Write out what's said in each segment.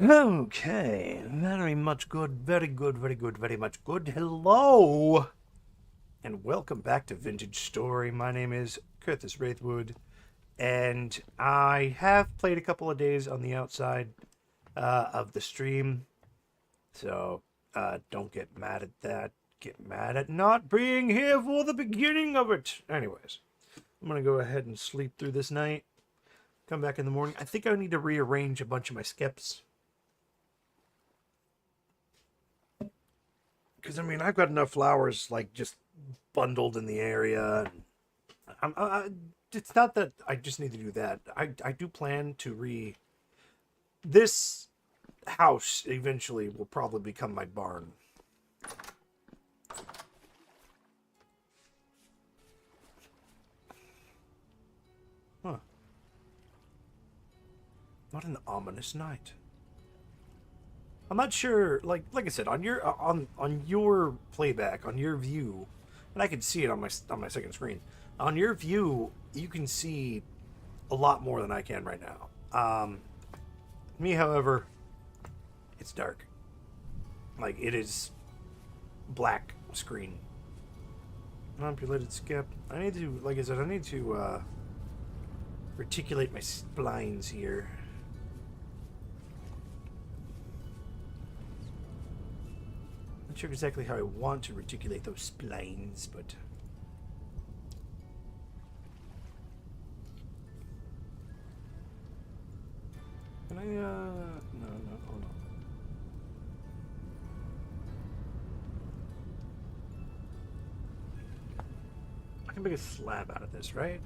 Okay, very much good, very good, very good, very much good. Hello, and welcome back to Vintage Story. My name is Curtis Wraithwood, and I have played a couple of days on the outside of the stream, so don't get mad at that. Get mad at not being here for the beginning of it. Anyways, I'm gonna go ahead and sleep through this night. Come back in the morning. I think I need to rearrange a bunch of my skips. Because I mean, I've got enough flowers like just bundled in the area. It's not that I just need to do that. I do plan to this house eventually will probably become my barn. Huh. What an ominous night. I'm not sure. Like I said, on your playback, on your view, and I can see it on my second screen. On your view, you can see a lot more than I can right now. Me, however, it's dark. Like it is black screen. Manipulated skip. I need to, like I said, I need to reticulate my splines here. Not sure exactly how I want to reticulate those splines, but can I? No, hold on. I can make a slab out of this, right?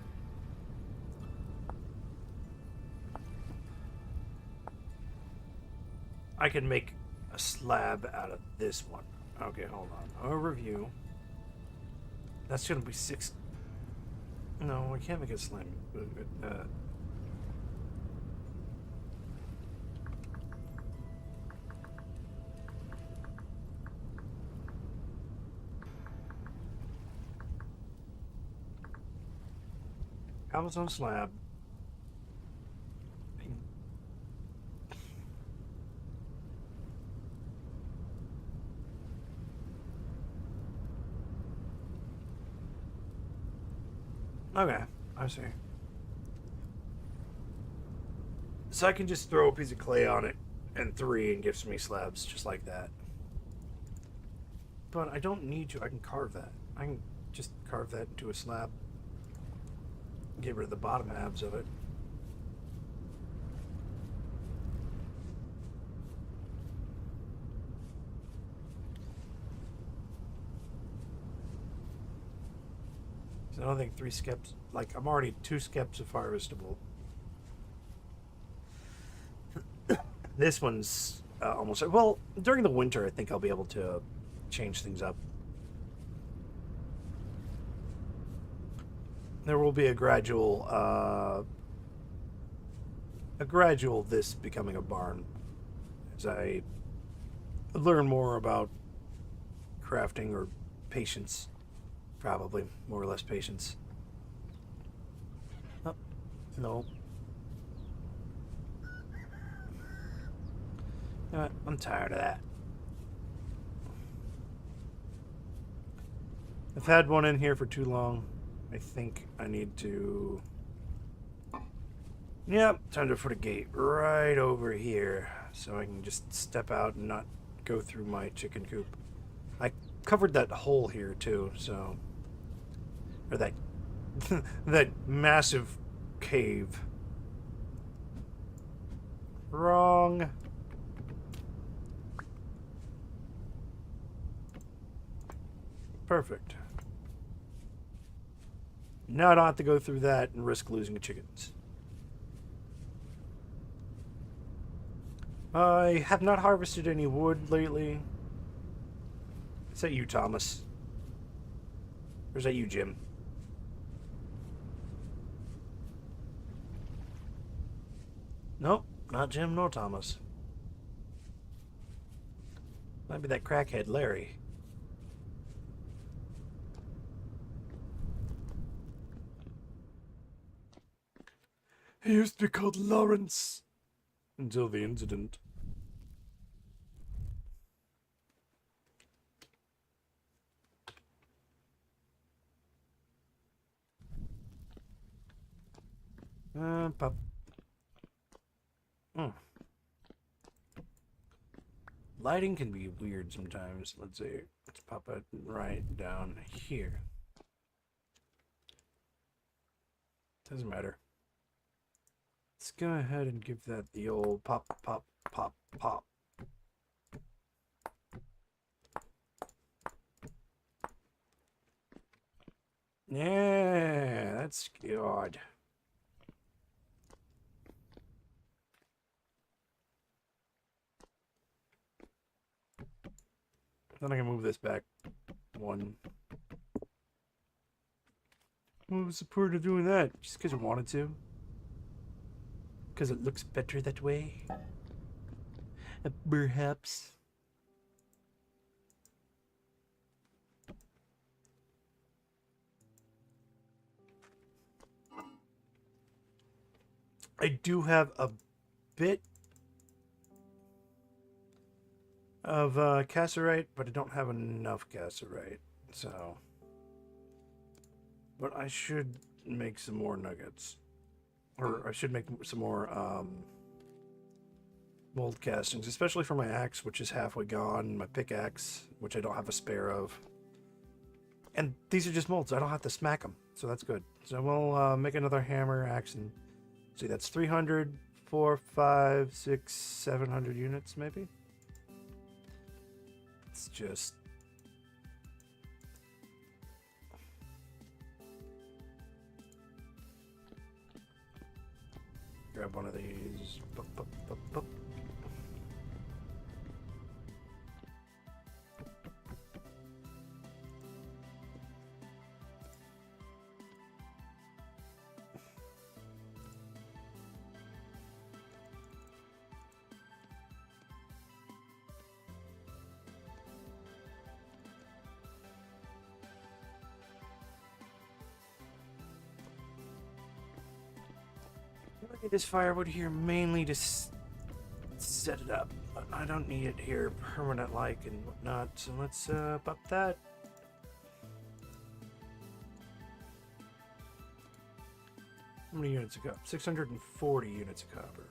I can make a slab out of this one. Okay, hold on. Overview. That's gonna be 6. No, I can't make a slab. Amazon slab. Okay, I see. So I can just throw a piece of clay on it and 3 and gives me slabs just like that. But I don't need to. I can carve that. I can just carve that into a slab. Get rid of the bottom halves of it. So I don't think 3 skeps. Like, I'm already 2 skeps of harvestable. This one's almost. Well, during the winter, I think I'll be able to change things up. There will be a gradual this becoming a barn as I learn more about crafting or patience. Probably more or less patience. Oh, no. You know what? I'm tired of that. I've had one in here for too long. I think I need to... Yep, time to put a gate right over here so I can just step out and not go through my chicken coop. I covered that hole here too, so... Or that... that massive cave. Wrong. Perfect. Now I don't have to go through that and risk losing the chickens. I have not harvested any wood lately. Is that you, Thomas? Or is that you, Jim? Nope, not Jim nor Thomas. Might be that crackhead Larry. He used to be called Lawrence until the incident. Pop. Hmm. Lighting can be weird sometimes. Let's see. Let's pop it right down here. Doesn't matter. Let's go ahead and give that the old pop, pop, pop, pop. Yeah, that's good. Then I can move this back one. What was the point of doing that? Just because I wanted to? Because it looks better that way? Perhaps. I do have a bit of cassiterite, but I don't have enough cassiterite, so. But I should make some more nuggets. Or I should make some more mold castings, especially for my axe, which is halfway gone, my pickaxe, which I don't have a spare of. And these are just molds. I don't have to smack them, so that's good. So we'll make another hammer, axe, and see, that's 300, 4, 5, 6, 700 units, maybe? It's just... grab one of these. Bup, bup, bup, bup. I need this firewood here mainly to set it up, but I don't need it here permanent like and whatnot, so let's pop that. How many units of copper? 640 units of copper.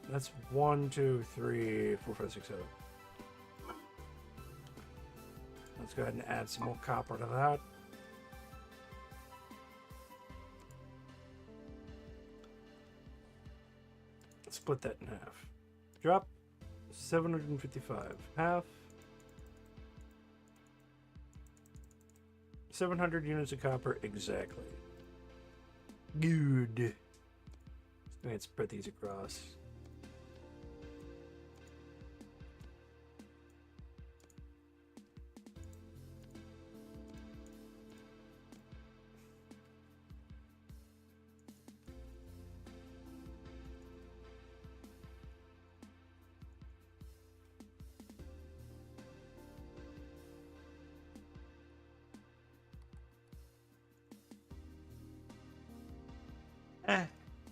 That's 1, 2, 3, 4, 5, 6, 7. Let's go ahead and add some more copper to that. Split that in half. Drop 755. Half 700 units of copper exactly. Good. Let's spread these across.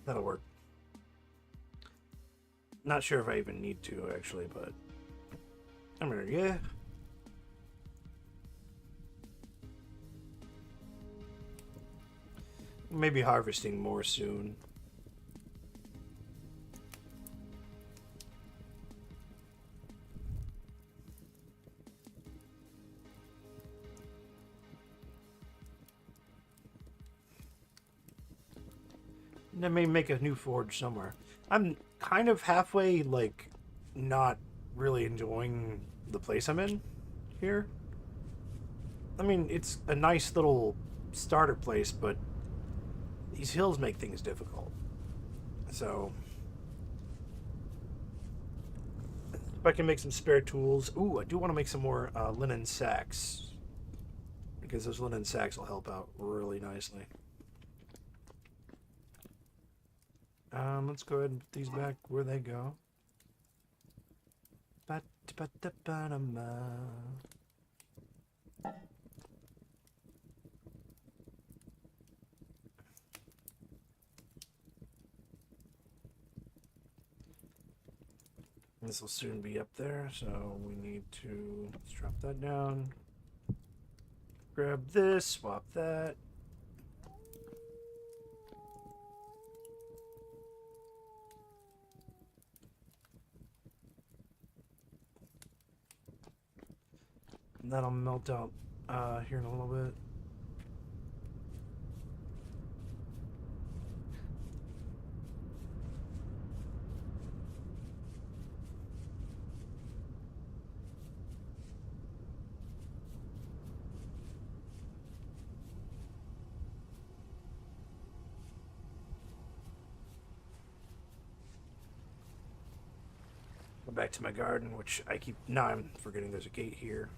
That'll work. Not sure if I even need to, actually, but I'm gonna, yeah. Maybe harvesting more soon. And I may make a new forge somewhere. I'm kind of halfway, like, not really enjoying the place I'm in here. I mean, it's a nice little starter place, but these hills make things difficult. So, if I can make some spare tools. Ooh, I do want to make some more linen sacks, because those linen sacks will help out really nicely. Let's go ahead and put these back where they go. This will soon be up there, so we need to let's drop that down. Grab this, swap that. That'll melt out here in a little bit. Go back to my garden, which I keep... Now I'm forgetting there's a gate here.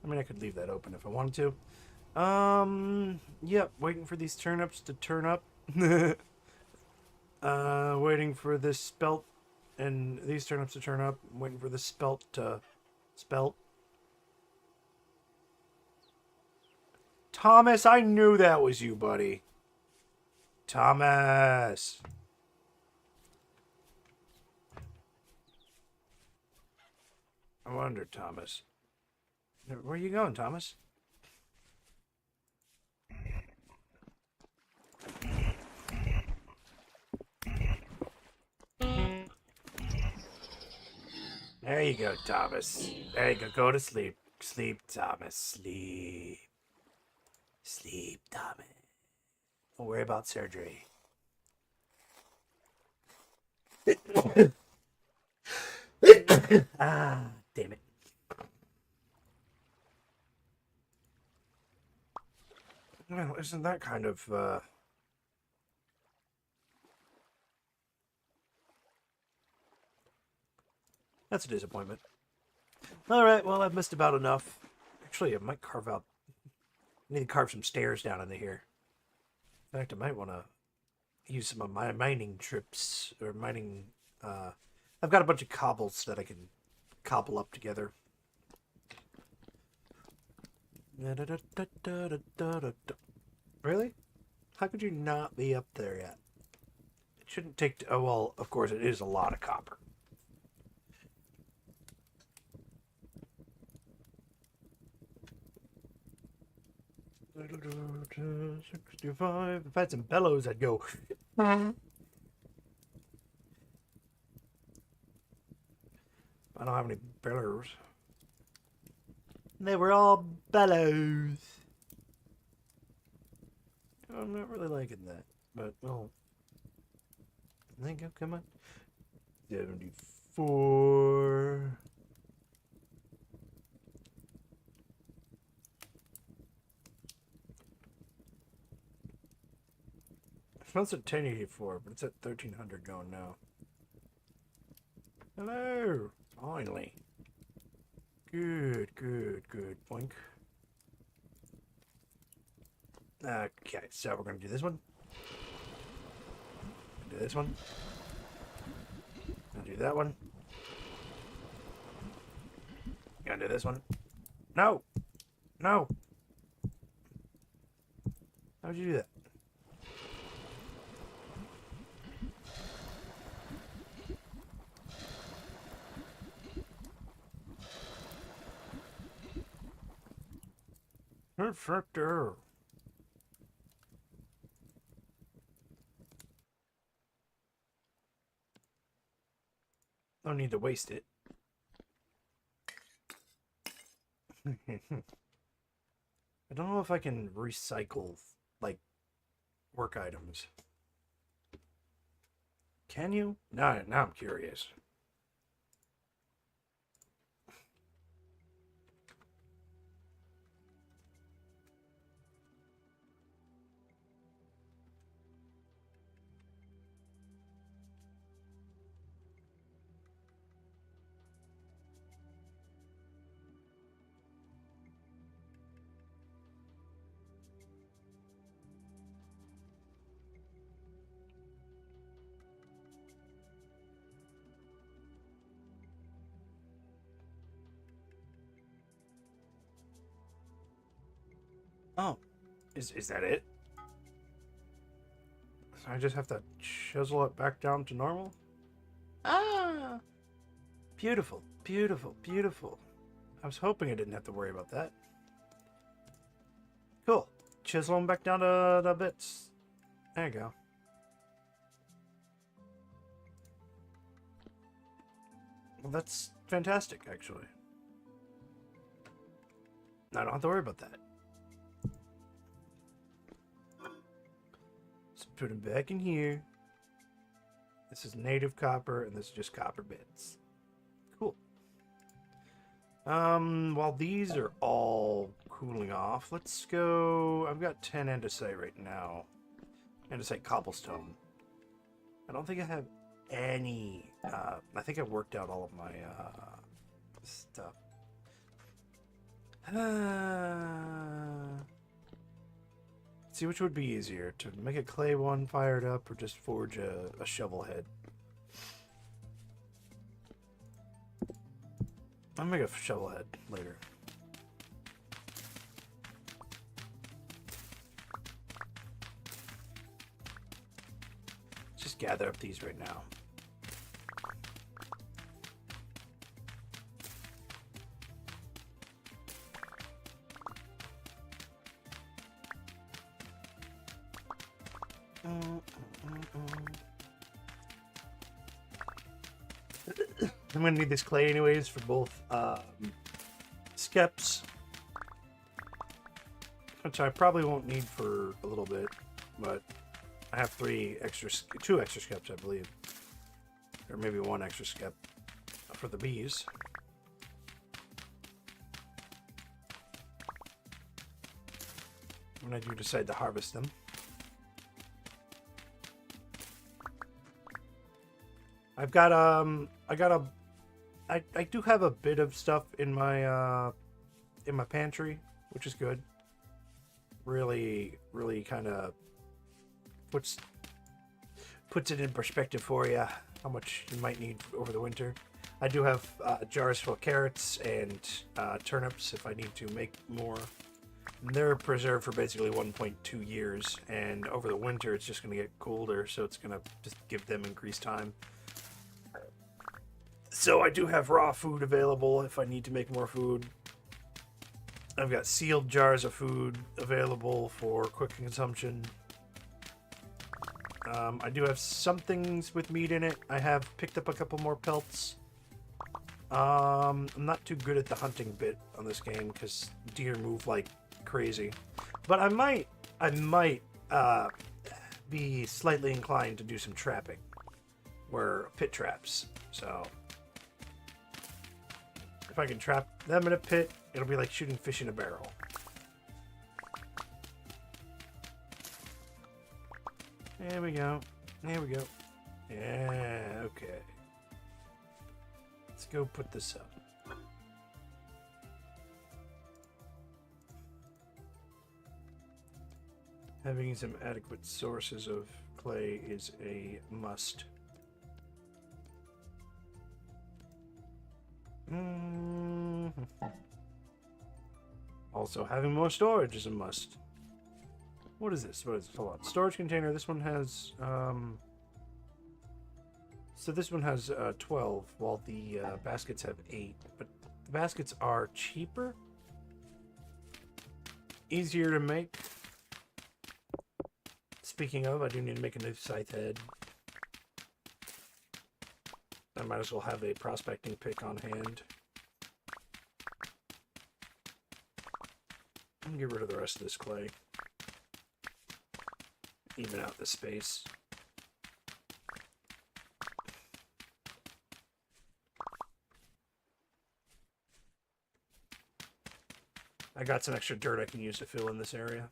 I mean, I could leave that open if I wanted to. Yep, waiting for these turnips to turn up. Waiting for this spelt and these turnips to turn up. Waiting for the spelt to spelt. Thomas, I knew that was you, buddy. Thomas. I wonder, Thomas. Where are you going, Thomas? There you go, Thomas. There you go. Go to sleep. Sleep, Thomas. Sleep. Sleep, Thomas. Don't worry about surgery. Ah, damn it. Well, isn't that kind of, That's a disappointment. Alright, well, I've missed about enough. Actually, I might carve out... I need to carve some stairs down into here. In fact, I might want to use some of my mining trips, or mining, I've got a bunch of cobbles that I can cobble up together. Really? How could you not be up there yet? It shouldn't take... Oh, well, of course, it is a lot of copper. $65. If I had some bellows, I'd go... I don't have any bellows. They were all bellows. I'm not really liking that, but well. Thank you. Come on. 74. It's at 1084, but it's at 1300 going now. Hello. Finally. Good. Boink. Okay, so we're going to do this one. Do this one. I'll do that one. Gonna do this one. No! No! How'd you do that? Perfecto. Don't need to waste it. I don't know if I can recycle, like, work items. Can you? Now I'm curious. Oh, is that it? So I just have to chisel it back down to normal? Ah! Beautiful. I was hoping I didn't have to worry about that. Cool. Chisel them back down to the bits. There you go. Well, that's fantastic, actually. I don't have to worry about that. Just put them back in here. This is native copper, and this is just copper bits. Cool. While these are all cooling off, let's go... I've got 10 andesite right now. Andesite cobblestone. I don't think I have any... I think I've worked out all of my, stuff. See which would be easier, to make a clay one fired up or just forge a shovel head. I'll make a shovel head later. Just gather up these right now. I'm gonna need this clay anyways for both skeps, which I probably won't need for a little bit, but I have two extra skeps, I believe, or maybe one extra skep for the bees. When I do decide to harvest them. I've got I do have a bit of stuff in my pantry, which is good. Really kind of puts it in perspective for you how much you might need over the winter. I do have jars full of carrots and turnips if I need to make more. They're preserved for basically 1.2 years, and over the winter it's just going to get colder, so it's going to just give them increased time. So I do have raw food available if I need to make more food. I've got sealed jars of food available for quick consumption. I do have some things with meat in it. I have picked up a couple more pelts. I'm not too good at the hunting bit on this game because deer move like crazy. But I might be slightly inclined to do some trapping. Where pit traps. So if I can trap them in a pit, it'll be like shooting fish in a barrel. There we go. There we go. Yeah, okay. Let's go put this up. Having some adequate sources of clay is a must. Also, having more storage is a must. What is this? What is this? Hold on. Storage container. This one has, so this one has 12, while the baskets have 8. But the baskets are cheaper, easier to make. Speaking of, I do need to make a new scythe head. I might as well have a prospecting pick on hand. I'm gonna get rid of the rest of this clay. Even out the space. I got some extra dirt I can use to fill in this area.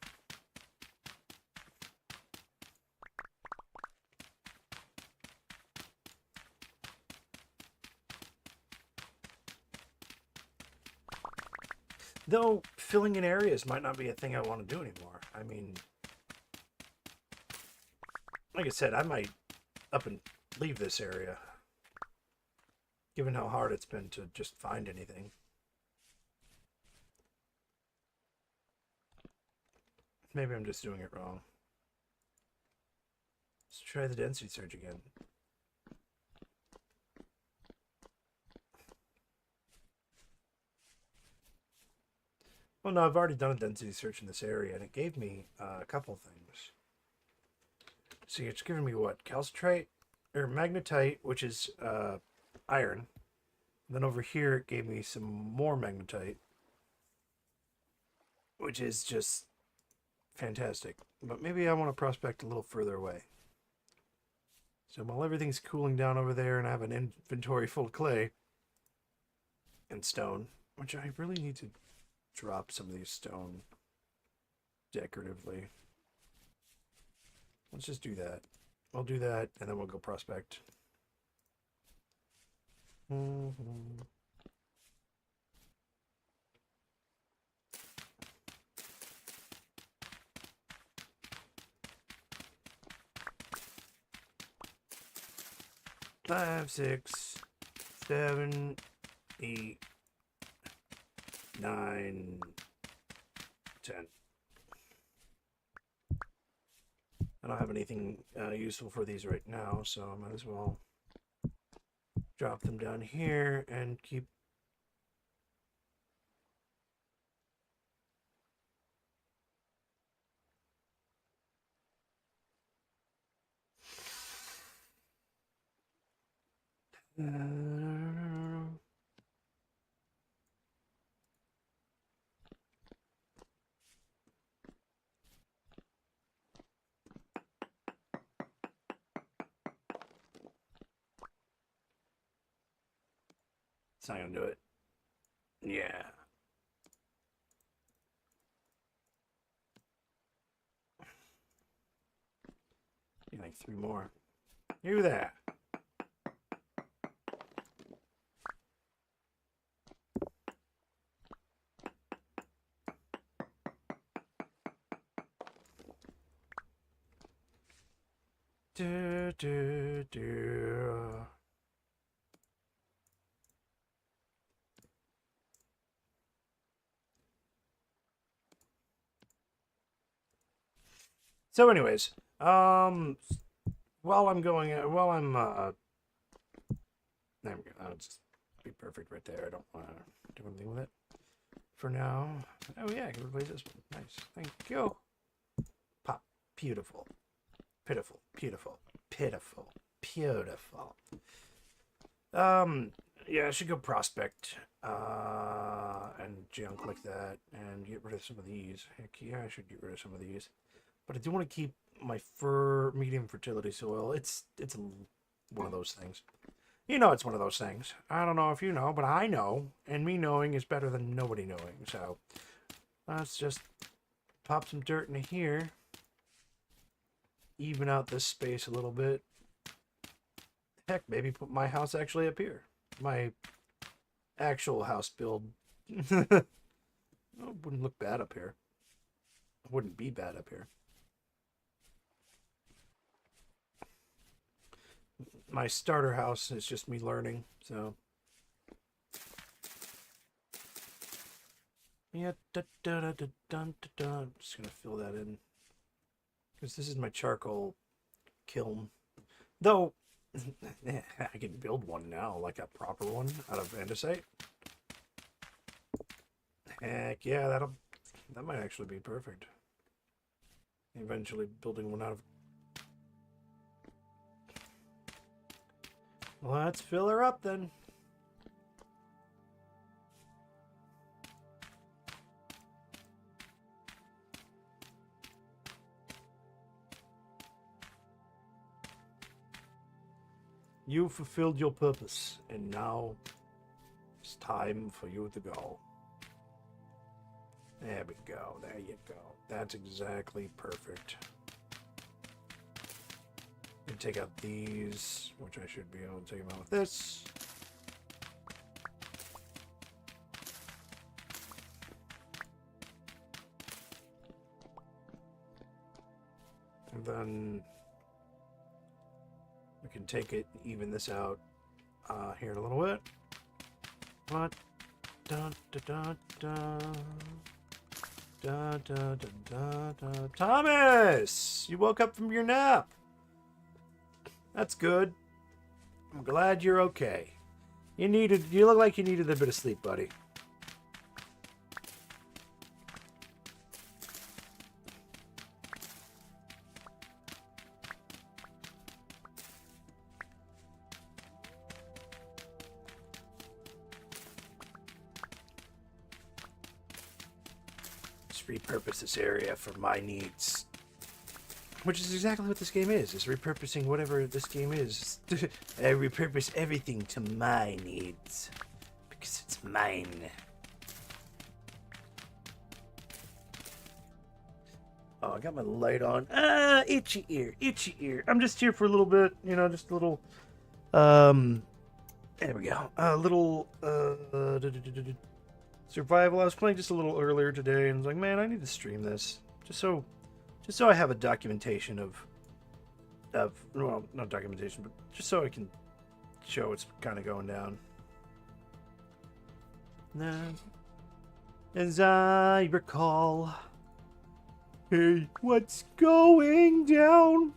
Though, filling in areas might not be a thing I want to do anymore. I mean, like I said, I might up and leave this area. Given how hard it's been to just find anything. Maybe I'm just doing it wrong. Let's try the density search again. Well, no, I've already done a density search in this area, and it gave me a couple things. See, it's giving me what? Calcitrite? Or magnetite, which is iron. Then over here, it gave me some more magnetite, which is just fantastic. But maybe I want to prospect a little further away. So while everything's cooling down over there and I have an inventory full of clay and stone, which I really need to drop some of these stone decoratively. Let's just do that. We'll do that, and then we'll go prospect. 5, 6, 7, 8, 9, 10. I don't have anything useful for these right now, so I might as well drop them down here and keep. It's not gonna do it. Yeah. Need like 3 more. Do that. Do. So, anyways, while I'm going, there we go. That'll just be perfect right there. I don't want to do anything with it for now. Oh yeah, I can replace this one. Nice, thank you. Pop, beautiful, pitiful, beautiful, pitiful, beautiful. Yeah, I should go prospect, and junk like that, and get rid of some of these. Heck yeah, I should get rid of some of these. But I do want to keep my medium fertility soil. It's one of those things. You know, it's one of those things. I don't know if you know, but I know, and me knowing is better than nobody knowing. So let's just pop some dirt into here, even out this space a little bit. Heck, maybe put my house actually up here. My actual house build. It wouldn't look bad up here. It wouldn't be bad up here. My starter house is just me learning, so. Yeah, I'm just gonna fill that in. Because this is my charcoal kiln. Though, I can build one now, like a proper one out of andesite. Heck yeah, that might actually be perfect. Eventually building one out of. Let's fill her up then. You fulfilled your purpose, and now it's time for you to go. There we go. There you go. That's exactly perfect. And take out these, which I should be able to take them out with this. And then we can take it and even this out here in a little bit. What? Dun, dun, dun, dun. Da, da, da, da, da. Thomas! You woke up from your nap. That's good. I'm glad you're okay. You look like you needed a bit of sleep, buddy. repurpose this area for my needs. Which is exactly what this game is repurposing whatever this game is. I repurpose everything to my needs. Because it's mine. Oh, I got my light on. Ah, itchy ear, itchy ear. I'm just here for a little bit, you know, just a little, there we go. A little, survival. I was playing just a little earlier today and was like, man, I need to stream this. Just so I have a documentation of, well, not documentation, but just so I can show what's kind of going down. As I recall, hey, what's going down?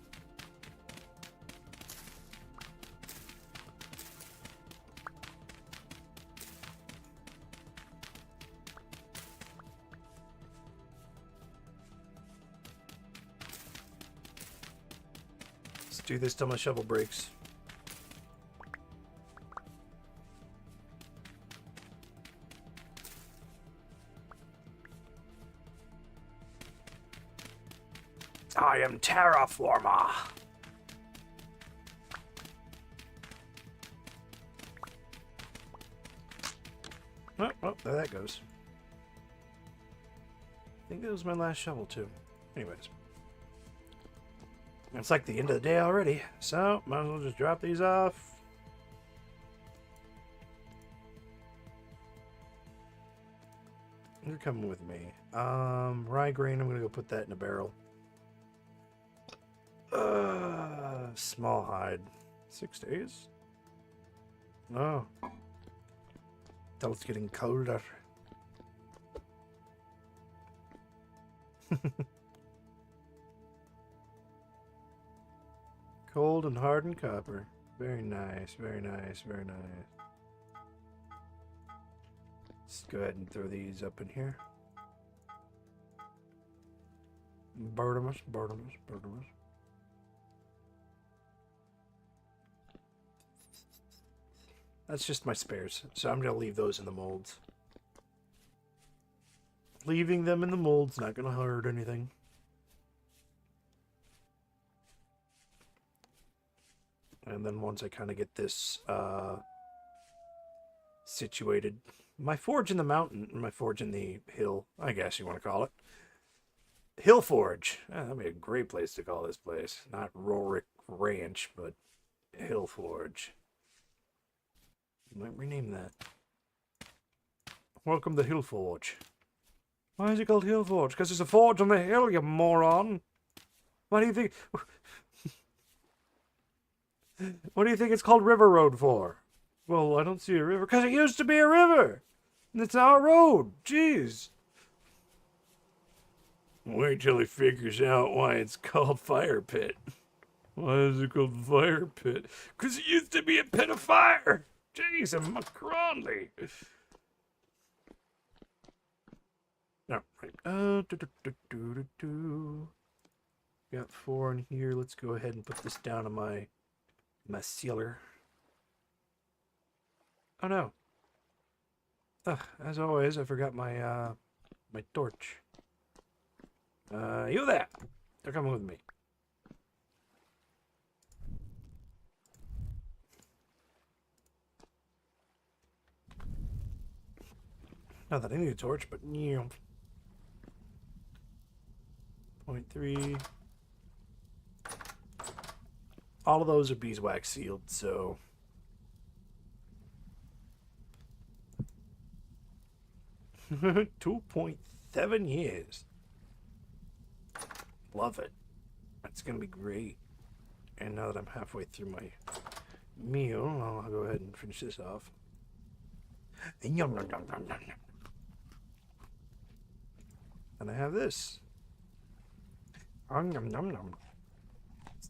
Let's do this till my shovel breaks. I am Terraformer. Oh, there that goes. I think that was my last shovel too. Anyways. It's like the end of the day already, so might as well just drop these off. You're coming with me. Rye grain, I'm gonna go put that in a barrel. Small hide. 6 days? Oh. Till it's getting colder. Cold and hardened copper. Very nice, very nice, very nice. Let's go ahead and throw these up in here. Bartimus. That's just my spares, so I'm going to leave those in the molds. Leaving them in the molds not going to hurt anything. And then once I kind of get this situated, my forge in the mountain, my forge in the hill, I guess you want to call it. Hill Forge. That'd be a great place to call this place. Not Rorick Ranch, but Hill Forge. Might rename that. Welcome to Hill Forge. Why is it called Hill Forge? Because it's a forge on the hill, you moron. Why do you think... What do you think it's called River Road for? Well, I don't see a river. Because it used to be a river. And it's now a road. Jeez. Wait till he figures out why it's called Fire Pit. Why is it called Fire Pit? Because it used to be a pit of fire. Jeez, I'm McCronley. No, right. Got 4 in here. Let's go ahead and put this down on my sealer. Oh no. Ugh, as always, I forgot my my torch. You there? They're coming with me. Not that I need a torch, but yeah. 0.3. All of those are beeswax sealed, so 2.7 years. Love it. That's gonna be great. And now that I'm halfway through my meal, I'll go ahead and finish this off. And I have this.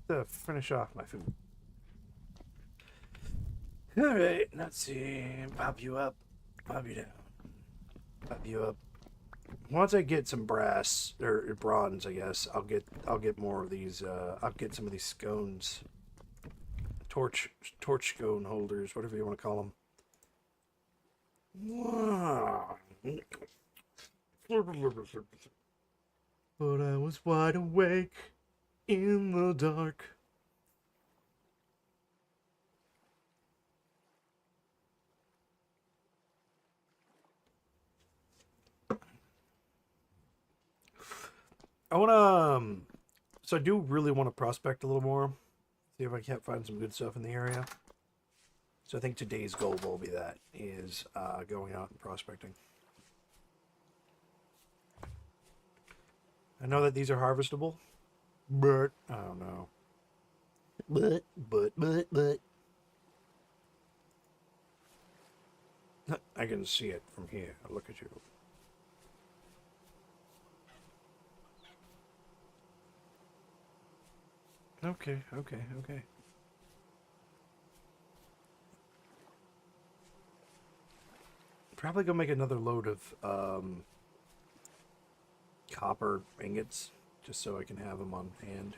To finish off my food. Alright, let's see. Pop you up. Pop you down. Pop you up. Once I get some brass or bronze, I guess, I'll get more of these I'll get some of these scones. Torch scone holders, whatever you want to call them. Wow. But I was wide awake in the dark. I want to, so I do really want to prospect a little more. See if I can't find some good stuff in the area. So I think today's goal will be that, is going out and prospecting. I know that these are harvestable, but I don't know. But. I can see it from here. Look at you. Okay. Probably go make another load of copper ingots, just so I can have them on hand.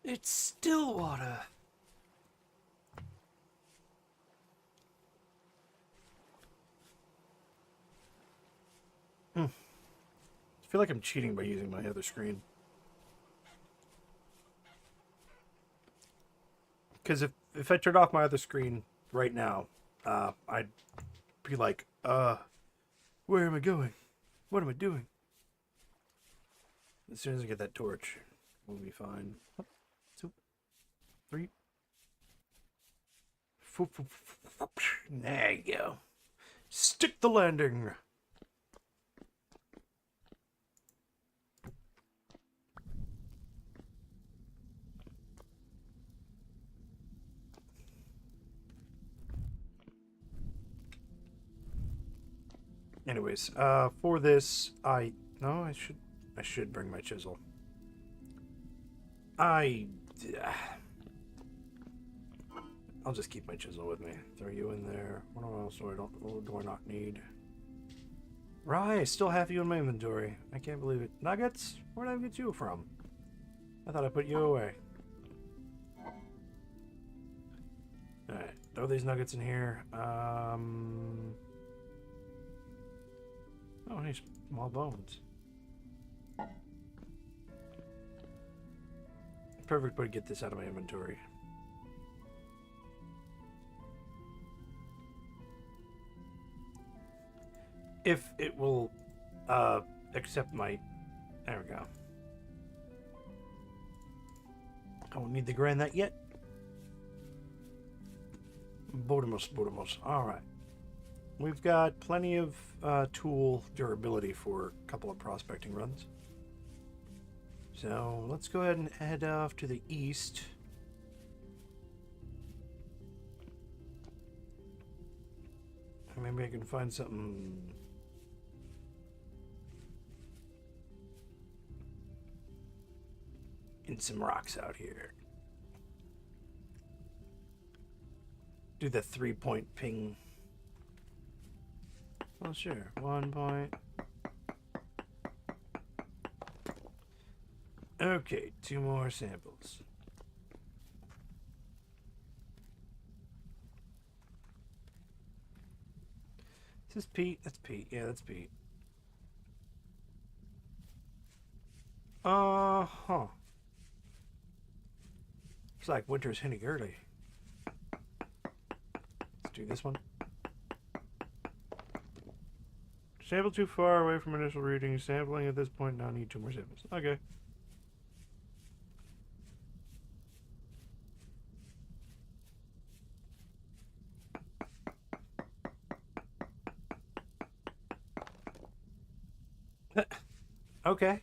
It's Stillwater. I feel like I'm cheating by using my other screen. Because if I turned off my other screen right now, I'd be like, where am I going? What am I doing? As soon as I get that torch, we'll be fine. 1, 2, 3. There you go. Stick the landing. Anyways, for this, I should bring my chisel. I'll just keep my chisel with me. Throw you in there. What else do I not need? Right, I still have you in my inventory. I can't believe it. Nuggets? Where did I get you from? I thought I put you away. Alright, throw these nuggets in here. Oh, nice small bones. Perfect way to get this out of my inventory. If it will accept my... There we go. I won't need to grind that yet. Bodemos. Alright. We've got plenty of tool durability for a couple of prospecting runs. So let's go ahead and head off to the east. Maybe I can find something... in some rocks out here. Do the 3-point ping. Oh, sure. 1 point. Okay, 2 more samples. Is this Pete? That's Pete. Yeah, that's Pete. Uh-huh. Looks like winter's hitting early. Let's do this one. Sample too far away from initial reading. Sampling at this point now need 2 more samples. Okay. Okay.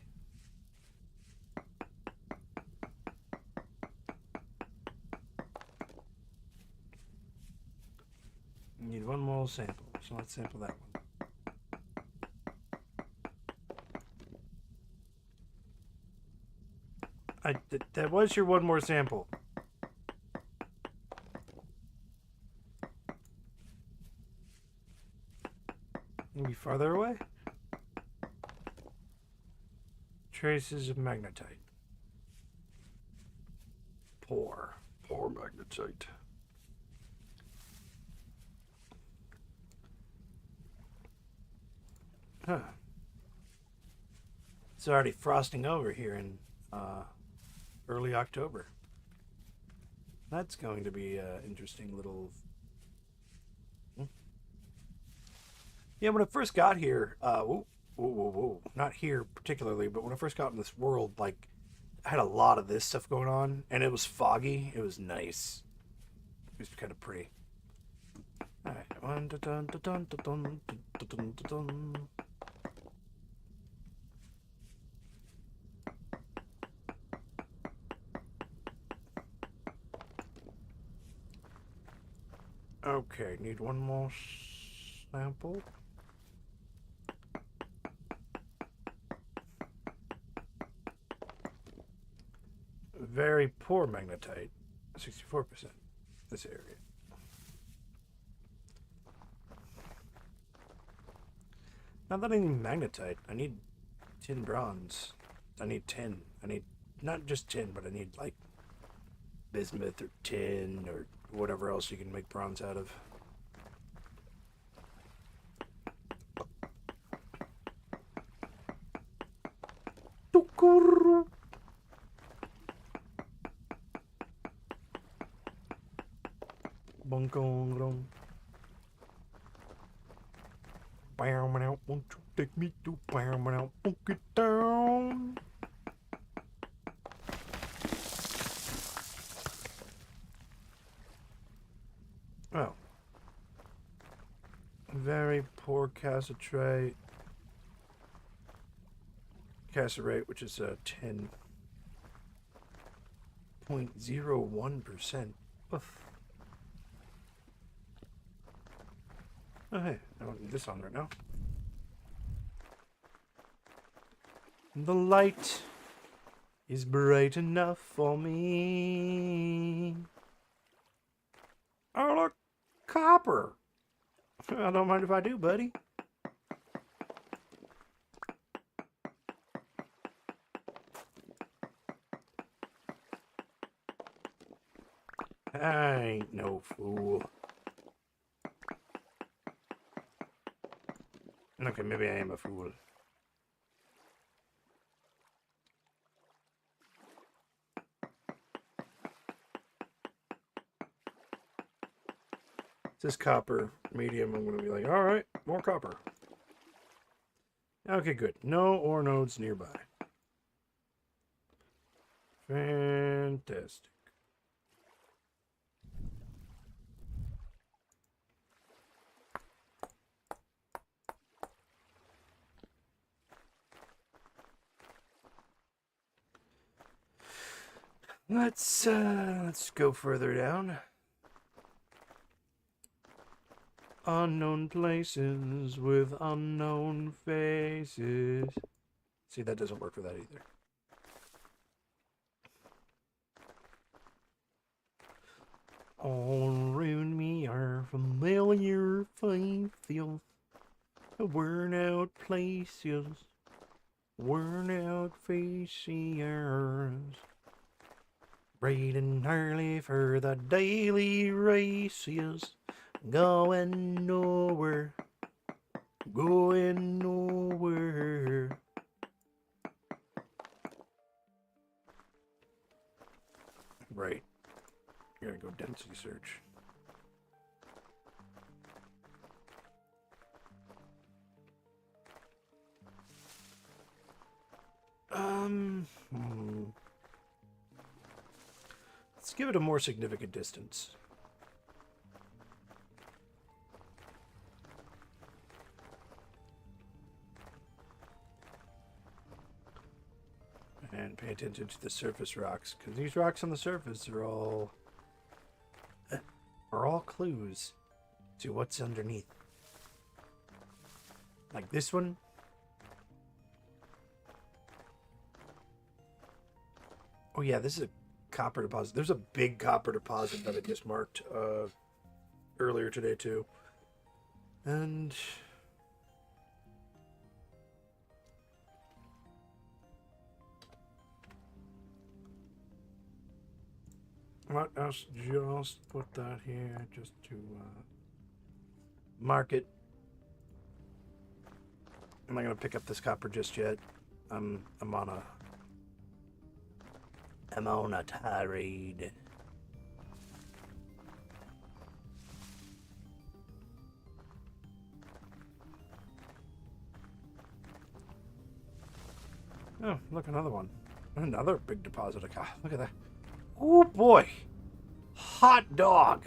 Need 1 more sample, so let's sample that one. That was your 1 more sample. Maybe farther away? Traces of magnetite. Poor magnetite. Huh. It's already frosting over here in early October. That's going to be an interesting little. Yeah, when I first got here, whoa, not here particularly, but when I first got in this world, like, I had a lot of this stuff going on, and it was foggy. It was nice. It was kind of pretty. All right, dun, dun, dun, dun, dun, dun, dun, dun, dun. Okay, need one more sample. Very poor magnetite, 64%. This area. Not that I need magnetite. I need tin bronze. I need tin. I need not just tin, but I need like bismuth or tin or whatever else you can make bronze out of. Bunkong. Bam out, won't you take me to bam out, book it down. Oh. Very poor cassiterite. Cassiterite, which is 10.01%. Oh, hey, I don't need this on right now. The light is bright enough for me. Oh, look, copper. I don't mind if I do, buddy. I ain't no fool. Okay, maybe I am a fool. This copper medium, I'm going to be like, all right, more copper. Okay, good. No ore nodes nearby. Fantastic. Let's go further down. Unknown places with unknown faces. See, that doesn't work for that either. All around me are familiar faces, worn out places, worn out faces. Bright and early for the daily races, going nowhere, going nowhere. Right. You gotta go density search. Let's give it a more significant distance. And pay attention to the surface rocks, because these rocks on the surface are all clues to what's underneath. Like this one. Oh yeah, this is a copper deposit. There's a big copper deposit that I just marked earlier today too. And Let us just put that here just to mark it. I'm not gonna pick up this copper just yet. I'm on a tirade. Oh, look, another one. Another big deposit of copper. Look at that. Oh boy. Hot dog.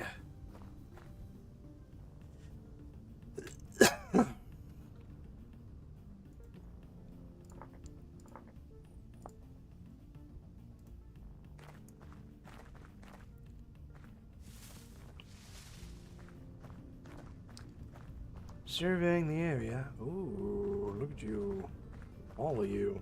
Surveying the area. Ooh, look at you. All of you.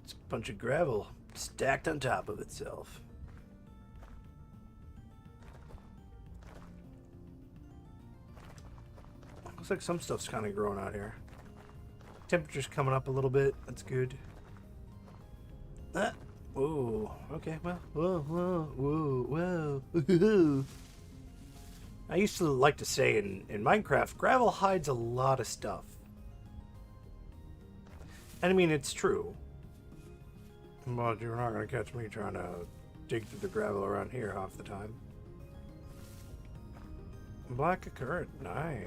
It's a bunch of gravel stacked on top of itself. Looks like some stuff's kind of growing out here. Temperature's coming up a little bit. That's good. Whoa. Okay, well. Whoa. I used to like to say in Minecraft, gravel hides a lot of stuff. And I mean, it's true. But you're not going to catch me trying to dig through the gravel around here half the time. Black occurrent. Nice.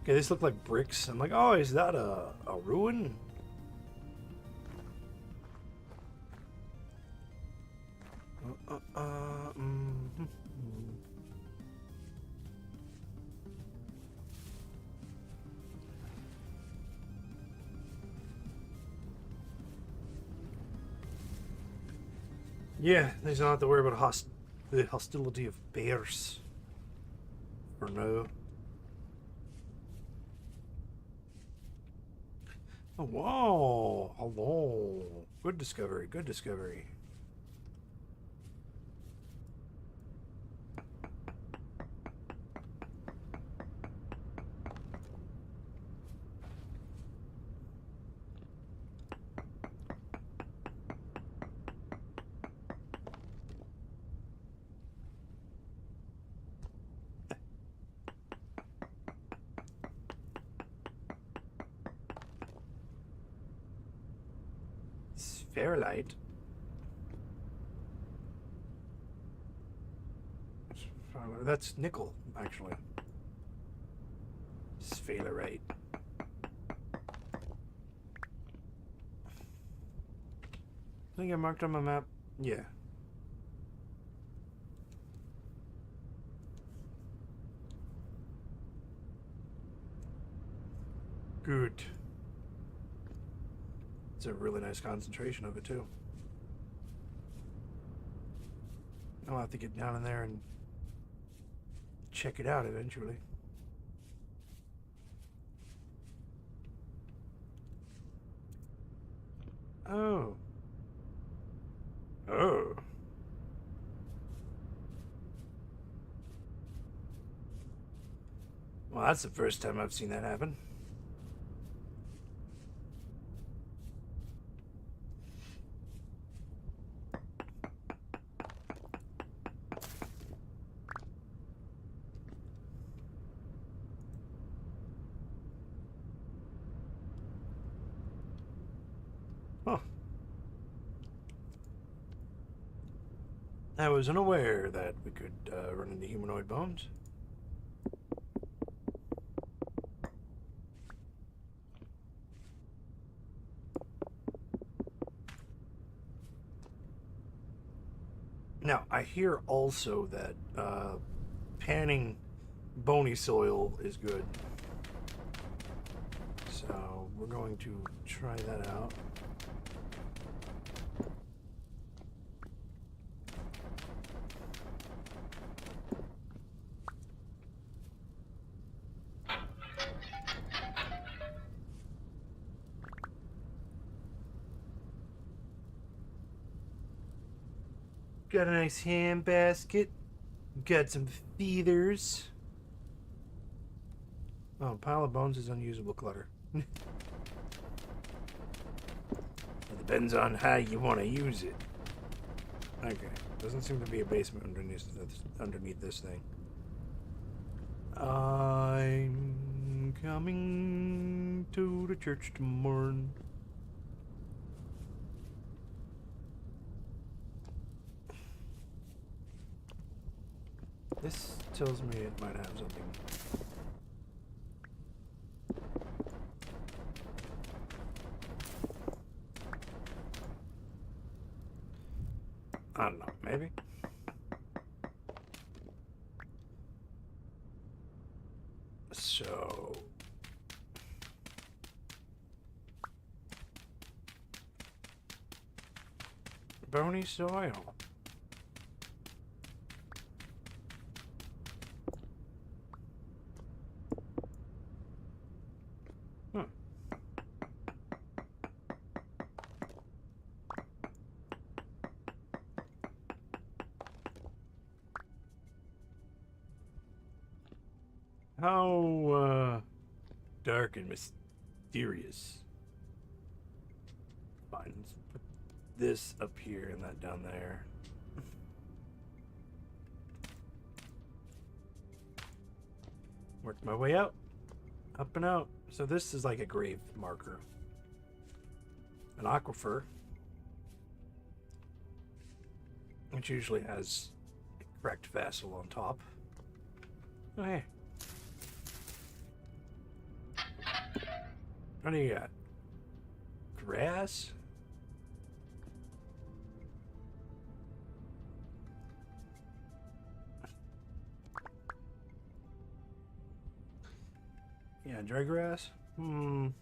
Okay, this looked like bricks. I'm like, oh, is that a ruin? Yeah, they don't have to worry about the hostility of bears. Or no. Oh, whoa. Hello. Good discovery. Good discovery. Spherolite. That's nickel, actually. Sphalerite. I think I marked on my map. Yeah. Good. It's a really nice concentration of it, too. I'll have to get down in there and check it out eventually. Oh. Oh. Well, that's the first time I've seen that happen. I was unaware that we could run into humanoid bones. Now, I hear also that panning bony soil is good. So we're going to try that out. Got a nice hand basket. Got some feathers. Oh, pile of bones is unusable clutter. Depends on how you want to use it. Okay. Doesn't seem to be a basement underneath this thing. I'm coming to the church tomorrow. This tells me it might have something. I don't know, maybe? So... Bony soil. How, dark and mysterious. Fine, let's put this up here and that down there. Work my way out. Up and out. So this is like a grave marker. An aquifer. Which usually has correct vassal on top. Oh, hey. What do you got? Grass? Yeah, dry grass? Turn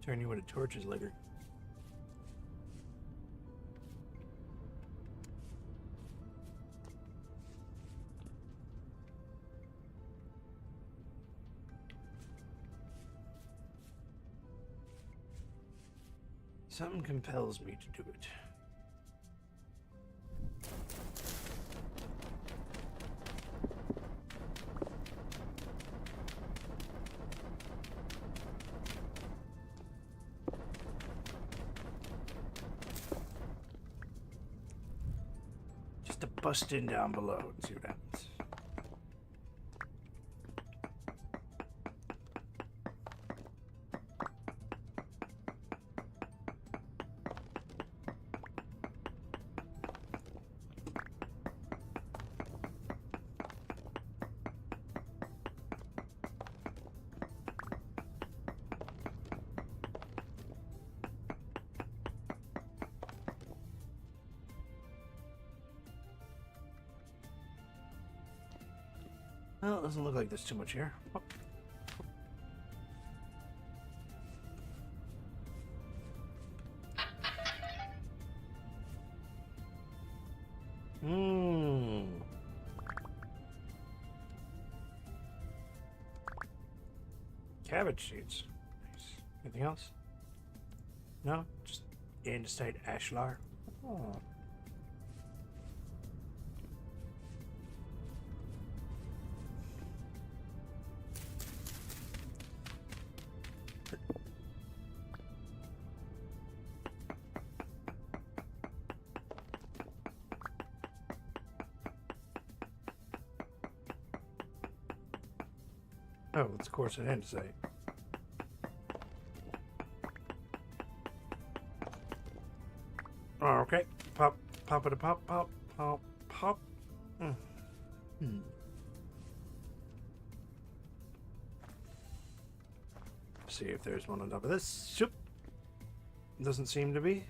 you into torches later. Something compels me to do it. Just to bust in down below and see what happens. Well, it doesn't look like there's too much here. Oh. Cabbage seeds. Nice. Anything else? No? Just andesite ashlar. Oh. Oh, it's coarse and andesite. Oh, okay. Pop, pop it a pop, pop, pop, pop. See if there's one on top of this. Shoop. Doesn't seem to be.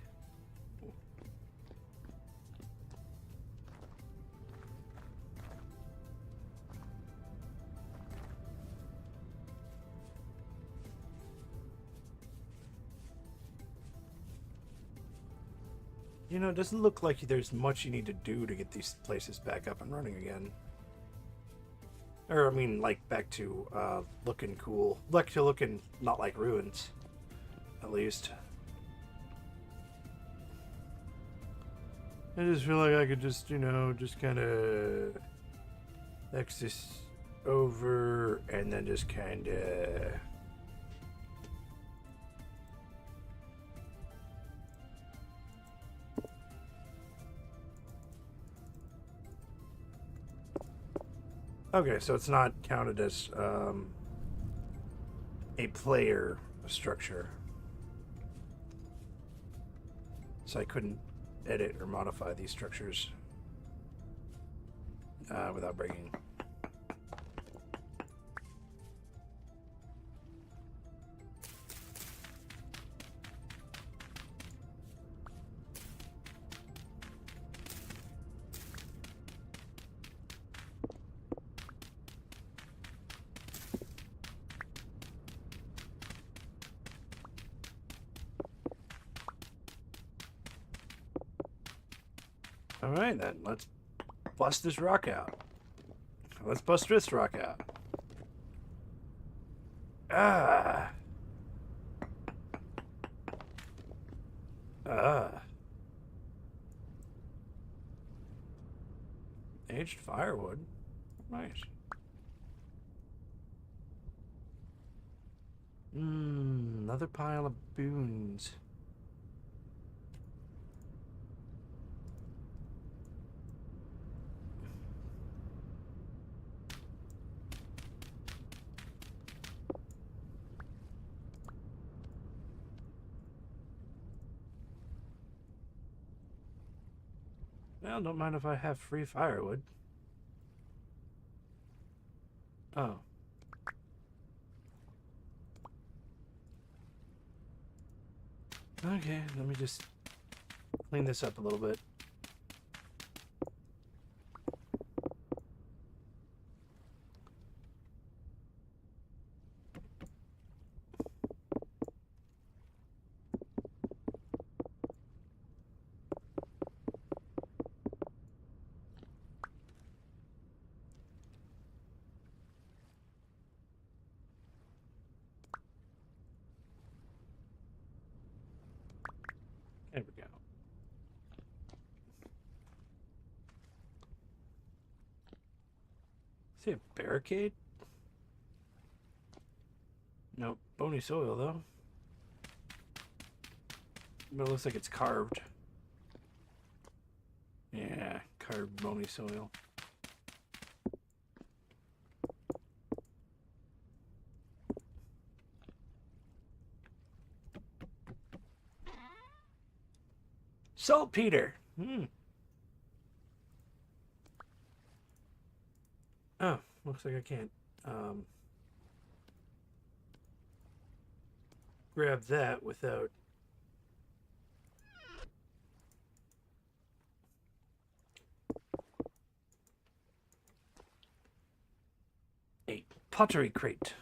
You know, it doesn't look like there's much you need to do to get these places back up and running again. Or, I mean, like, back to looking cool. Back to looking not like ruins, at least. I just feel like I could just, you know, just kind of X this over and then just kind of Okay, so it's not counted as a player structure. So I couldn't edit or modify these structures without breaking. All right, then. Let's bust this rock out. Let's bust this rock out. Ah. Ah. Aged firewood. Nice. Another pile of boons. Well, don't mind if I have free firewood. Oh. Okay, let me just clean this up a little bit. There we go. See a barricade? Nope. Bony soil, though. But it looks like it's carved. Yeah, carved bony soil. Saltpeter! Oh, looks like I can't grab that without a pottery crate.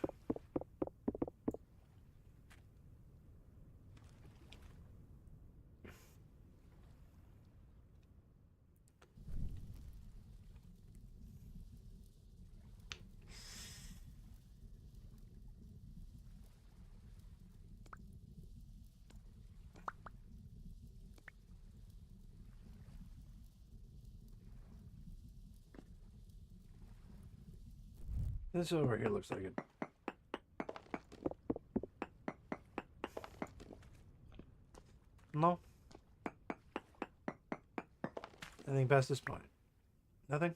This over here looks like it. No. Anything past this point? Nothing?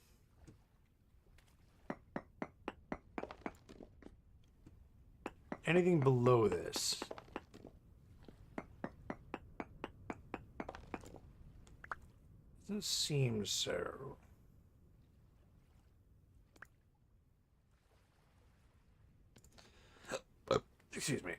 Anything below this? Doesn't seem so. Excuse me.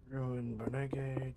Ruin Renegade.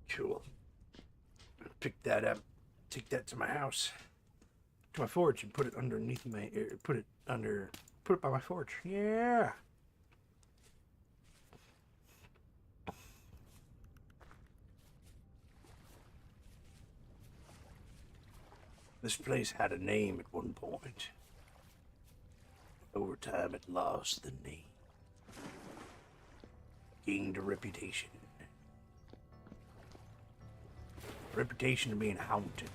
Cool. Pick that up. Take that to my house. To my forge and put it underneath my... put it by my forge. Yeah. This place had a name at one point. Over time, it lost the name. Gained a reputation. Reputation of being haunted.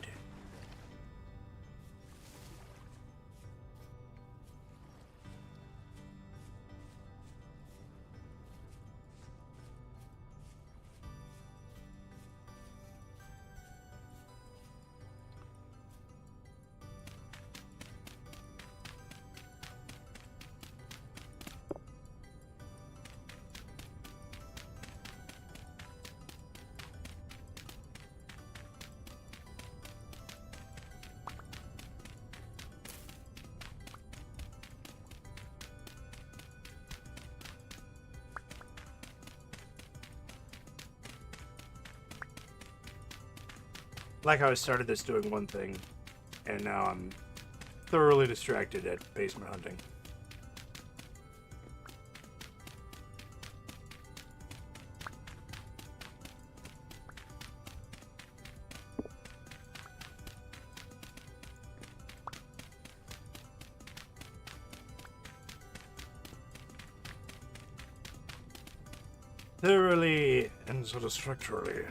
Like how I started this doing one thing, and now I'm thoroughly distracted at basement hunting. Thoroughly and sort of structurally.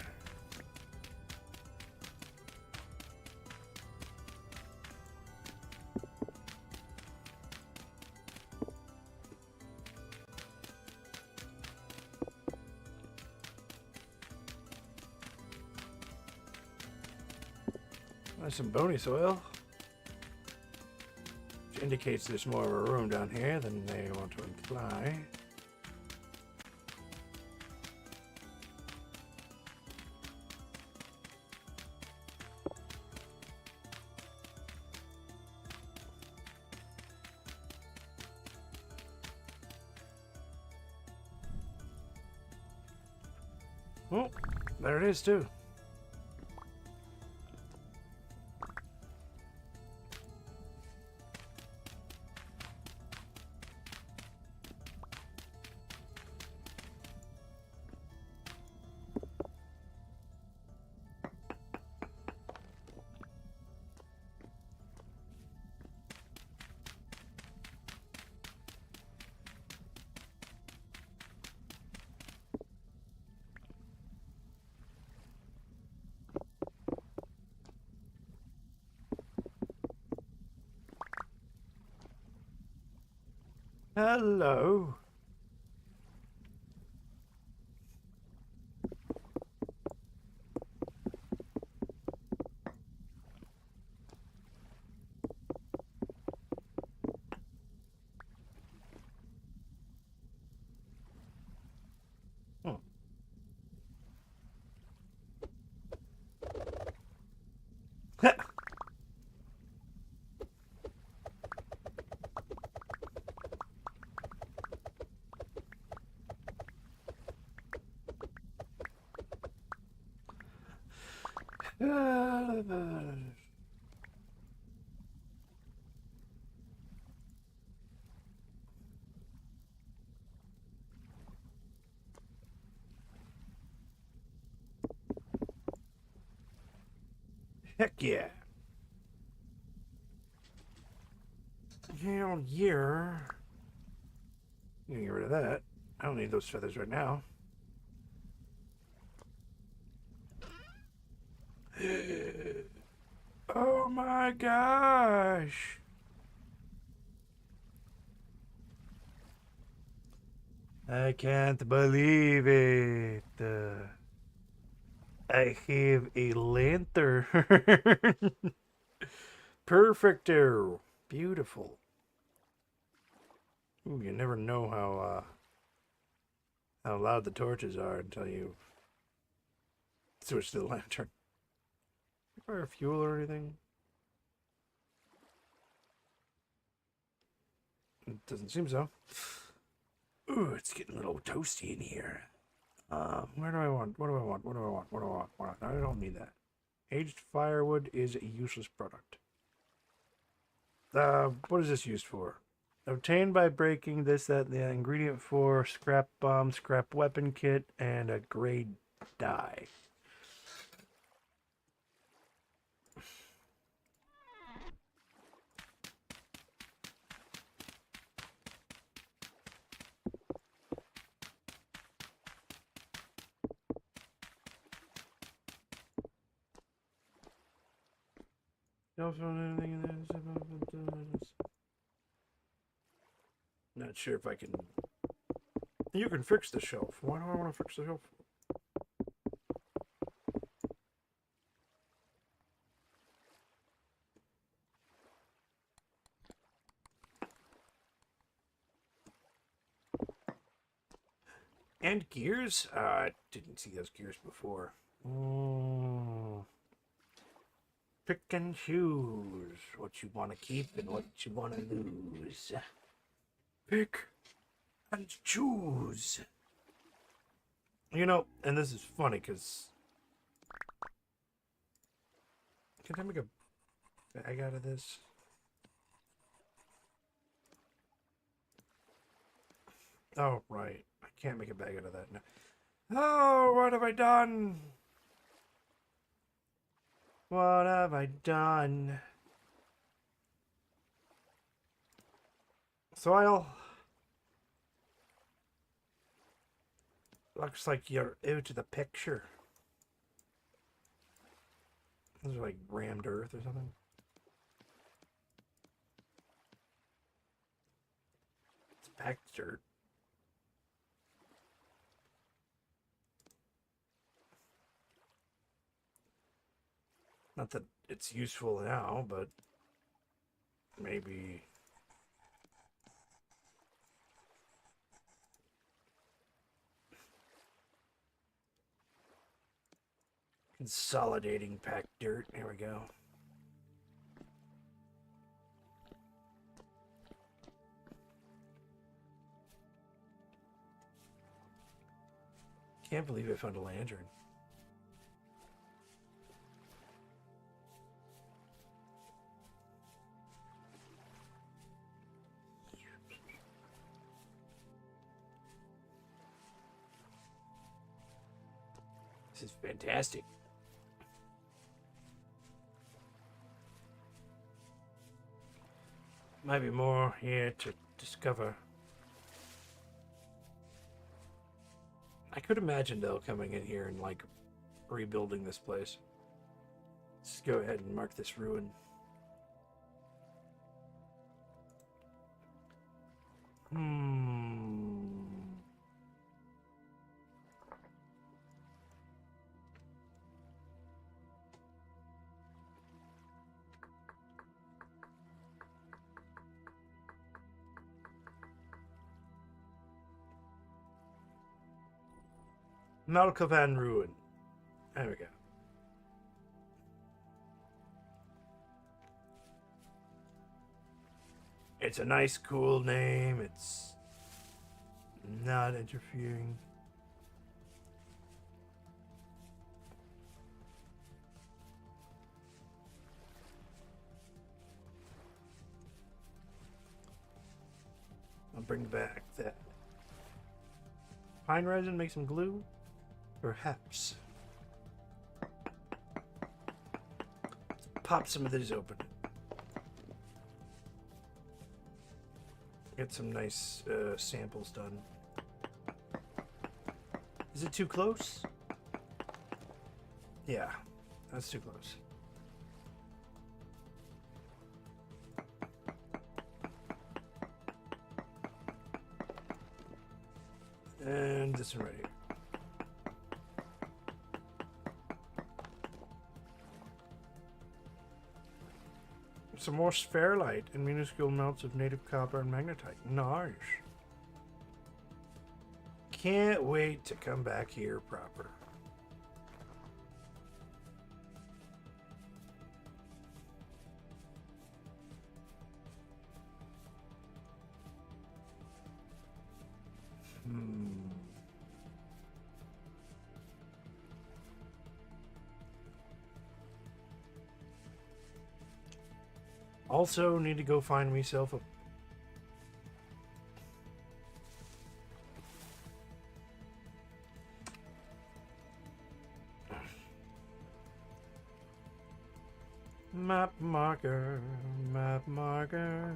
There's some bony soil, which indicates there's more of a room down here than they want to imply. Oh, there it is too. Hello. Hmm. Heck yeah. Hell yeah. You can get rid of that. I don't need those feathers right now. Oh my gosh. I can't believe it. I have a lantern. Perfecto. Beautiful. Ooh, you never know how loud the torches are until you switch to the lantern. Require fuel or anything? It doesn't seem so. Ooh, it's getting a little toasty in here. Where do I want? What do I want? What do I want? What do I want? I don't need that. Aged firewood is a useless product. What is this used for? Obtained by breaking this, that, the ingredient for scrap bomb, scrap weapon kit, and a grade dye. Not sure if I can. You can fix the shelf. Why do I want to fix the shelf? And gears? I didn't see those gears before. Pick and choose what you want to keep and what you want to lose. Pick and choose. You know, and this is funny because can I make a bag out of this? Oh, right. I can't make a bag out of that now. Oh, what have I done? What have I done? Soil. Looks like you're out of the picture. Those are like rammed earth or something. It's packed dirt. Not that it's useful now, but maybe. Consolidating packed dirt. Here we go. Can't believe I found a lantern. This is fantastic. Might be more here to discover. I could imagine though coming in here and like rebuilding this place. Let's go ahead and mark this ruin. Malkovan Ruin. There we go. It's a nice, cool name. It's not interfering. I'll bring back that pine resin, make some glue. Perhaps. Pop some of these open. Get some nice samples done. Is it too close? Yeah, that's too close. And this one right here. Some more spherolite and minuscule melts of native copper and magnetite. Nice. Can't wait to come back here proper. Also, need to go find myself a. Map marker, map marker.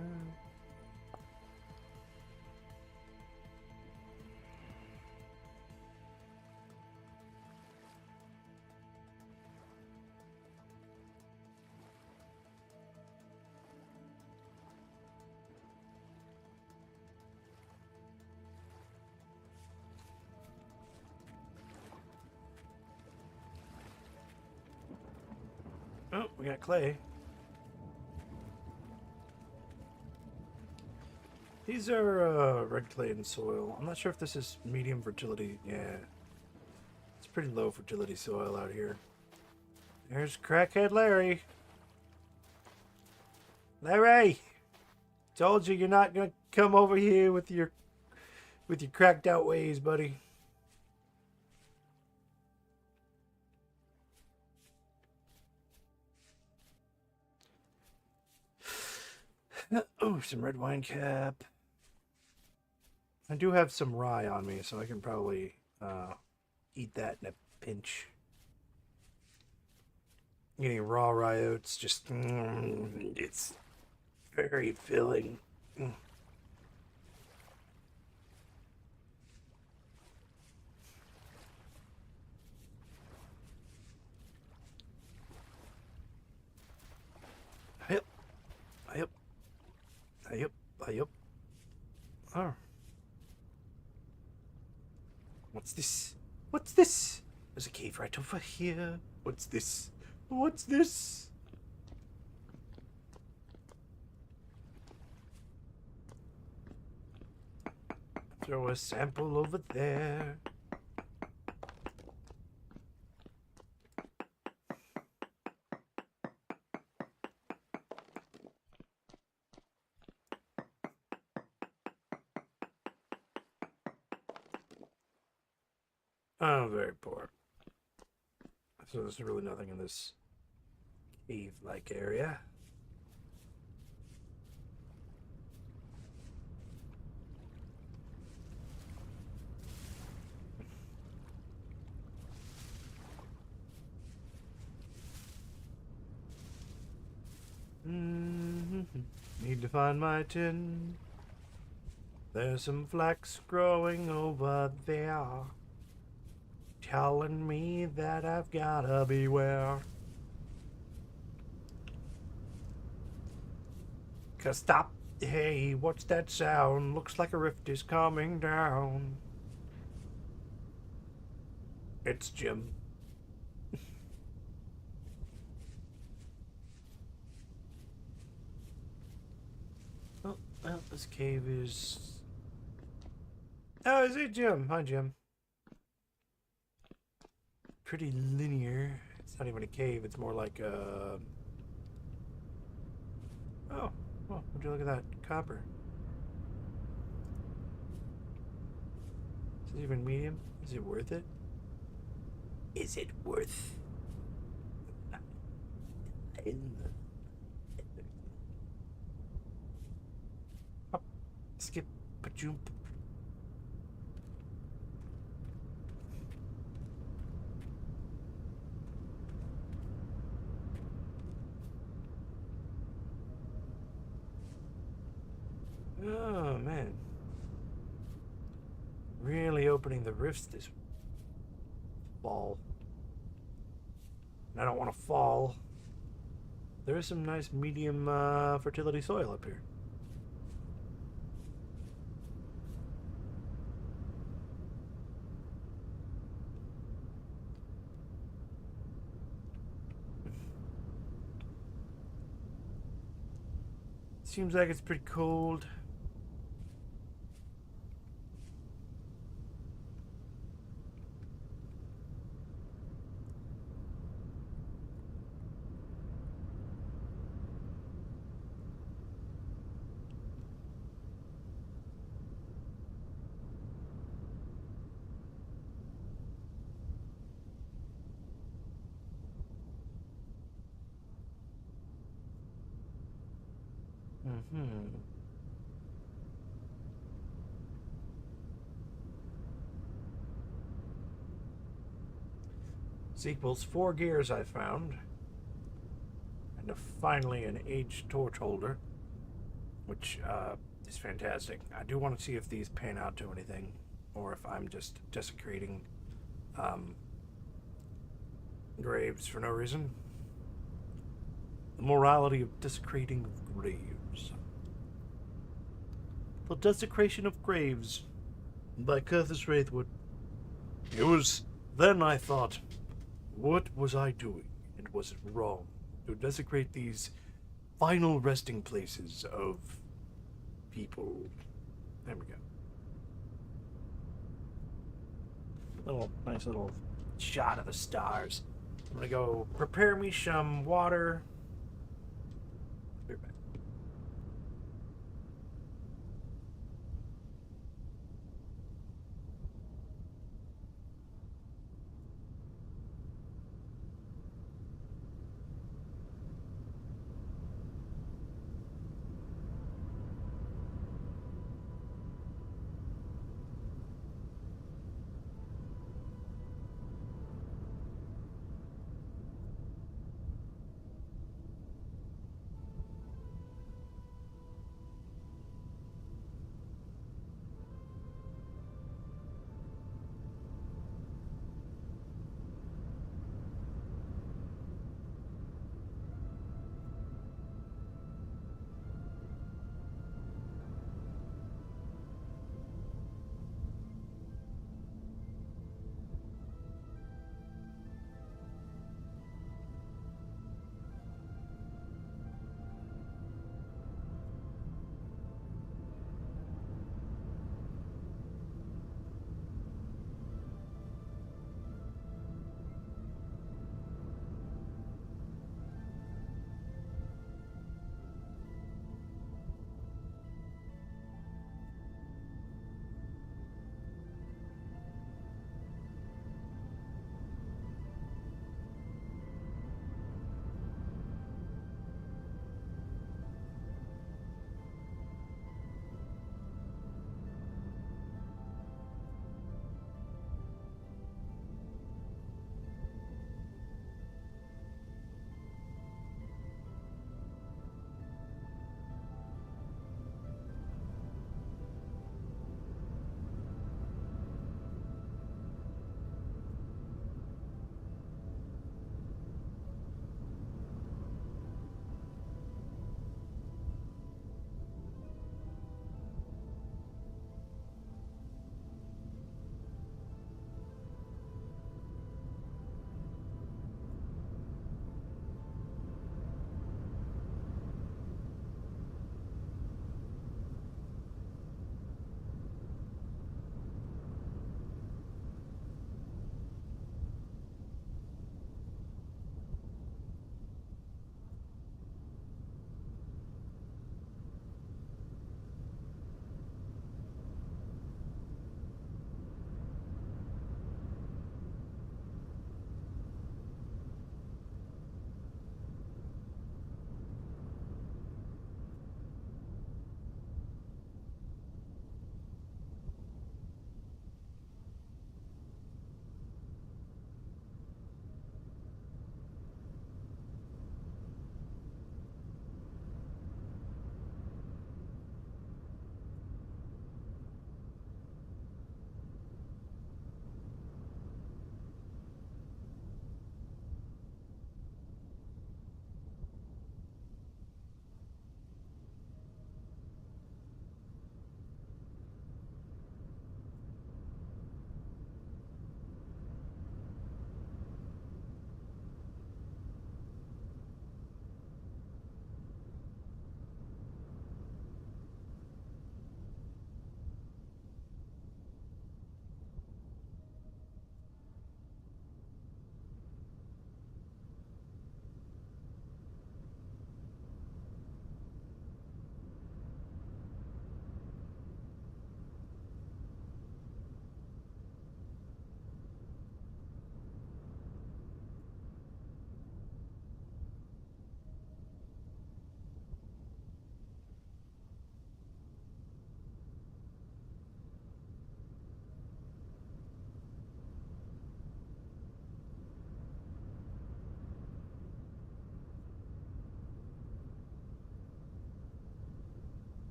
Oh, we got clay. These are red clay and soil. I'm not sure if this is medium fertility. Yeah. It's pretty low fertility soil out here. There's Crackhead Larry. Larry! Told you you're not gonna come over here with your cracked out ways, buddy. Oh, some red wine cap. I do have some rye on me, so I can probably eat that in a pinch. Getting raw rye oats, just it's very filling. Yep, yep, yep, yep. Oh. What's this? What's this? There's a cave right over here. What's this? What's this? Throw a sample over there. Oh, very poor. So there's really nothing in this cave-like area. Need to find my tin. There's some flax growing over there, telling me that I've gotta beware. 'Cause stop. Hey, what's that sound? Looks like a rift is coming down. It's Jim. Oh, well, this cave is... Oh, is it Jim? Hi, Jim. Pretty linear. It's not even a cave. It's more like a... Oh, well, would you look at that? Copper. Is it even medium? Is it worth it? Is it worth... Hop, skip, pa-jump. Oh, man. Really opening the rifts this fall. And I don't want to fall. There is some nice medium fertility soil up here. Seems like it's pretty cold. Mm-hmm. Sequels, 4 gears I found, and finally an aged torch holder, which is fantastic. I do want to see if these pan out to anything, or if I'm just desecrating um, graves for no reason. The morality of desecrating graves. The Desecration of Graves by Curtis Wraithwood. It was then I thought, what was I doing, and was it wrong to desecrate these final resting places of people? There we go. Nice little shot of the stars. I'm gonna go prepare me some water. Be right back.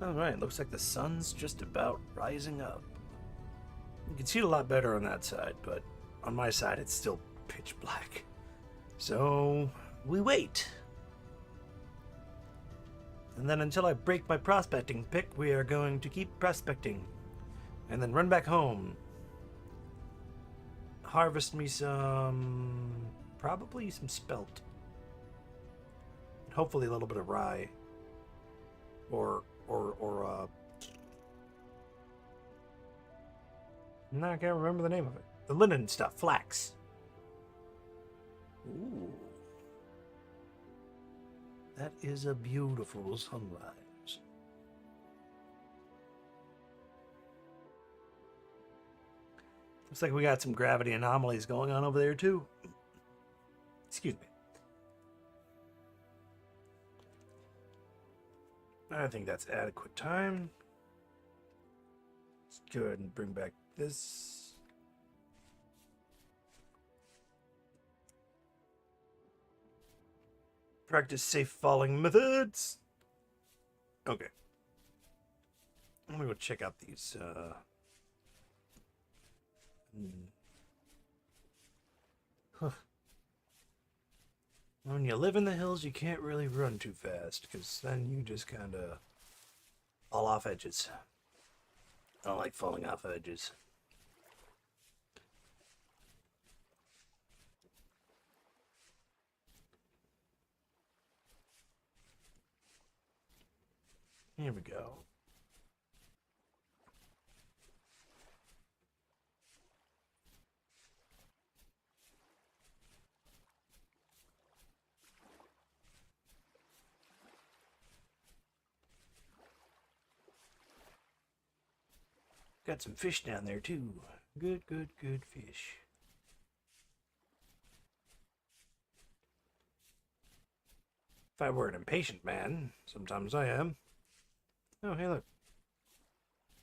Alright, looks like the sun's just about rising up. You can see it a lot better on that side, but on my side it's still pitch black. So, we wait. And then until I break my prospecting pick, we are going to keep prospecting. And then run back home. Harvest me some... probably some spelt. Hopefully a little bit of rye. Or no, I can't remember the name of it. The linen stuff, flax. Ooh. That is a beautiful sunrise. Looks like we got some gravity anomalies going on over there too. Excuse me. I think that's adequate time. Let's go ahead and bring back this. Practice safe falling methods. Okay. I'm gonna go check out these. When you live in the hills, you can't really run too fast, because then you just kind of fall off edges. I don't like falling off edges. Here we go. Got some fish down there too. Good fish. If I were an impatient man, sometimes I am. Oh, hey look.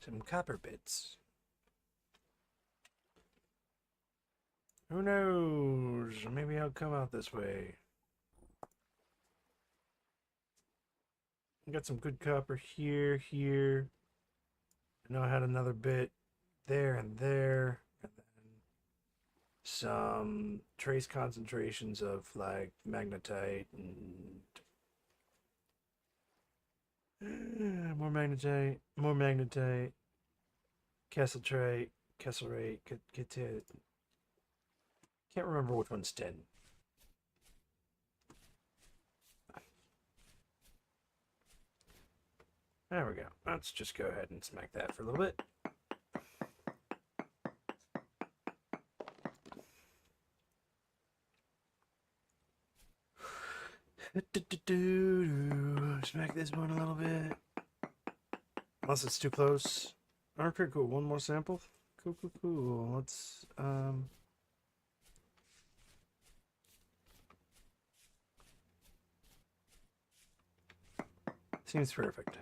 Some copper bits. Who knows? Maybe I'll come out this way. Got some good copper here. I know I had another bit there and there. And then some trace concentrations of like magnetite and more magnetite, kesselrate, ketit. Can't remember which one's 10. There we go. Let's just go ahead and smack that for a little bit. Smack this one a little bit. Unless it's too close. Okay, cool. One more sample. Cool. Let's, seems perfect.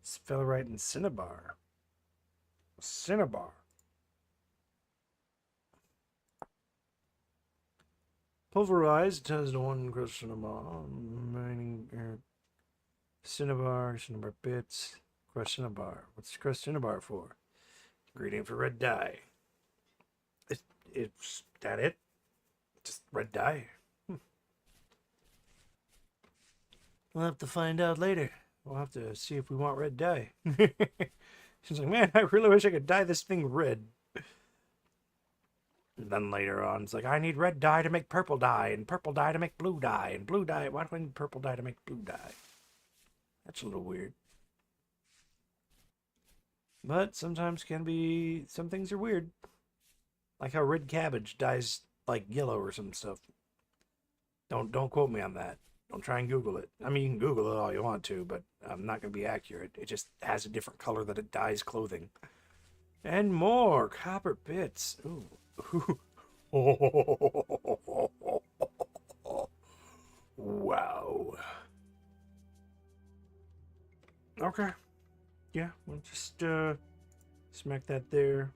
Sphelerite and cinnabar. Pulverized has one crushed cinnabar. Mining cinnabar bits. Crushed cinnabar. What's crushed cinnabar for? Ingredient for red dye. It's that it? Just red dye? We'll have to find out later. We'll have to see if we want red dye. She's like, man, I really wish I could dye this thing red. And then later on, it's like, I need red dye to make purple dye, and purple dye to make blue dye, and blue dye. Why do I need purple dye to make blue dye? That's a little weird. But sometimes some things are weird. Like how red cabbage dyes like yellow or some stuff. Don't quote me on that. Don't try and Google it. I mean, you can Google it all you want to, but I'm not going to be accurate. It just has a different color that it dyes clothing. And more copper bits. Ooh. Wow. Okay. Yeah, we'll just smack that there.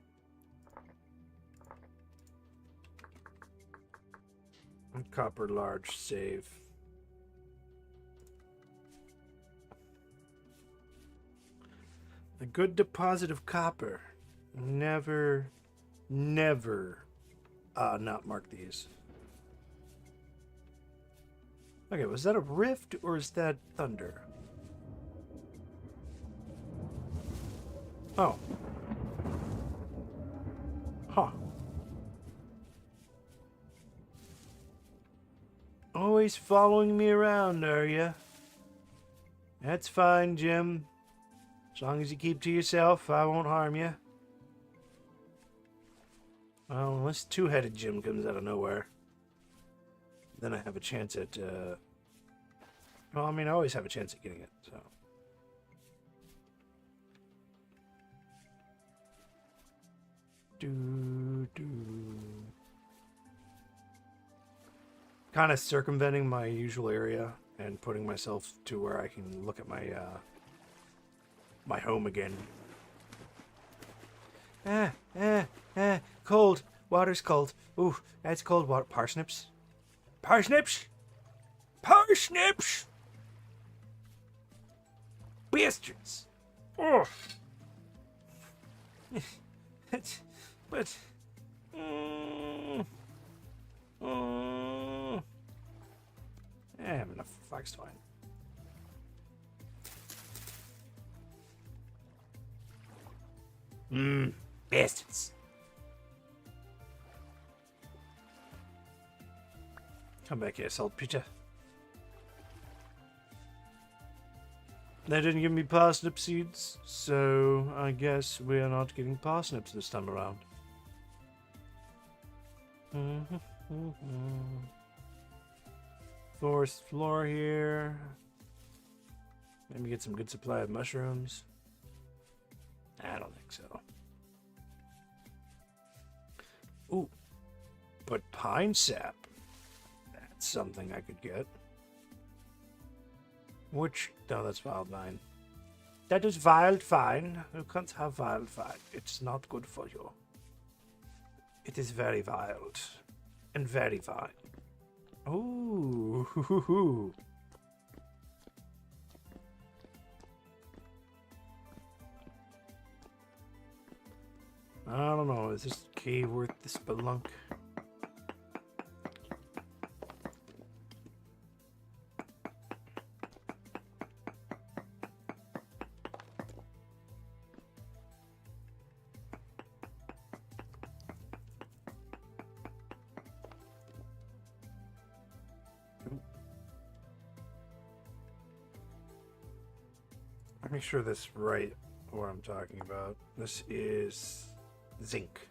Copper large save. A good deposit of copper. Never, never not mark these. Okay, was that a rift or is that thunder? Oh. Huh. Always following me around, are you? That's fine, Jim. As long as you keep to yourself, I won't harm you. Well, unless two-headed Jim comes out of nowhere. Then I have a chance at, well, I mean, I always have a chance at getting it, so. Kind of circumventing my usual area and putting myself to where I can look at my, my home again. Cold. Water's cold. Ooh, that's cold water. Parsnips? Parsnips? Parsnips! Bastards! Oh! but... I have enough Foxtwine. Bastards. Come back here, saltpeter. They didn't give me parsnip seeds, so I guess we're not getting parsnips this time around. Fourth floor here. Maybe get some good supply of mushrooms. I don't think so. Ooh, but pine sap. That's something I could get. Which, no, that's wildvine. That is wildvine. You can't have wildvine. It's not good for you. It is very wild and very fine. Ooh, hoo, hoo, hoo. I don't know. Is this cave worth the spelunk? Make sure that's right what I'm talking about. This is zinc.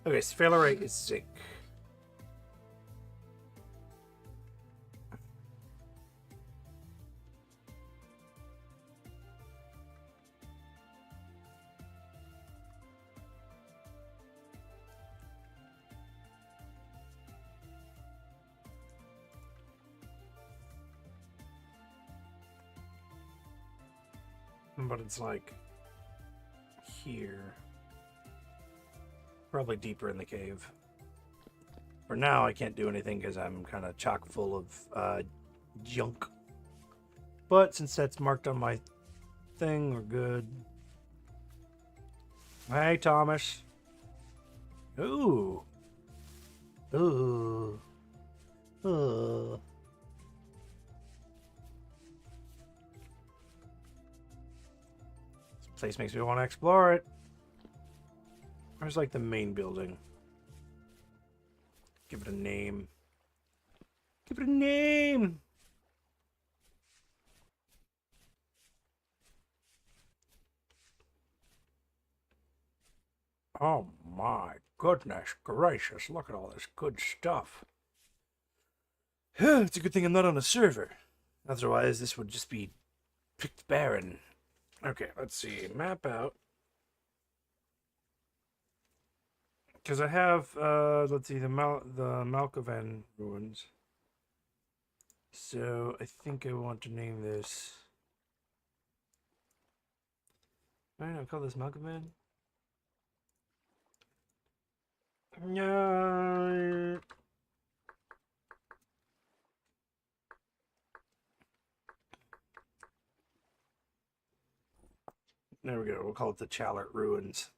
Okay, sphalerite is zinc. But it's like here. Probably deeper in the cave. For now, I can't do anything because I'm kind of chock full of junk. But since that's marked on my thing, we're good. Hey, Thomas. Ooh. Ooh. Ooh. This place makes me want to explore it. Where's like the main building? Give it a name. Give it a name! Oh my goodness gracious, look at all this good stuff. It's a good thing I'm not on a server. Otherwise, this would just be picked barren. Okay, let's see. Map out. Because I have, let's see, the Malkovan ruins. So I think I want to name this. Alright, I'll call this Malkovan. No. There we go. We'll call it the Chalart Ruins.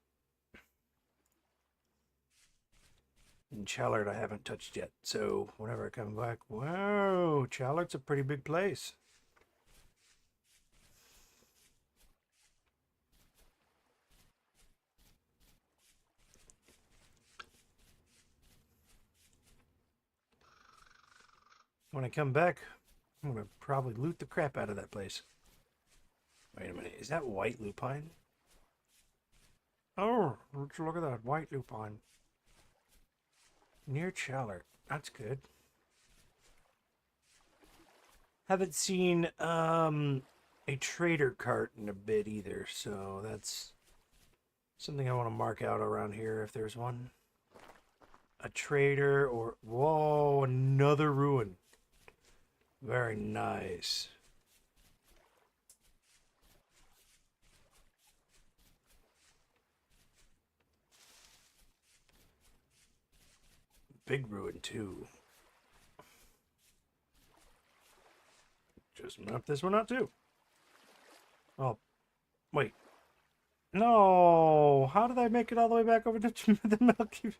And Chalart I haven't touched yet, so whenever I come back, wow, Chalart's a pretty big place. When I come back, I'm gonna probably loot the crap out of that place. Wait a minute, is that white lupine? Oh, look at that white lupine. Near Chalart. That's good. Haven't seen a trader cart in a bit either, so that's something I want to mark out around here if there's one. A trader or whoa, another ruin. Very nice. Big ruin too. Just map this one out too. Oh, wait. No, how did I make it all the way back over to the Milky?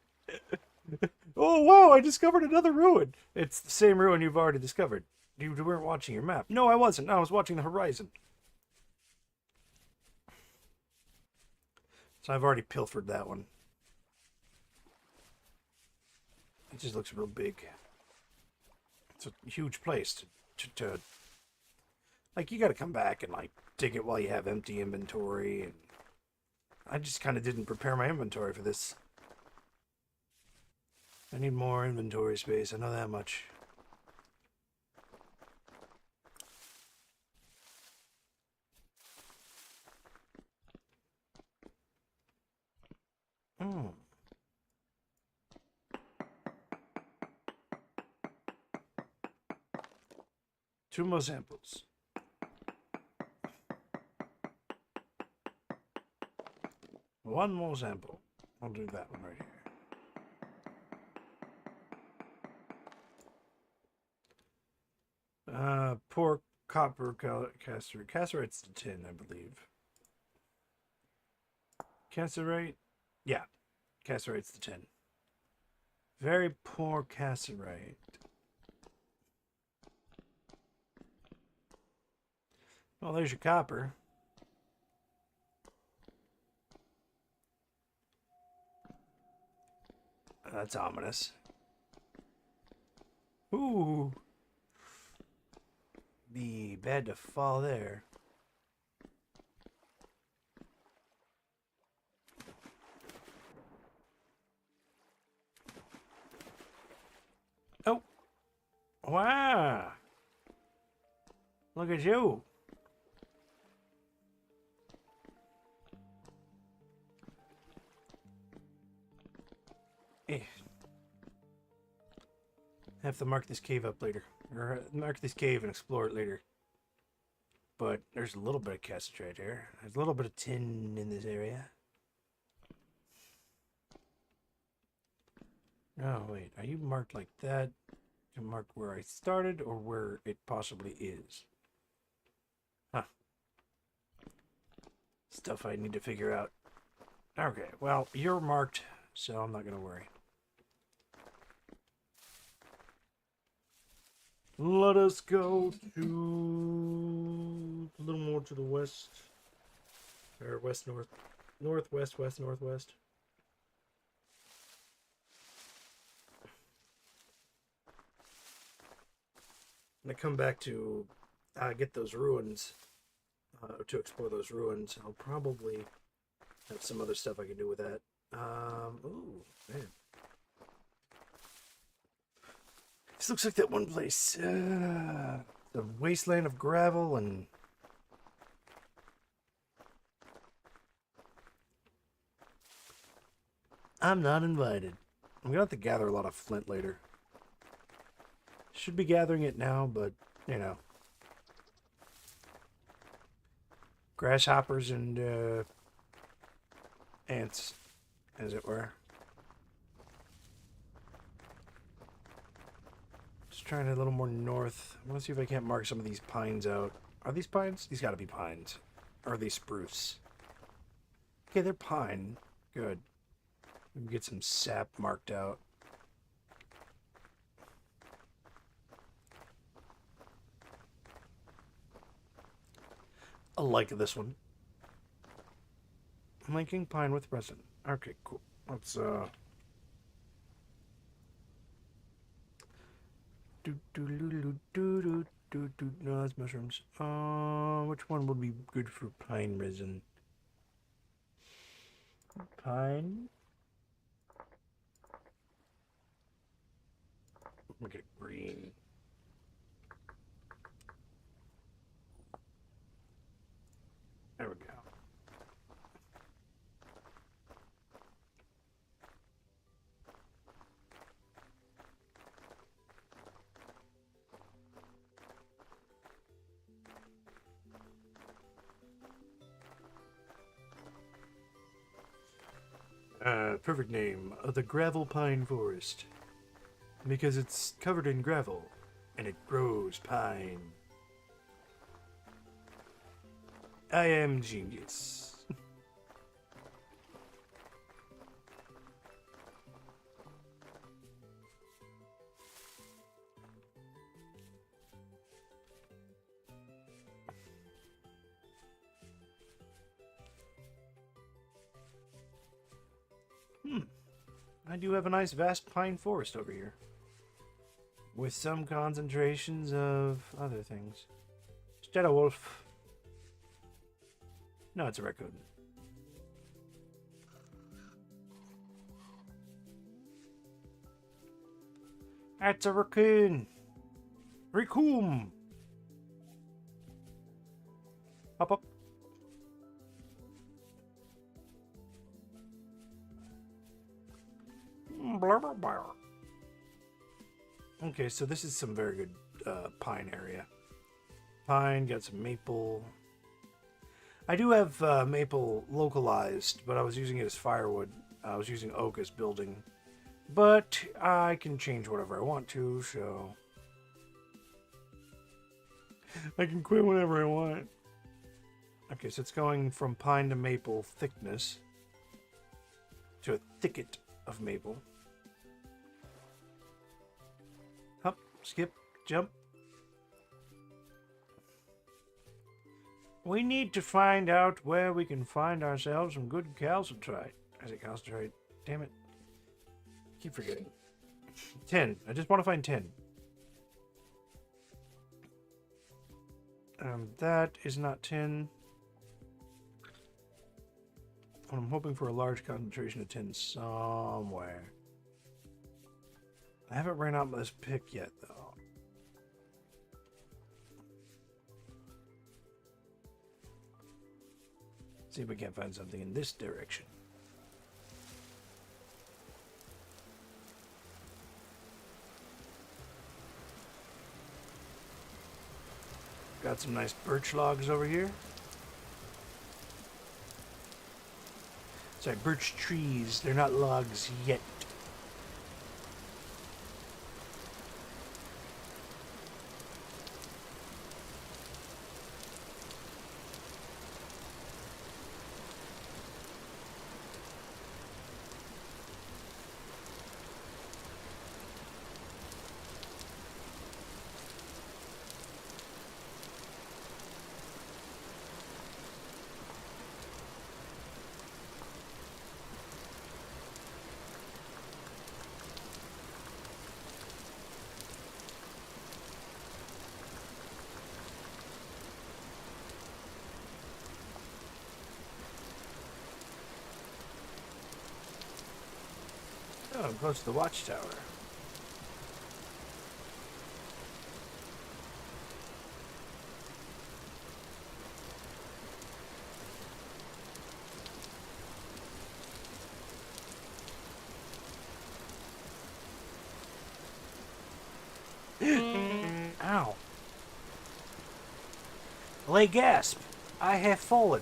Oh wow, I discovered another ruin. It's the same ruin you've already discovered. You weren't watching your map. No, I wasn't. I was watching the horizon. So I've already pilfered that one. It just looks real big. It's a huge place to like, you got to come back and like dig it while you have empty inventory, and I just kind of didn't prepare my inventory for this. I need more inventory space, I know that much. Hmm. Two more samples. One more sample. I'll do that one right here. Poor copper casterite. Casterite's the tin, I believe. Casterite? Yeah. Casterite's the tin. Very poor casterite. Well, there's your copper. That's ominous. Ooh. Be bad to fall there. Oh. Wow. Look at you. Eh. I have to mark this cave up later. Or mark this cave and explore it later. But there's a little bit of castrate here. There's a little bit of tin in this area. Oh, wait. Are you marked like that? You marked where I started or where it possibly is? Huh. Stuff I need to figure out. Okay, well, you're marked, so I'm not going to worry. Let us go to a little more to the west. Or west, north. Northwest, west, northwest. When I come back to get those ruins, to explore those ruins, I'll probably have some other stuff I can do with that. Ooh, man. This looks like that one place. The wasteland of gravel and... I'm not invited. I'm gonna have to gather a lot of flint later. Should be gathering it now, but, you know. Grasshoppers and, ants, as it were. Just trying a little more north. I want to see if I can't mark some of these pines out. Are these pines? These gotta be pines. Or are they spruce? Okay, they're pine. Good. We can get some sap marked out. I like this one. Linking pine with resin. Okay, cool. Let's No, that's mushrooms. Which one would be good for pine resin? Pine. Look at green. There we go. Perfect name. The Gravel Pine Forest. Because it's covered in gravel and it grows pine. I am genius. I do have a nice vast pine forest over here. With some concentrations of other things. Is that a wolf? No, it's a raccoon. That's a raccoon. Raccoon. Hop up. Blah, blah, blah. Okay, so this is some very good pine area. Pine, got some maple. I do have maple localized, but I was using it as firewood. I was using oak as building. But I can change whatever I want to, so... I can quit whenever I want. Okay, so it's going from pine to maple thickness to a thicket of maple. Hop, skip, jump. We need to find out where we can find ourselves some good calcitrite. I say calcitrite. Damn it. Keep forgetting. 10. I just want to find 10. That is not 10. I'm hoping for a large concentration of tin somewhere. I haven't ran out of this pick yet, though. See if we can't find something in this direction. Got some nice birch logs over here. Sorry, birch trees. They're not logs yet. Oh, I'm close to the watchtower. Ow. Lay gasp. I have fallen.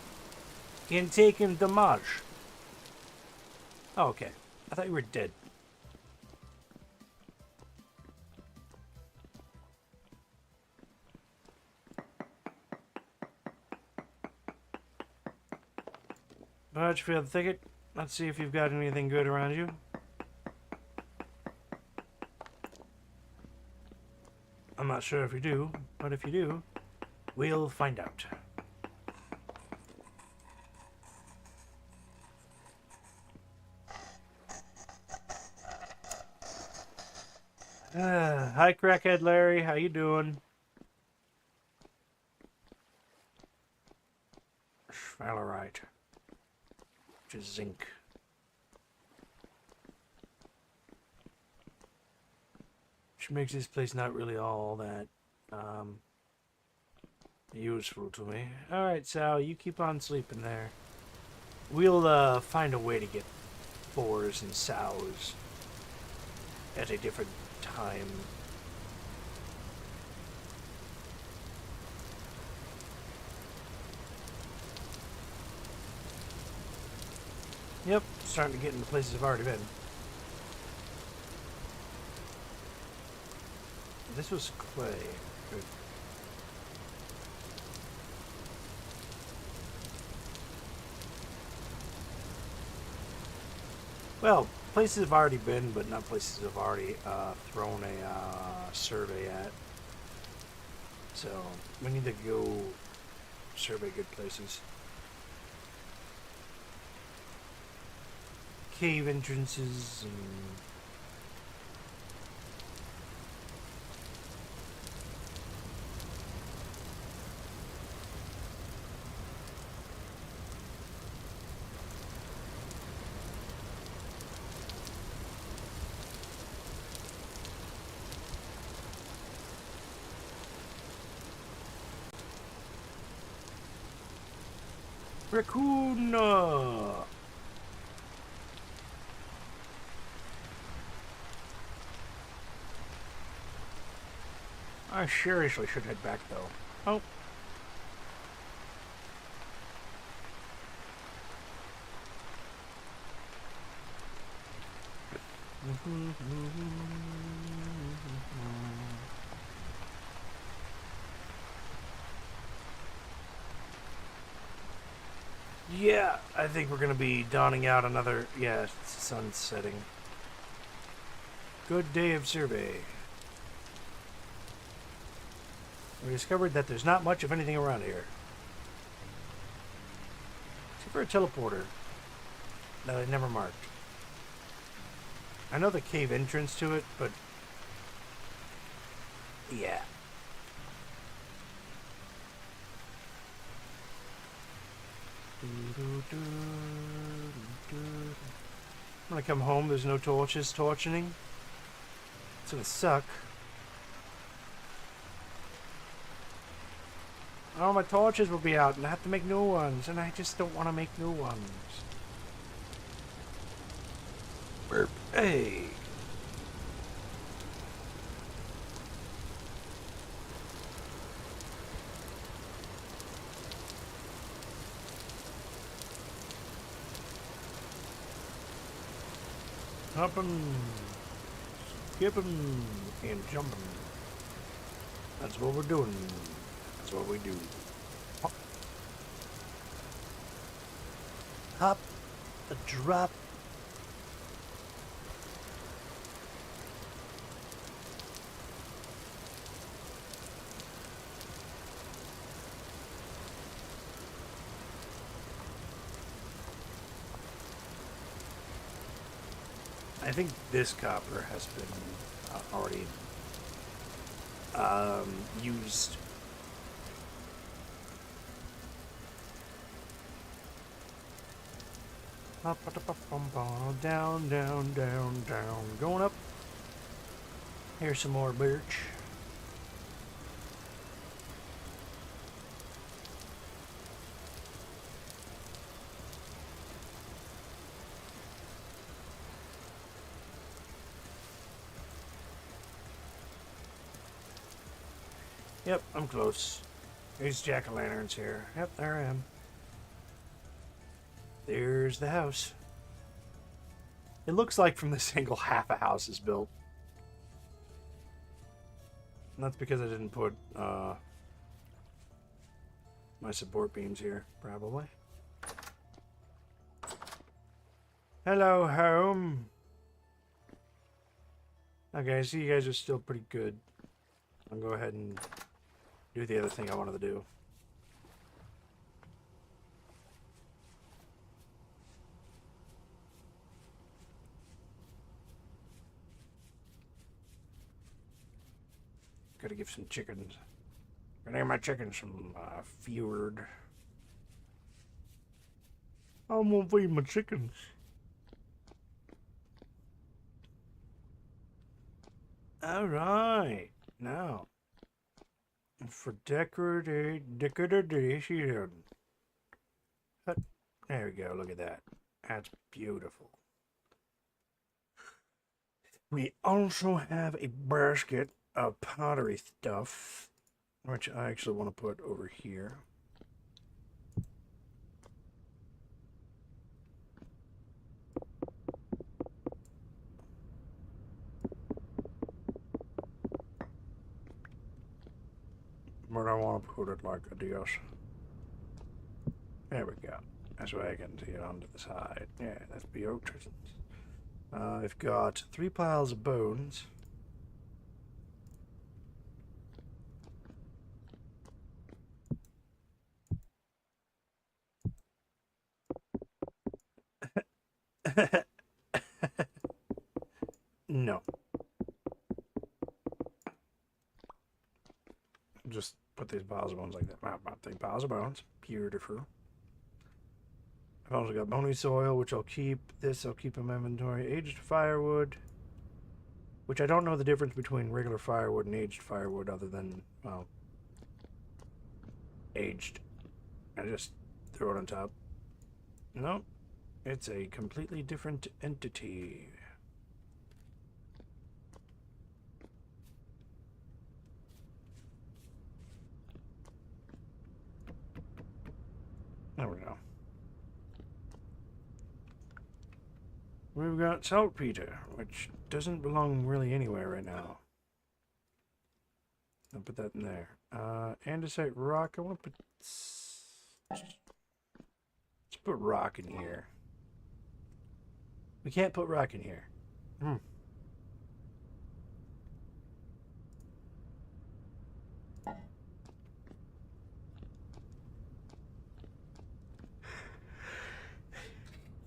And taken damage. Oh, okay. I thought you were dead. How'd you feel the thicket? Let's see if you've got anything good around you. I'm not sure if you do, but if you do, we'll find out. Hi, Crackhead Larry. How you doing? Sphalerite. Which is zinc. Which makes this place not really all that useful to me. Alright, Sal, you keep on sleeping there. We'll find a way to get fours and sows at a different time. Yep, starting to get into places I've already been. This was clay. Good. Well, places I've already been, but not places I've already thrown a survey at. So, we need to go survey good places. Cave entrances and... Raccoon! I seriously should head back, though. Oh. Yeah, I think we're going to be donning out another... Yeah, sun's setting. Good day of survey. We discovered that there's not much of anything around here. Except for a teleporter that I never marked. I know the cave entrance to it, but... yeah. When I come home, there's no torches torching. It's gonna suck. All my torches will be out, and I have to make new ones, and I just don't want to make new ones. Burp. Hey. Hopping, skipping, and jumping. That's what we're doing. That's what we do. Hop. Hop, a drop. I think this copper has been already used. Down, down, down, down. Going up. Here's some more birch. Yep, I'm close. There's jack-o'-lanterns here. Yep, there I am. There's the house. It looks like from this angle half a house is built. And that's because I didn't put my support beams here, probably. Hello, home. Okay, I see you guys are still pretty good. I'll go ahead and do the other thing I wanted to do. Gotta give some chickens. Gotta give my chickens some feared. I'm gonna feed my chickens. Alright. Now, for decoration. There we go, look at that. That's beautiful. We also have a basket of pottery stuff, which I actually want to put over here. But I want to put it like a this. There we go. That's why I can see it onto the side. Yeah, that's beautiful. I've got 3 piles of bones. No. Just put these piles of bones like that. About 3 piles of bones. Beautiful. I've also got bony soil, which I'll keep. This I'll keep in my inventory. Aged firewood, which I don't know the difference between regular firewood and aged firewood other than, well, aged. I just throw it on top. Nope. It's a completely different entity. There we go. We've got saltpeter, which doesn't belong really anywhere right now. I'll put that in there. Andesite rock. I want to put... Let's put rock in here. We can't put rock in here.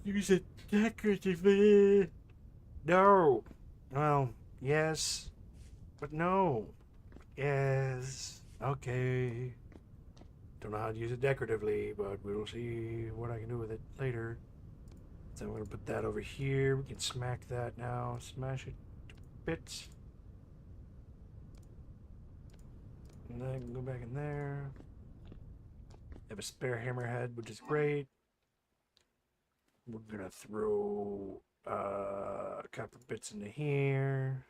Use it decoratively. No. Well, yes. But no. Yes. Okay. Don't know how to use it decoratively, but we'll see what I can do with it later. So I'm going to put that over here. We can smack that now. Smash it to bits. And then I can go back in there. Have a spare hammerhead, which is great. We're going to throw copper bits into here.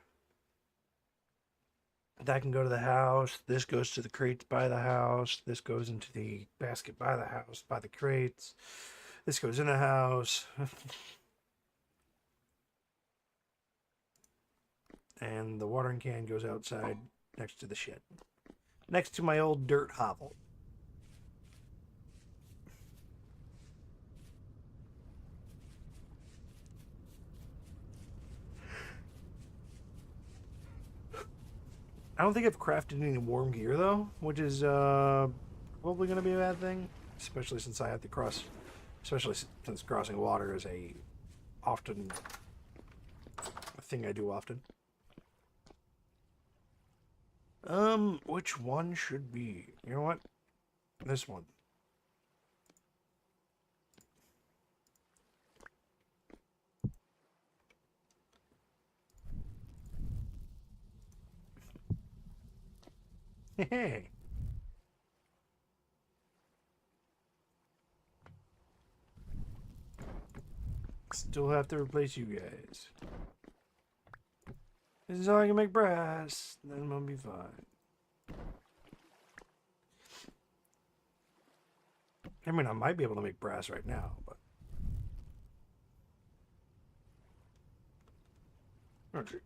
That can go to the house. This goes to the crates by the house. This goes into the basket by the house, by the crates. This goes in the house. And the watering can goes outside next to the shed. Next to my old dirt hovel. I don't think I've crafted any warm gear though, which is probably going to be a bad thing, especially since I have to cross, especially since crossing water is a thing I do often. Which one should be? You know what? This one. Hey. Still have to replace you guys. This is how I can make brass. Then I'm gonna be fine. I mean, I might be able to make brass right now, but... Okay.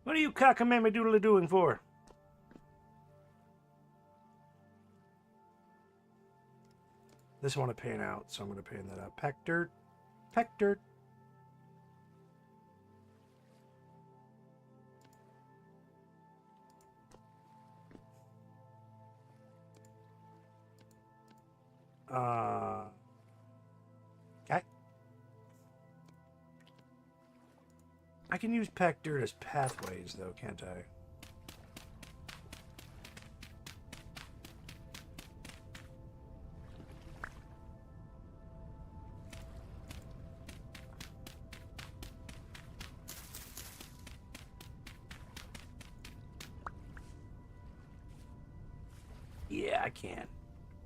What are you cockamamie doing for? This I want to pan out, so I'm going to pan that out. Pack dirt. Pack dirt. Okay. I can use packed dirt as pathways, though, can't I? Yeah, I can.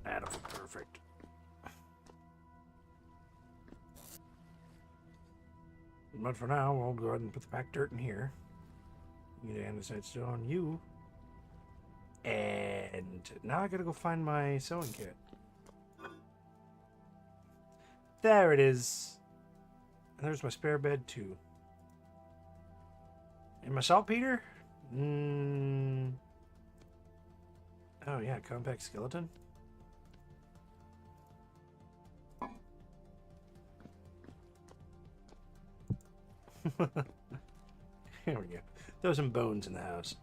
That'll be perfect. But for now, we'll go ahead and put the packed dirt in here. Get andesite stone, you. And now I gotta go find my sewing kit. There it is. And there's my spare bed, too. And my saltpeter? Oh, yeah, compact skeleton. Here we go. Throw some bones in the house.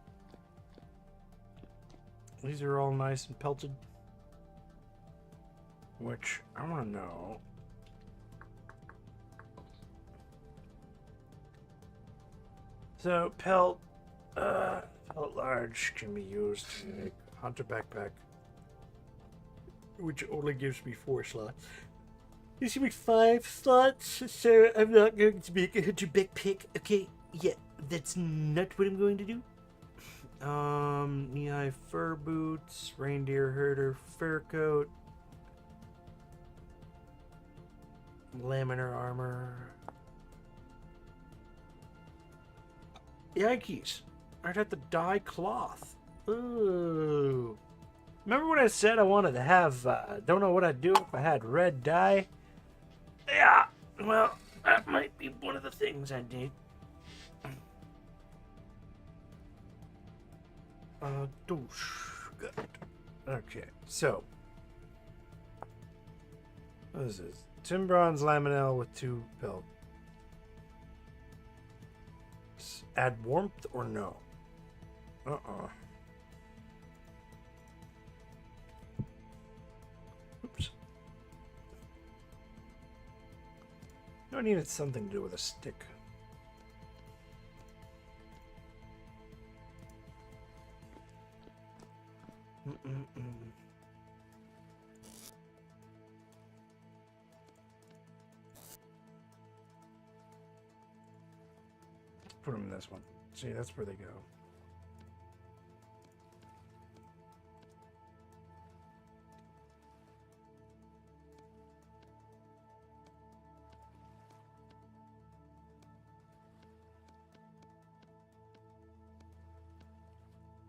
These are all nice and pelted. Which, I want to know. So, pelt large can be used to make hunter backpack. Which only gives me 4 slots. This gives me 5 slots, so I'm not going to make a hunter backpack. Okay, yeah, that's not what I'm going to do. Knee-high fur boots, reindeer herder fur coat, laminar armor. Yikes! I'd have to dye cloth. Ooh. Remember when I said I wanted to have, don't know what I'd do if I had red dye? Yeah, well, that might be one of the things I need. Good. Okay, so. What is this? Tin bronze laminel with 2 pelt. Add warmth or no? Oops. I needed something to do with a stick. Put them in this one. See, that's where they go.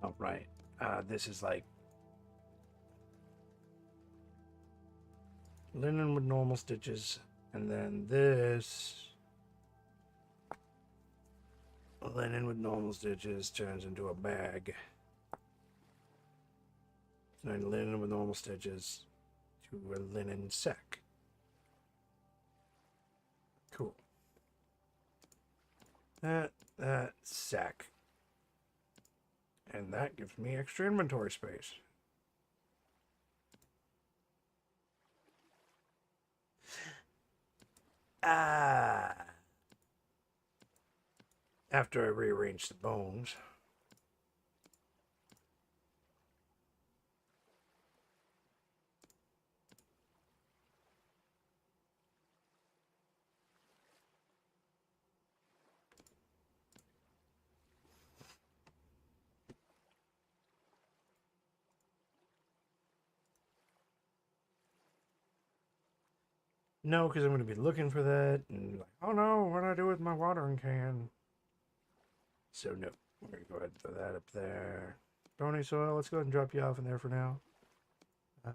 Oh, right. This is like linen with normal stitches, and then this linen with normal stitches turns into a bag. And then linen with normal stitches to a linen sack. Cool. That sack. And that gives me extra inventory space. After I rearrange the bones. No, because I'm going to be looking for that, and like, oh no, what do I do with my watering can? So no, we're going to go ahead and throw that up there. Bony soil, let's go ahead and drop you off in there for now.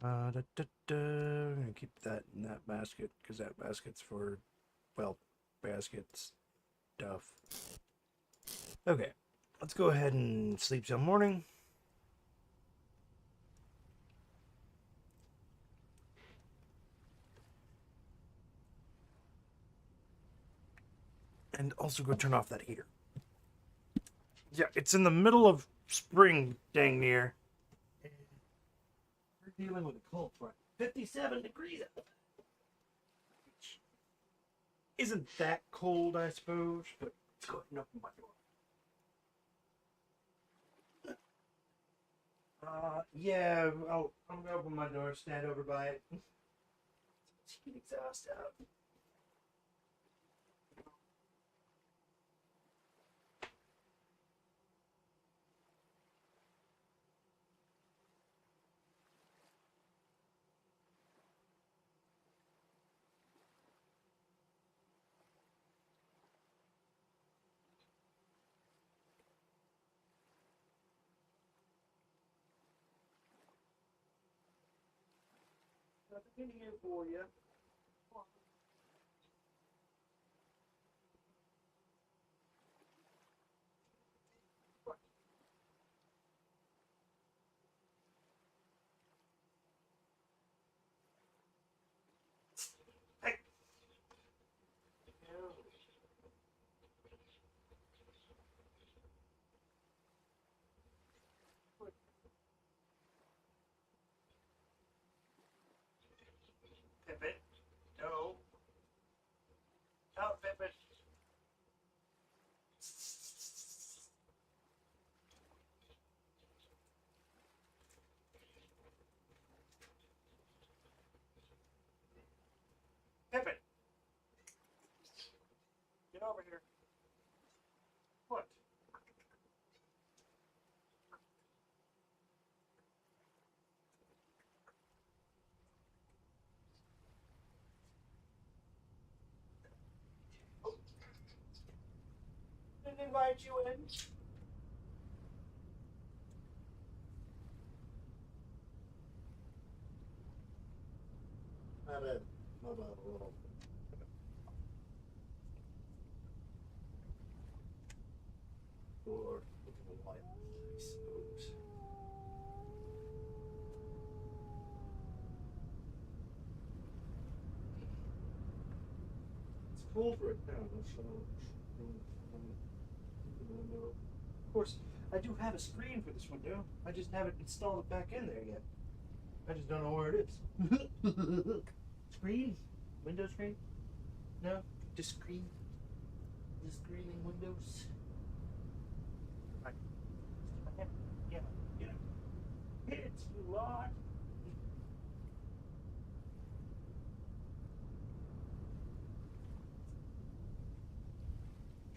I'm going to keep that in that basket, because that basket's for, well, baskets stuff. Okay, let's go ahead and sleep till morning. And also go turn off that heater. Yeah, it's in the middle of spring, dang near. And we're dealing with a cold front. 57 degrees out. Isn't that cold, I suppose, but let's go ahead and open my door. Yeah, I'm gonna open my door, stand over by it. Let's heat exhaust out. Nothing in here for you. Hey. Pippin. No. Oh, Pippin. Pippin. Get over here. What? Didn't invite you in. My bad. My bad. Or white, I suppose. It's cold right now, so of course, I do have a screen for this window. I just haven't installed it back in there yet. I just don't know where it is. Screen? Window screen? No? Just screen? Just screening windows? Right. Yeah, yeah. It's a lot.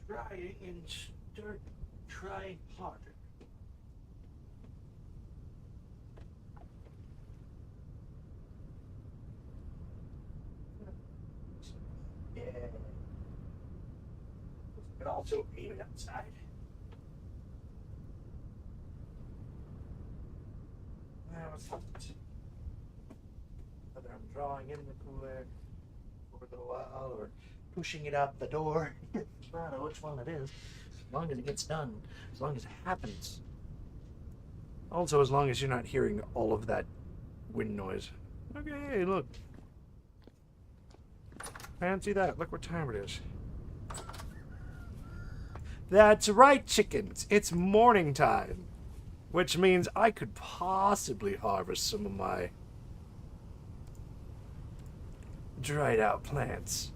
Trying and start trying harder. Yeah. But also being outside. Whether I'm drawing in the cool air for a little while or pushing it out the door. I don't know which one it is. As long as it gets done, as long as it happens. Also, as long as you're not hearing all of that wind noise. Okay, hey, look. Fancy that. Look what time it is. That's right, chickens. It's morning time. Which means I could possibly harvest some of my dried out plants.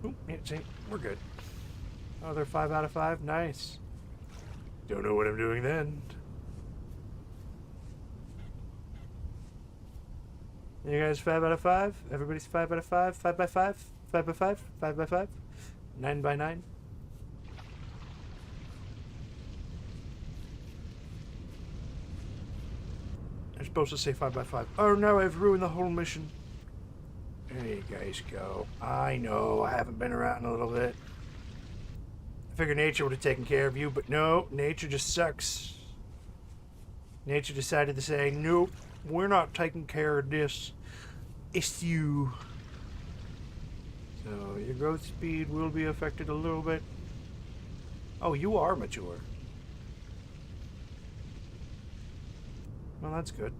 Oop, yeah, see, we're good. Oh, they're 5 out of 5? Nice. Don't know what I'm doing then. You guys 5 out of 5? Everybody's 5 out of 5? 5 by 5? 5 by 5? 5 by 5? 9 by 9? I'm supposed to say 5 by 5. Oh no, I've ruined the whole mission. There you guys go. I know, I haven't been around in a little bit. I figured nature would have taken care of you, but no, nature just sucks. Nature decided to say, nope, we're not taking care of this. It's you. So your growth speed will be affected a little bit. Oh, you are mature. Well, that's good.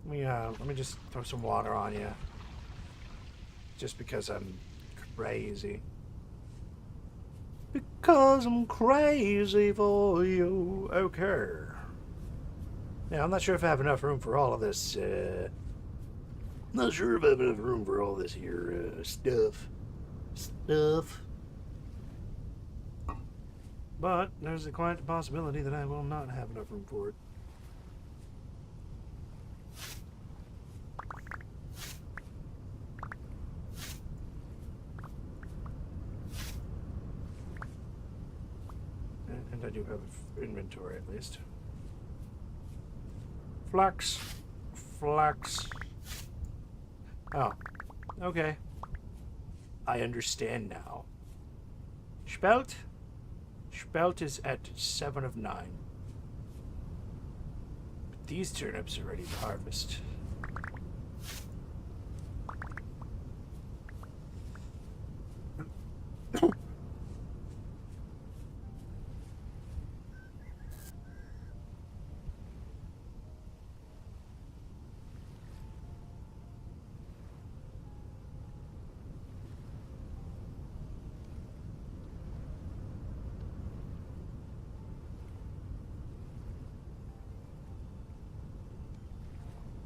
Let me just throw some water on you. Just because I'm crazy. Because I'm crazy for you. Okay. Now, I'm not sure if I have enough room for all of this, not sure if I have enough room for all this here, stuff. But there's a quite possibility that I will not have enough room for it. And I do have inventory at least. Flax. Oh, okay. I understand now. Spelt? Spelt is at 7 of 9. But these turnips are ready to harvest.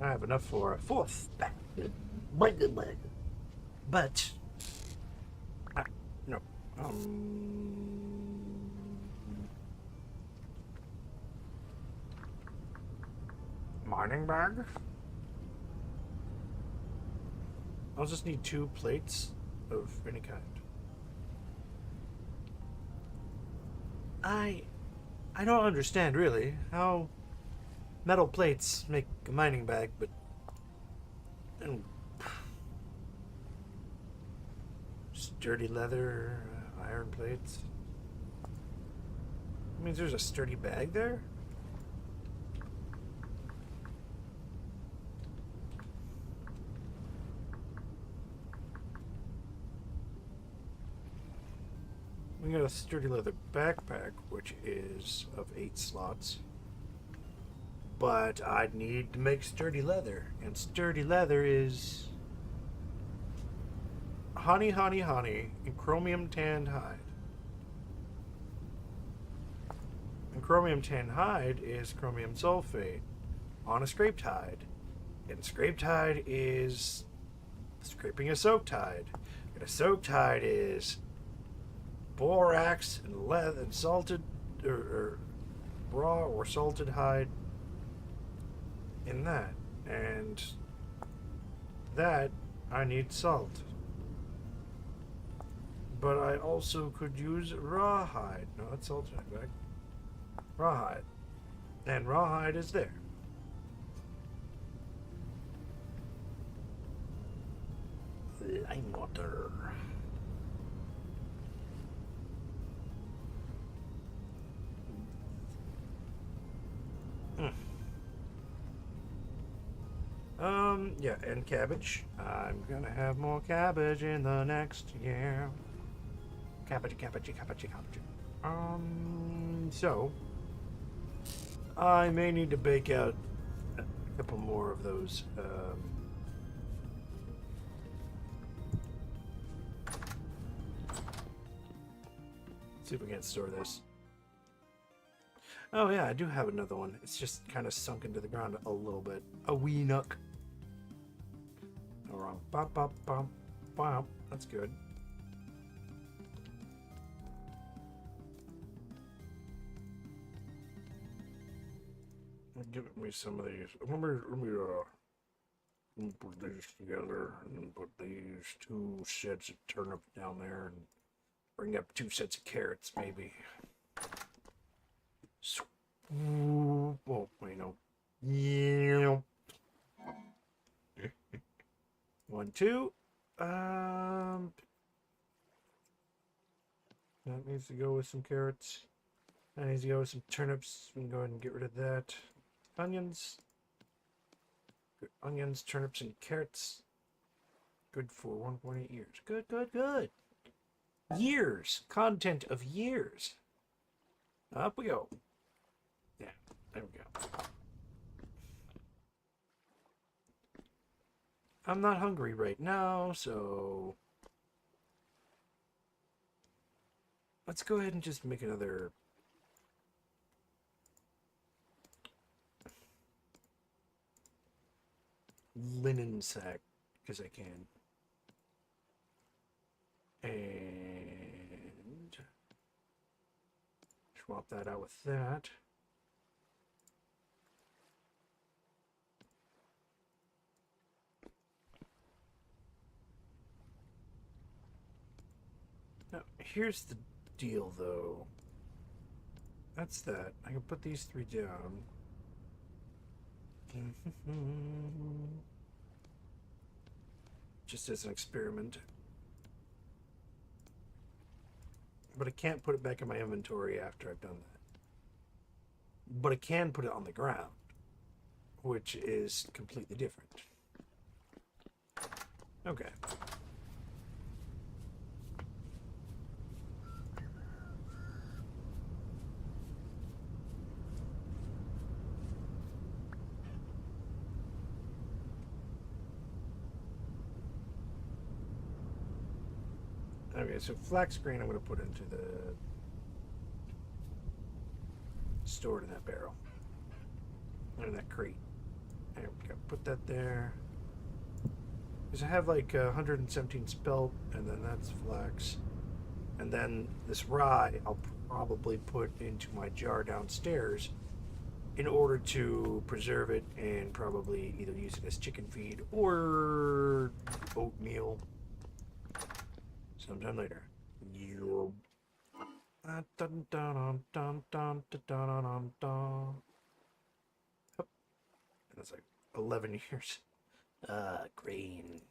I have enough for a fourth basket. But, no. Mining bag? I'll just need 2 plates of any kind. I don't understand, really, how metal plates make a mining bag, but... And sturdy leather, iron plates. That means there's a sturdy bag there? We got a sturdy leather backpack, which is of 8 slots. But I'd need to make sturdy leather, and sturdy leather is honey, and chromium tanned hide. And chromium tanned hide is chromium sulfate on a scraped hide. And scraped hide is scraping a soaked hide. And a soaked hide is borax and leather and salted or raw or salted hide in that. And that I need salt. But I also could use rawhide. No, that's salted hide, right? Rawhide. And rawhide is there. Lime water. Yeah, and cabbage. I'm gonna have more cabbage in the next year. Cabbage. So I may need to bake out a couple more of those. See if we can store this. Oh yeah, I do have another one. It's just kind of sunk into the ground a little bit. A wee nook. No wrong. Bop, bop, bop, bop. That's good. Give me some of these. Let me put these together and then put these 2 sets of turnips down there and bring up 2 sets of carrots, maybe. Oh, wait, no. Yeah. 1, 2. That needs to go with some carrots. That needs to go with some turnips. We can go ahead and get rid of that. Onions. Good. Onions, turnips, and carrots. Good for 1.8 years. Good. Years. Content of years. Up we go. Yeah, there we go. I'm not hungry right now, so let's go ahead and just make another linen sack, because I can. And swap that out with that. Now, here's the deal, though. That's that. I can put these 3 down. Just as an experiment. But I can't put it back in my inventory after I've done that. But I can put it on the ground, which is completely different. Okay. Okay, so flax grain I'm going to put into the stored in that barrel. Or in that crate. There we go. Put that there. Because I have like 117 spelt, and then that's flax. And then this rye I'll probably put into my jar downstairs in order to preserve it and probably either use it as chicken feed or oatmeal sometime later. And that's like 11 years. Grain.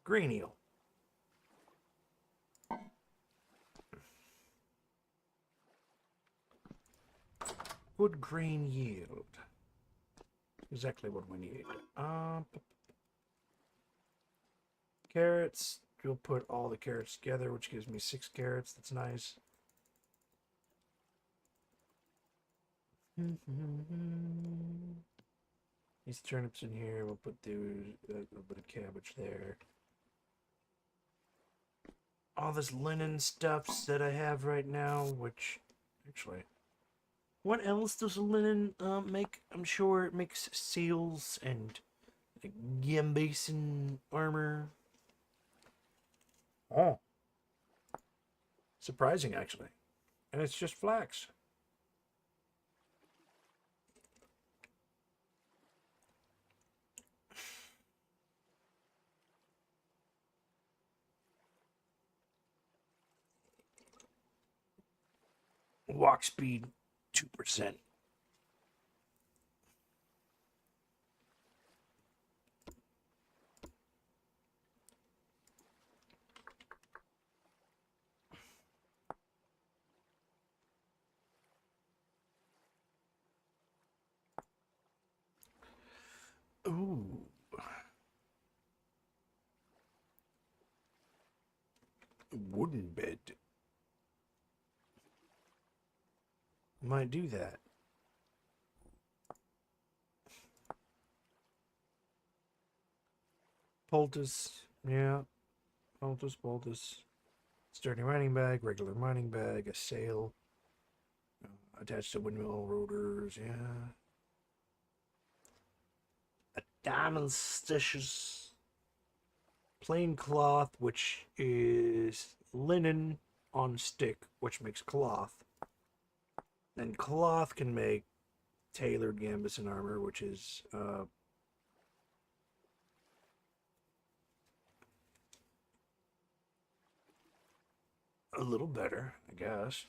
Grain eel. Good grain yield. Exactly what we need. Carrots. We'll put all the carrots together, which gives me 6 carrots. That's nice. These turnips in here. We'll put a little bit of cabbage there. All this linen stuffs that I have right now, which actually, what else does linen make? I'm sure it makes seals and like, Gambason armor. Oh. Surprising, actually. And it's just flax. Walk speed 2%. Ooh. Wooden bed. Might do that. Poultice. Yeah. Poultice. Sturdy mining bag, regular mining bag, a sail. Attached to windmill rotors, yeah. A diamond stitches. Plain cloth, which is linen on stick, which makes cloth. And cloth can make tailored gambeson armor, which is a little better, I guess.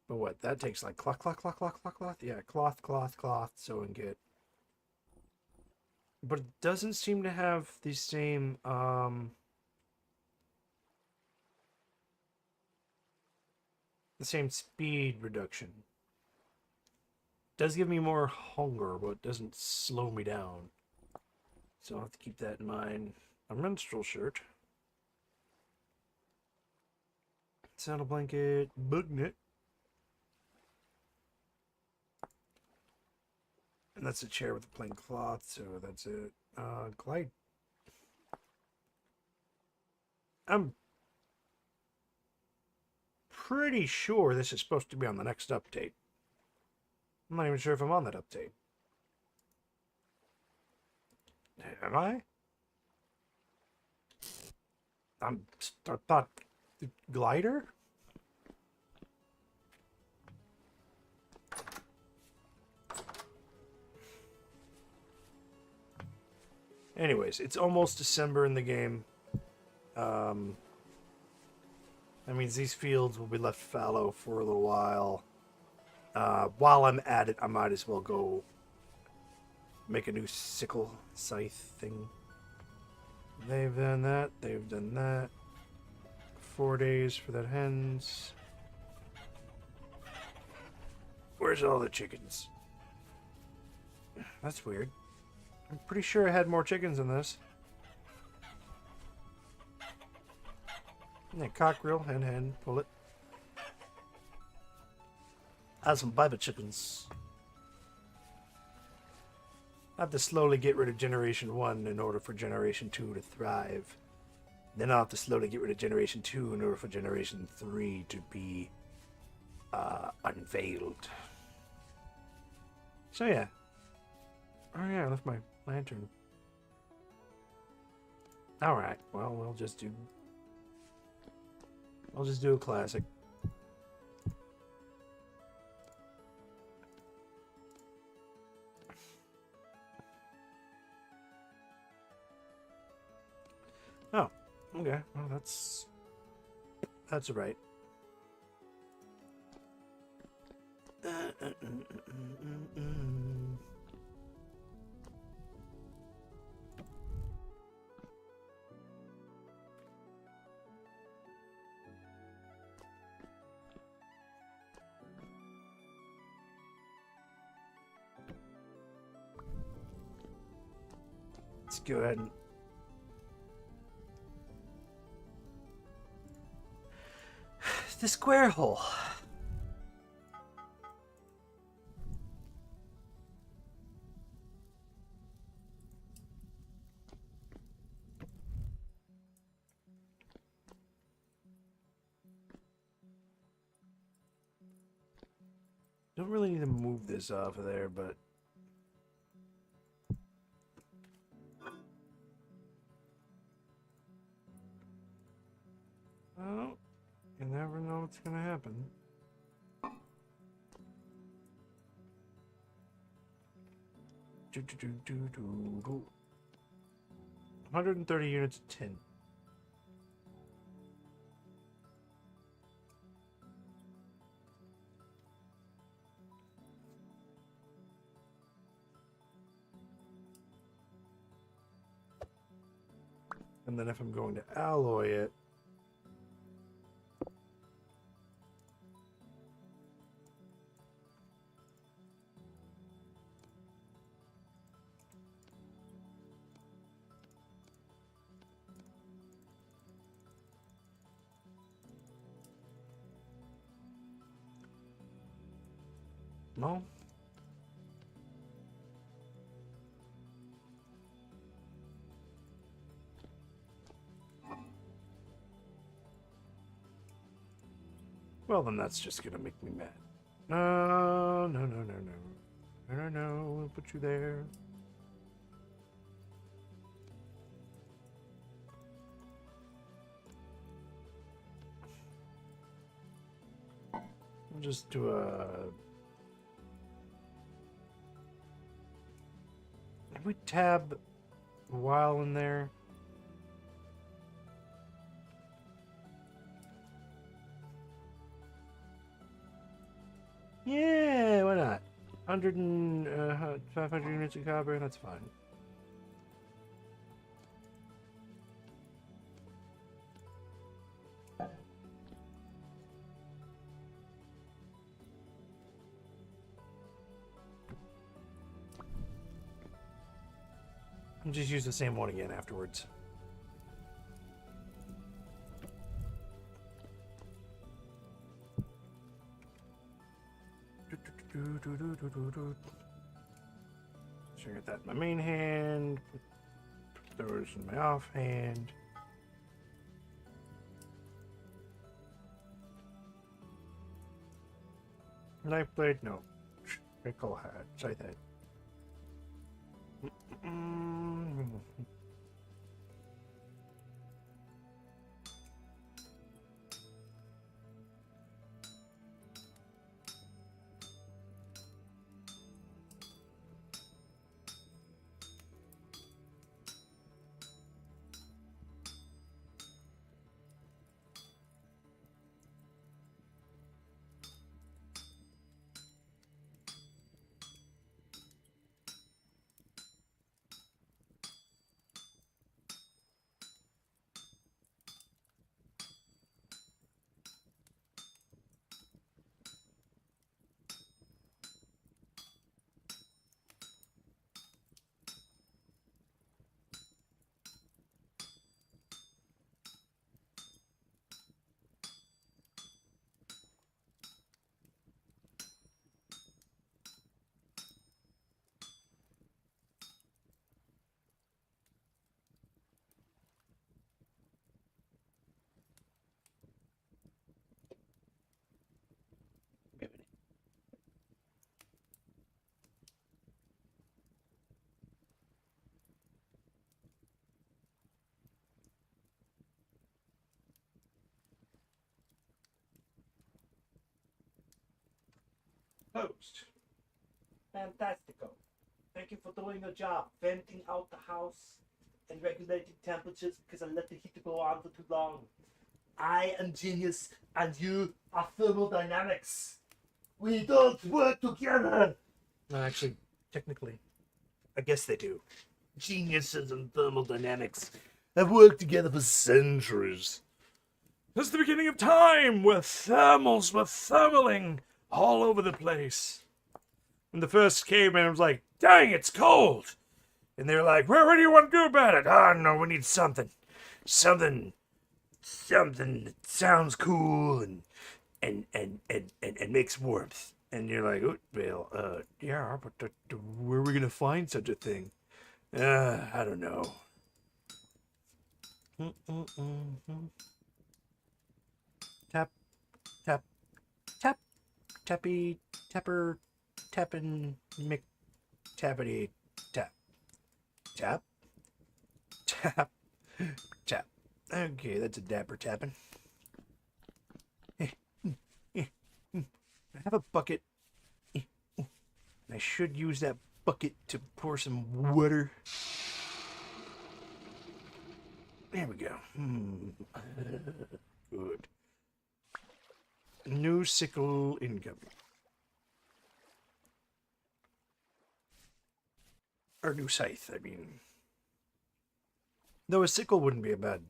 But what? That takes like cloth. Yeah, cloth, sew and get. But it doesn't seem to have the same speed reduction. Does give me more hunger, but it doesn't slow me down. So I'll have to keep that in mind. A minstrel shirt. Saddle blanket, bug net. And that's a chair with a plain cloth, so that's it. Glide. I'm pretty sure this is supposed to be on the next update. I'm not even sure if I'm on that update. Am I? I thought glider? Anyways, it's almost December in the game. That means these fields will be left fallow for a little while. While I'm at it, I might as well go make a new sickle scythe thing. They've done that. They've done that. 4 days for that hens. Where's all the chickens? That's weird. I'm pretty sure I had more chickens than this. Yeah, cockerel, hen, pull it. I have some Bible chickens. I have to slowly get rid of Generation 1 in order for Generation 2 to thrive. Then I'll have to slowly get rid of Generation 2 in order for Generation 3 to be unveiled. So yeah. Oh yeah, I left my lantern. Alright, well, I'll just do a classic. Oh, okay. Well, that's right. Let's go ahead and the square hole. Don't really need to move this off of there, but well, you never know what's gonna happen. Do, do, do, do, do, do. 130 units of tin. And then if I'm going to alloy it, no. Well, then that's just gonna make me mad. No, no, no, no, no. No, no, no, we'll put you there. We'll just do a... Can we tab while in there? Yeah, why not? 500 units of copper, that's fine. And just use the same one again afterwards. So I got that in my main hand. Put those in my offhand. Knife blade, no. Pickle hat, scythe head. Post. Fantastico. Thank you for doing your job, venting out the house and regulating temperatures because I let the heater go on for too long. I am genius and you are thermodynamics. We don't work together. Actually, technically, I guess they do. Geniuses and thermodynamics have worked together for centuries. Since the beginning of time, where thermals were thermaling all over the place. When the first caveman was like, dang, it's cold. And they were like, well, what do you want to do about it? Oh, no, we need something. Something that sounds cool and makes warmth. And you're like, oh, well, yeah, but where are we going to find such a thing? I don't know. Tap, tap, tap, tappy, tapper, tappin', mick, tappity, tap, tap, tap, tap. Okay, that's a dapper tapping. I have a bucket. I should use that bucket to pour some water. There we go. Good. New sickle incoming. Or new scythe, I mean. Though a sickle wouldn't be a bad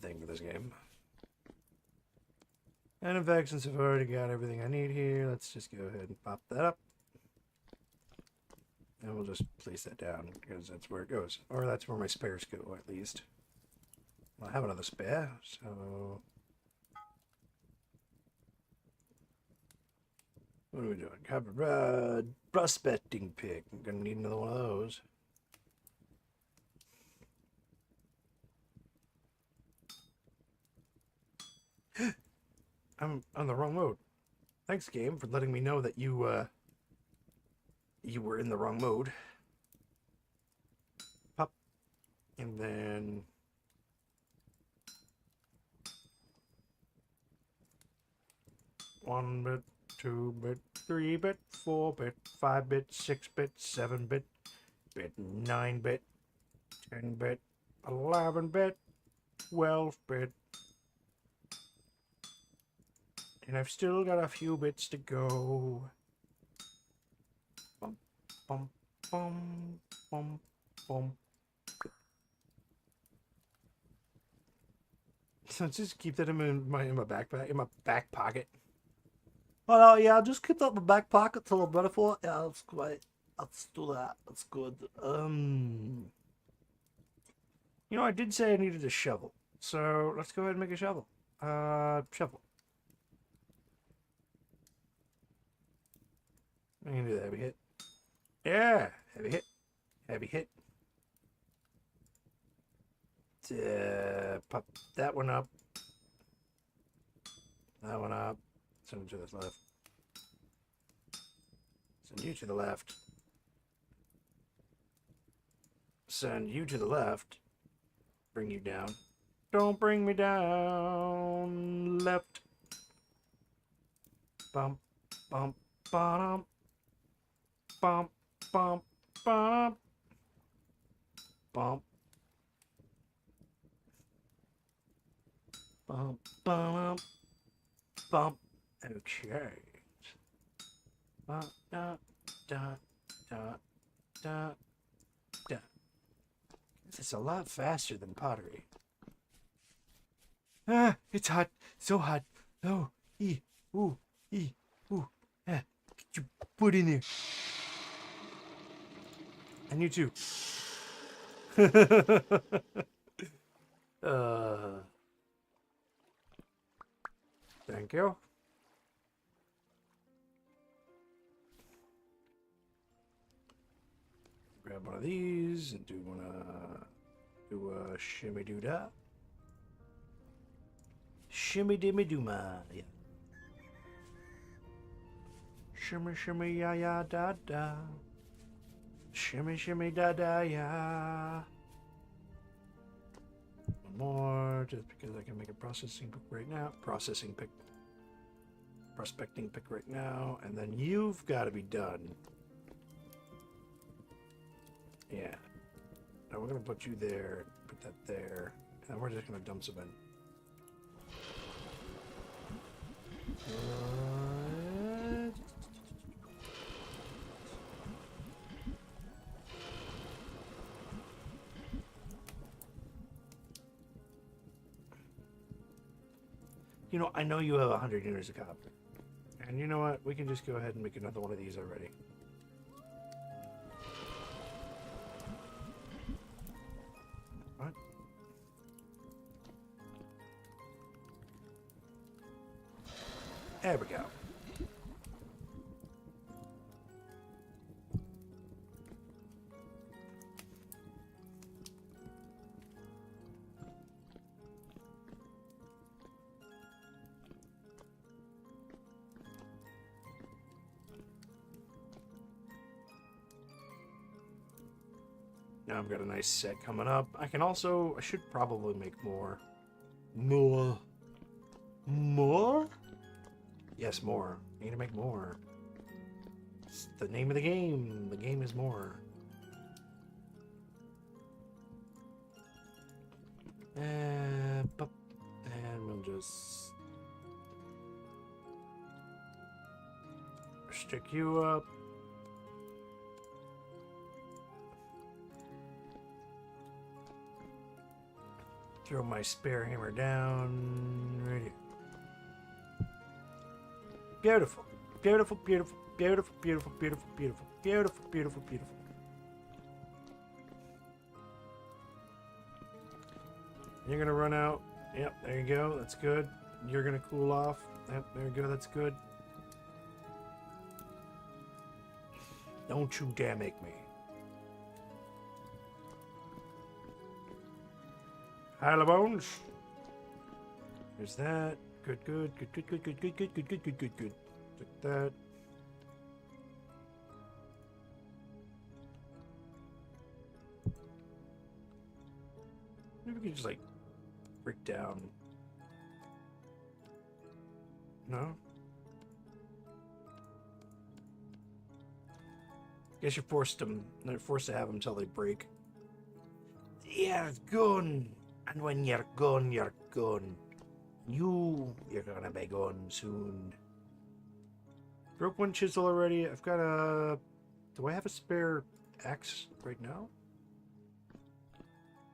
thing for this game. And in fact, since I've already got everything I need here, let's just go ahead and pop that up. And we'll just place that down, because that's where it goes. Or that's where my spares go, at least. Well, I have another spare, so... What are we doing? Copper rod, prospecting pick. I'm gonna need another one of those. I'm on the wrong mode. Thanks, game, for letting me know that you were in the wrong mode. Pop. And then... 1-bit, 2-bit, 3-bit, 4-bit, 5-bit, 6-bit, 7-bit, 9-bit, 10-bit, 11-bit, 12-bit. And I've still got a few bits to go. Bum, bum, bum, bum, bum. So just keep that in my backpack, in my back pocket. Oh yeah, I'll just keep that in my back pocket till I'm ready for it. Yeah, that's great. Let's do that. That's good. You know, I did say I needed a shovel, so let's go ahead and make a shovel. Shovel. Heavy hit. Yeah, heavy hit. Heavy hit. Pop that one up. That one up. Send it to the left. Send you to the left. Send you to the left. Bring you down. Don't bring me down. Left. Bump, bump, bump, bump, bump, bump, bump, bump, bump, bump. Okay. Da, da, da, da, da, da. It's a lot faster than pottery. Ah, it's hot. So hot. Oh, ooh, ooh. Ah, get your foot in there. And you too. Thank you. Grab one of these and do a shimmy doo da. Shimmy dimmy doo ma. Yeah. Shimmy shimmy ya ya da da. Shimmy shimmy da da ya. One more, just because I can make a processing pick right now. Prospecting pick right now, and then you've got to be done. Yeah. Now we're gonna put you there, put that there, and we're just gonna dump some in. You know, I know you have 100 units of copper. And you know what? We can just go ahead and make another one of these already. What? There we go. Now I've got a nice set coming up. I should probably make more. More? Yes, more. I need to make more. It's the name of the game. The game is more. And we'll just stick you up. Throw my spare hammer down right here. Beautiful. Beautiful, beautiful, beautiful, beautiful, beautiful, beautiful, beautiful, beautiful, beautiful. You're gonna run out. Yep, there you go. That's good. You're gonna cool off. Yep, there you go. That's good. Don't you dare make me. Hyla Bones. There's that. Good, good, good, good, good, good, good, good, good, good, good, good, good. Take that. Maybe we could just like break down. No? Guess you're forced to have them until they break. You're gone. And when you're gone, you're gone. You're gonna be gone soon. Broke one chisel already. I've got a... Do I have a spare axe right now?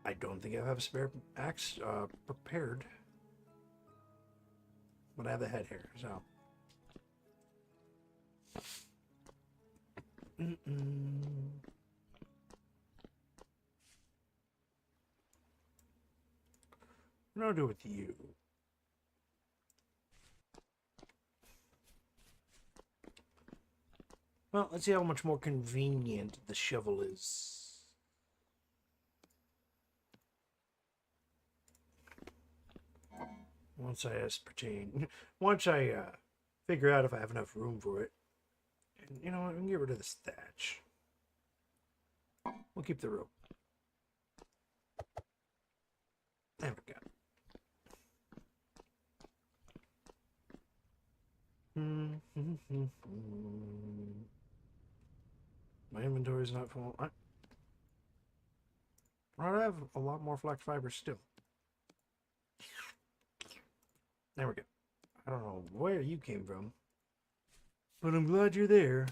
I don't think I have a spare axe prepared. But I have the head here, so... What do I do with you? Well, let's see how much more convenient the shovel is. Once I ascertain, once I figure out if I have enough room for it. And you know what? We can get rid of this thatch. We'll keep the rope. There we go. My inventory is not full. I have a lot more flax fiber still. There we go. I don't know where you came from, but I'm glad you're there.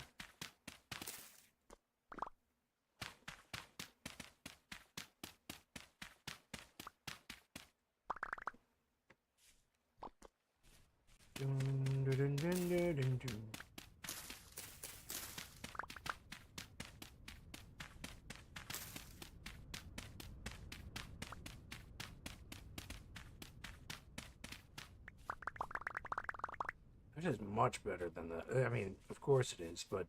Dun, dun, dun, dun, dun, dun, dun. It is much better than the. I mean, of course it is, but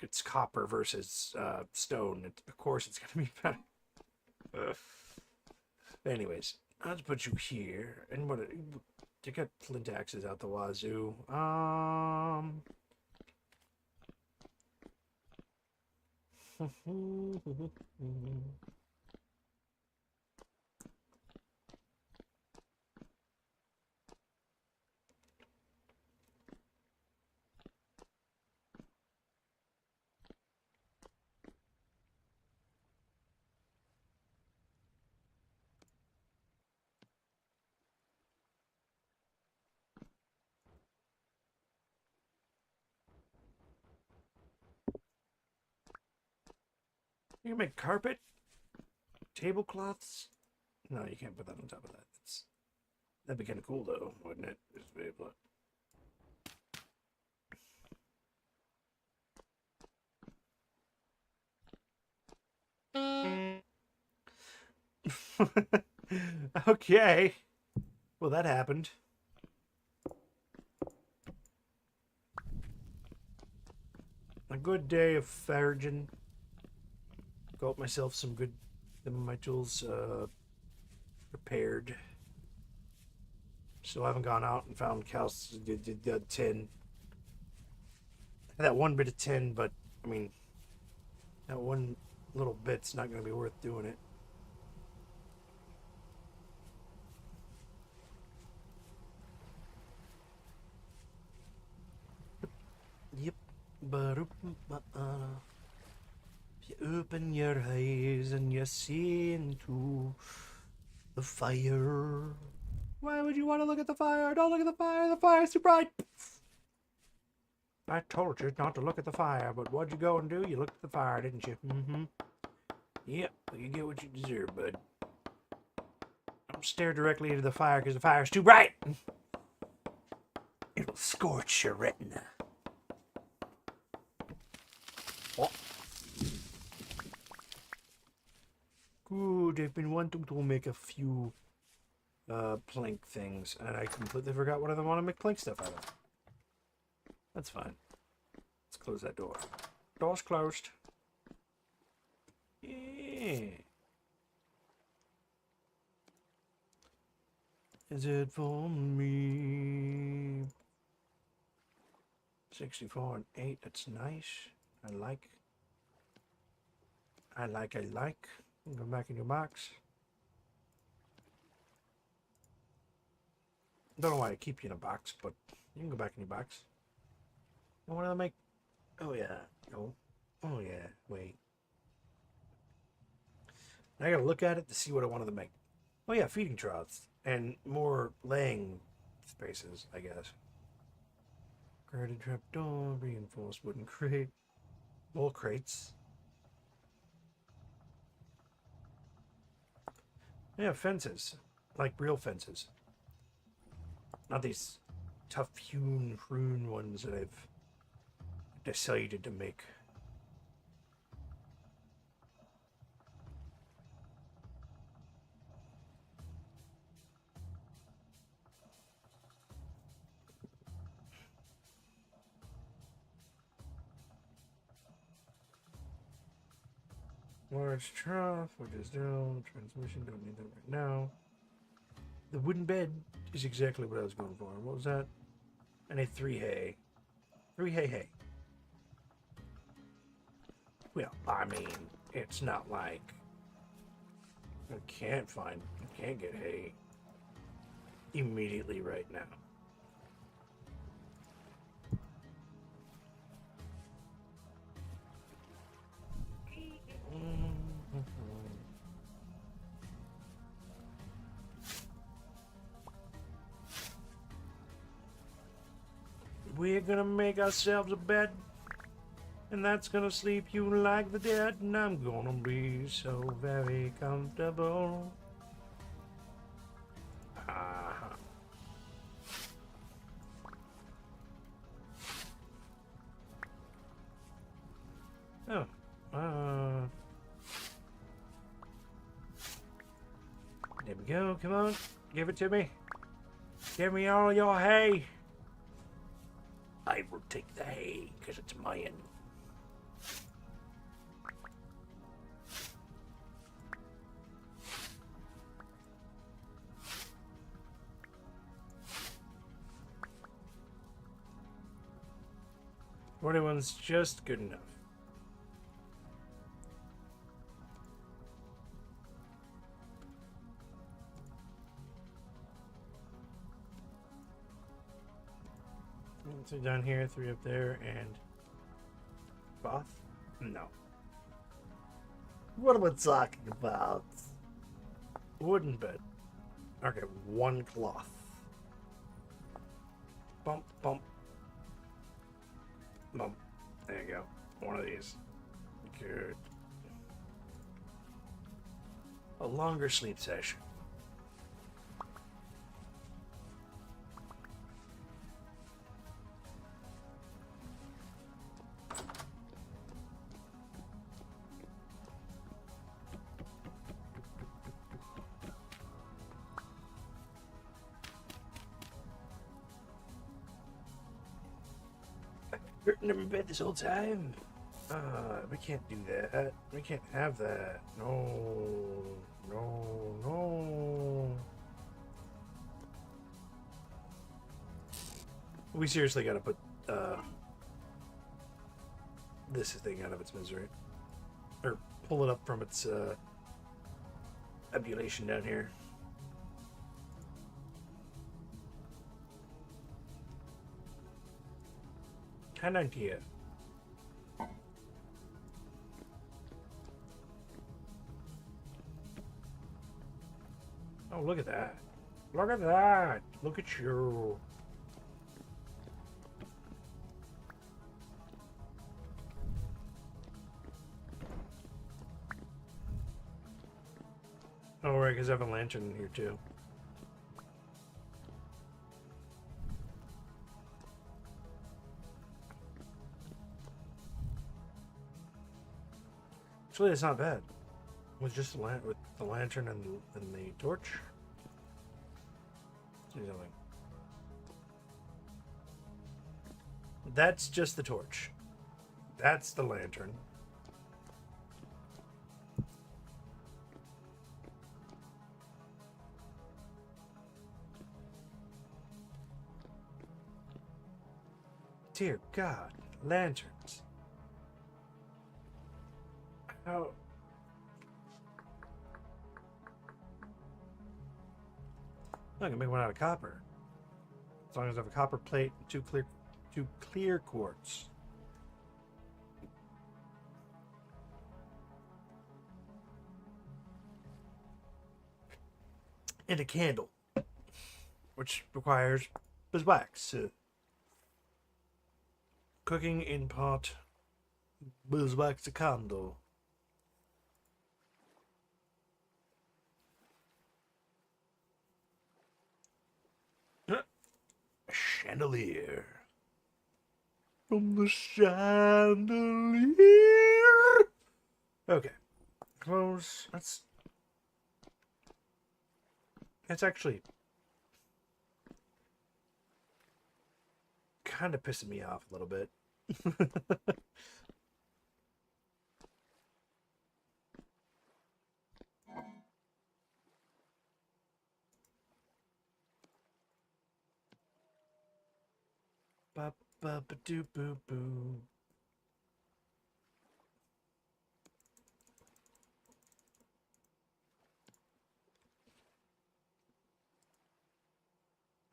it's copper versus stone. Of course, it's gonna be better. Anyways, let's put you here. And what? To get flint axes out the wazoo. You can make carpet, tablecloths. No, you can't put that on top of that. That'd be kind of cool, though, wouldn't it? Just be able to... Okay. Well, that happened. A good day of foraging. Got myself some good... my tools prepared. Still haven't gone out and found cows. Tin. That one bit of tin, but I mean, that one little bit's not going to be worth doing it. Yep. If you open your eyes and you see into the fire. Why would you want to look at the fire? Don't look at the fire. The fire's too bright. I told you not to look at the fire, but what'd you go and do? You looked at the fire, didn't you? Mm-hmm. Yep, you get what you deserve, bud. Don't stare directly into the fire because the fire's too bright. It'll scorch your retina. Oh. Good, I've been wanting to make a few plank things, and I completely forgot what I want to make plank stuff out of. That's fine. Let's close that door. Door's closed. Yeah. Is it for me? 64 and 8, that's nice. I like. Go back in your box. Don't know why I keep you in a box, but you can go back in your box. And what do I make? Oh yeah. Oh yeah. Wait. I gotta look at it to see what I wanted to make. Oh yeah, feeding troughs and more laying spaces, I guess. Guarded trapdoor, reinforced wooden crate, wool crates. Yeah, fences, like real fences, not these tough hewn prune ones that I've decided to make. Large trough, which is down. Transmission, don't need that right now. The wooden bed is exactly what I was going for. What was that? And a 3 hay. 3 hay. Well, I mean, it's not like I can't get hay immediately right now. We're gonna make ourselves a bed, and that's gonna sleep you like the dead, and I'm gonna be so very comfortable. Oh, there we go. Come on, give it to me. Give me all your hay. I will take the hay because it's mine. $41's just good enough. So down here, 3 up there, and cloth? No. What am I talking about? Wooden bed. Okay, 1 cloth. Bump, bump. Bump. There you go. 1 of these. Good. A longer sleep session. Never in bed this whole time. We can't do that. We can't have that. No. No. No. We seriously gotta put this thing out of its misery. Or pull it up from its ebullition down here. Kind of idea. Oh, look at that. Look at that. Look at you. Oh, right, because I have a lantern in here, too. Actually, it's not bad. With just with the lantern and the torch. Let's do something. That's just the torch. That's the lantern. Dear God, lanterns. How? I can make one out of copper. As long as I have a copper plate and two clear quartz. And a candle, which requires beeswax. Cooking in pot, beeswax a candle. Chandelier. From the chandelier. Okay. Close. That's actually kind of pissing me off a little bit. ba boo boo.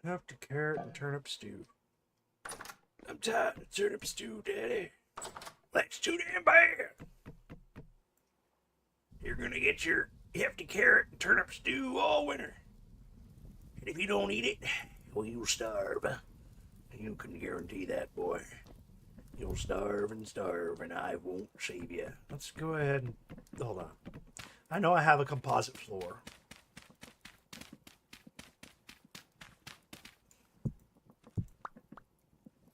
Hefty carrot and turnip stew. I'm tired of turnip stew, Daddy. That's too damn bad. You're gonna get your hefty carrot and turnip stew all winter. And if you don't eat it, well, you'll starve. You can guarantee that, boy. You'll starve, and I won't save you. Let's go ahead and... Hold on. I know I have a composite floor.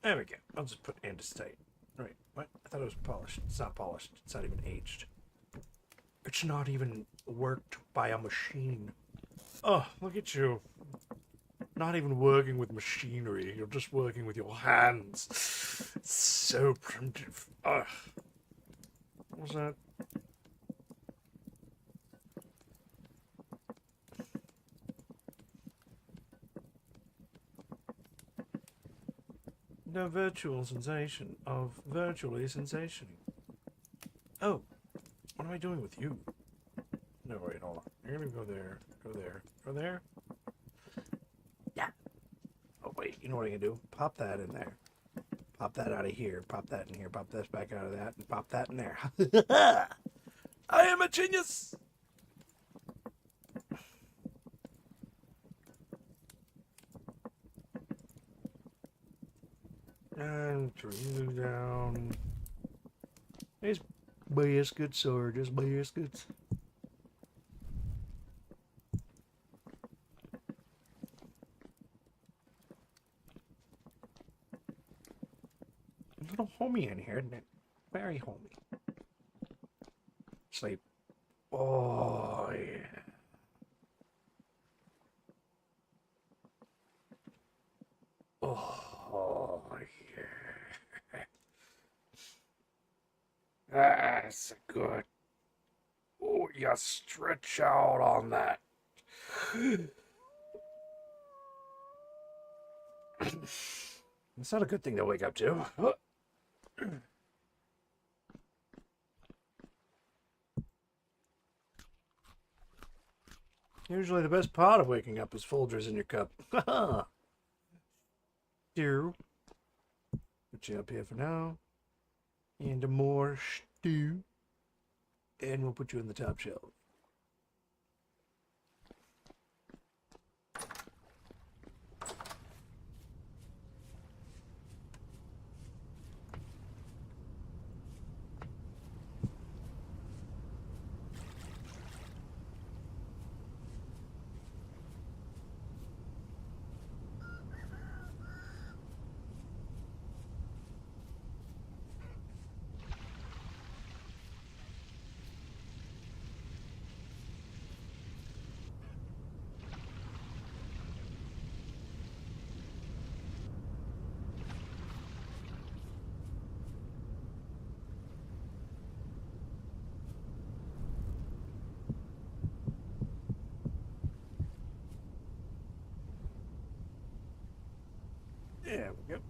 There we go. I'll just put andesite. Right. What? I thought it was polished. It's not polished. It's not even aged. It's not even worked by a machine. Oh, look at you. Not even working with machinery. You're just working with your hands. It's so primitive. Ugh. What was that? The virtual sensation of virtually sensationing. Oh, what am I doing with you? No, wait, hold on. You're gonna go there, go there, go there. Yeah. Oh, wait, you know what I can do? Pop that in there. Pop that out of here. Pop that in here. Pop this back out of that. And pop that in there. I am a genius! And through down. It's biscuits or just biscuits. A little homey in here, isn't it? Very homey. Sleep. Oh, yeah. Oh, yeah. That's good. Oh, you stretch out on that. It's not a good thing to wake up to. Usually the best part of waking up is Folgers in your cup. Stew. Put you up here for now. And more stew. And we'll put you in the top shelf. There we go.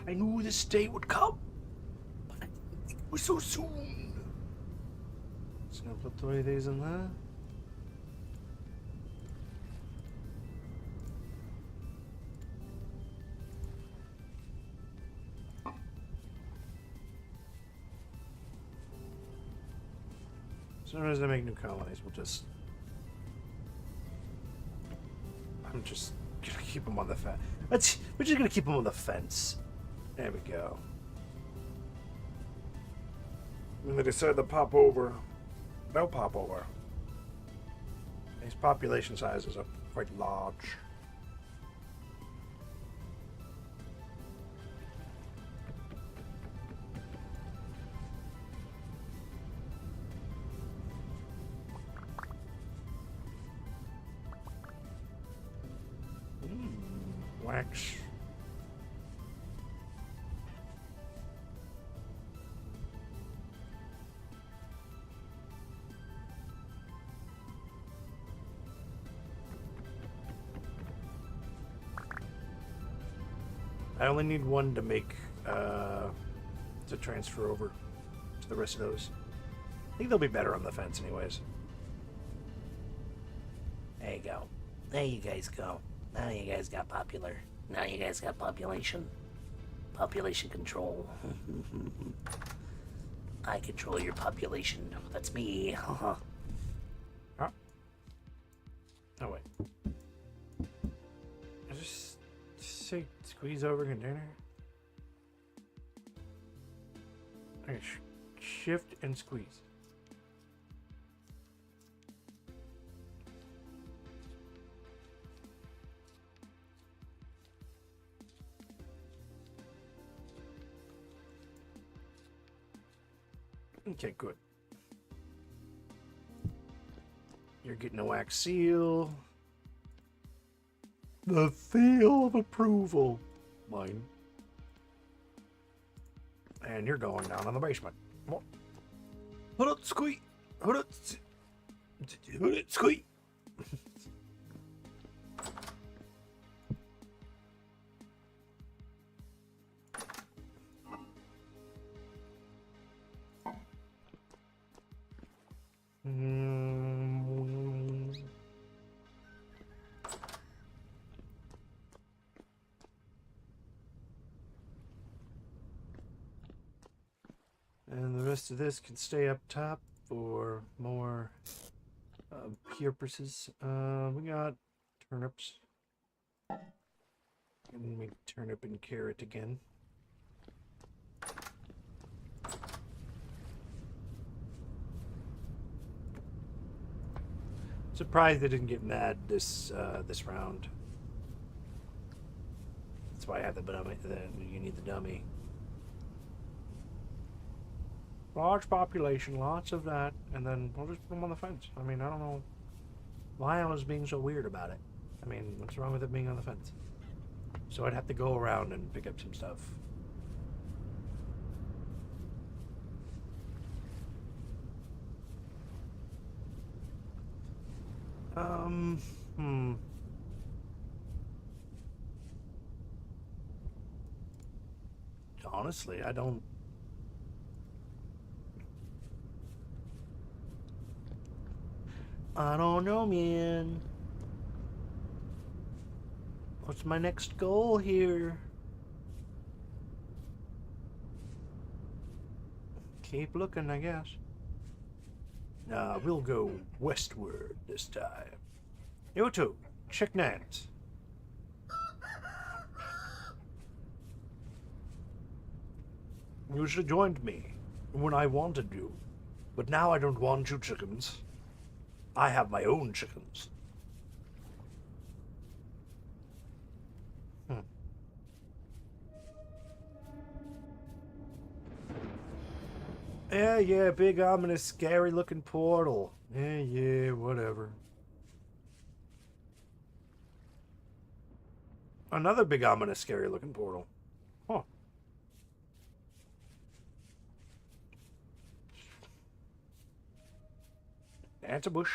I knew this day would come, but I didn't think it was so soon. Just gonna put 3 of these in there. As soon as I make new colonies, we'll just... I'm just gonna keep them on the fence. We're just gonna keep them on the fence. There we go. When they decide to pop over, they'll pop over. These population sizes are quite large. wax. I only need one to make, to transfer over to the rest of those. I think they'll be better on the fence anyways. There you go. There you guys go. Now you guys got popular. Now you guys got population. Population control. I control your population. That's me. Huh? Oh, wait. I just say squeeze over container. Okay, shift and squeeze. Okay, good. You're getting a wax seal. The seal of approval. Mine. And you're going down in the basement. Hold up, squeak. Hold up. Hold it, squeak. And the rest of this can stay up top for more purposes. We got turnips. And make turnip and carrot again. Surprised they didn't get mad this this round. That's why I have the dummy. You need the dummy. Large population, lots of that, and then we'll just put them on the fence. I mean, I don't know why I was being so weird about it. I mean, what's wrong with it being on the fence? So I'd have to go around and pick up some stuff. Honestly, I don't know, man. What's my next goal here? Keep looking, I guess. We'll go westward this time. You two, check names. You should have joined me when I wanted you. But now I don't want you chickens. I have my own chickens. Yeah, big ominous scary looking portal. Yeah, whatever. Another big ominous scary looking portal. Huh. That's a bush.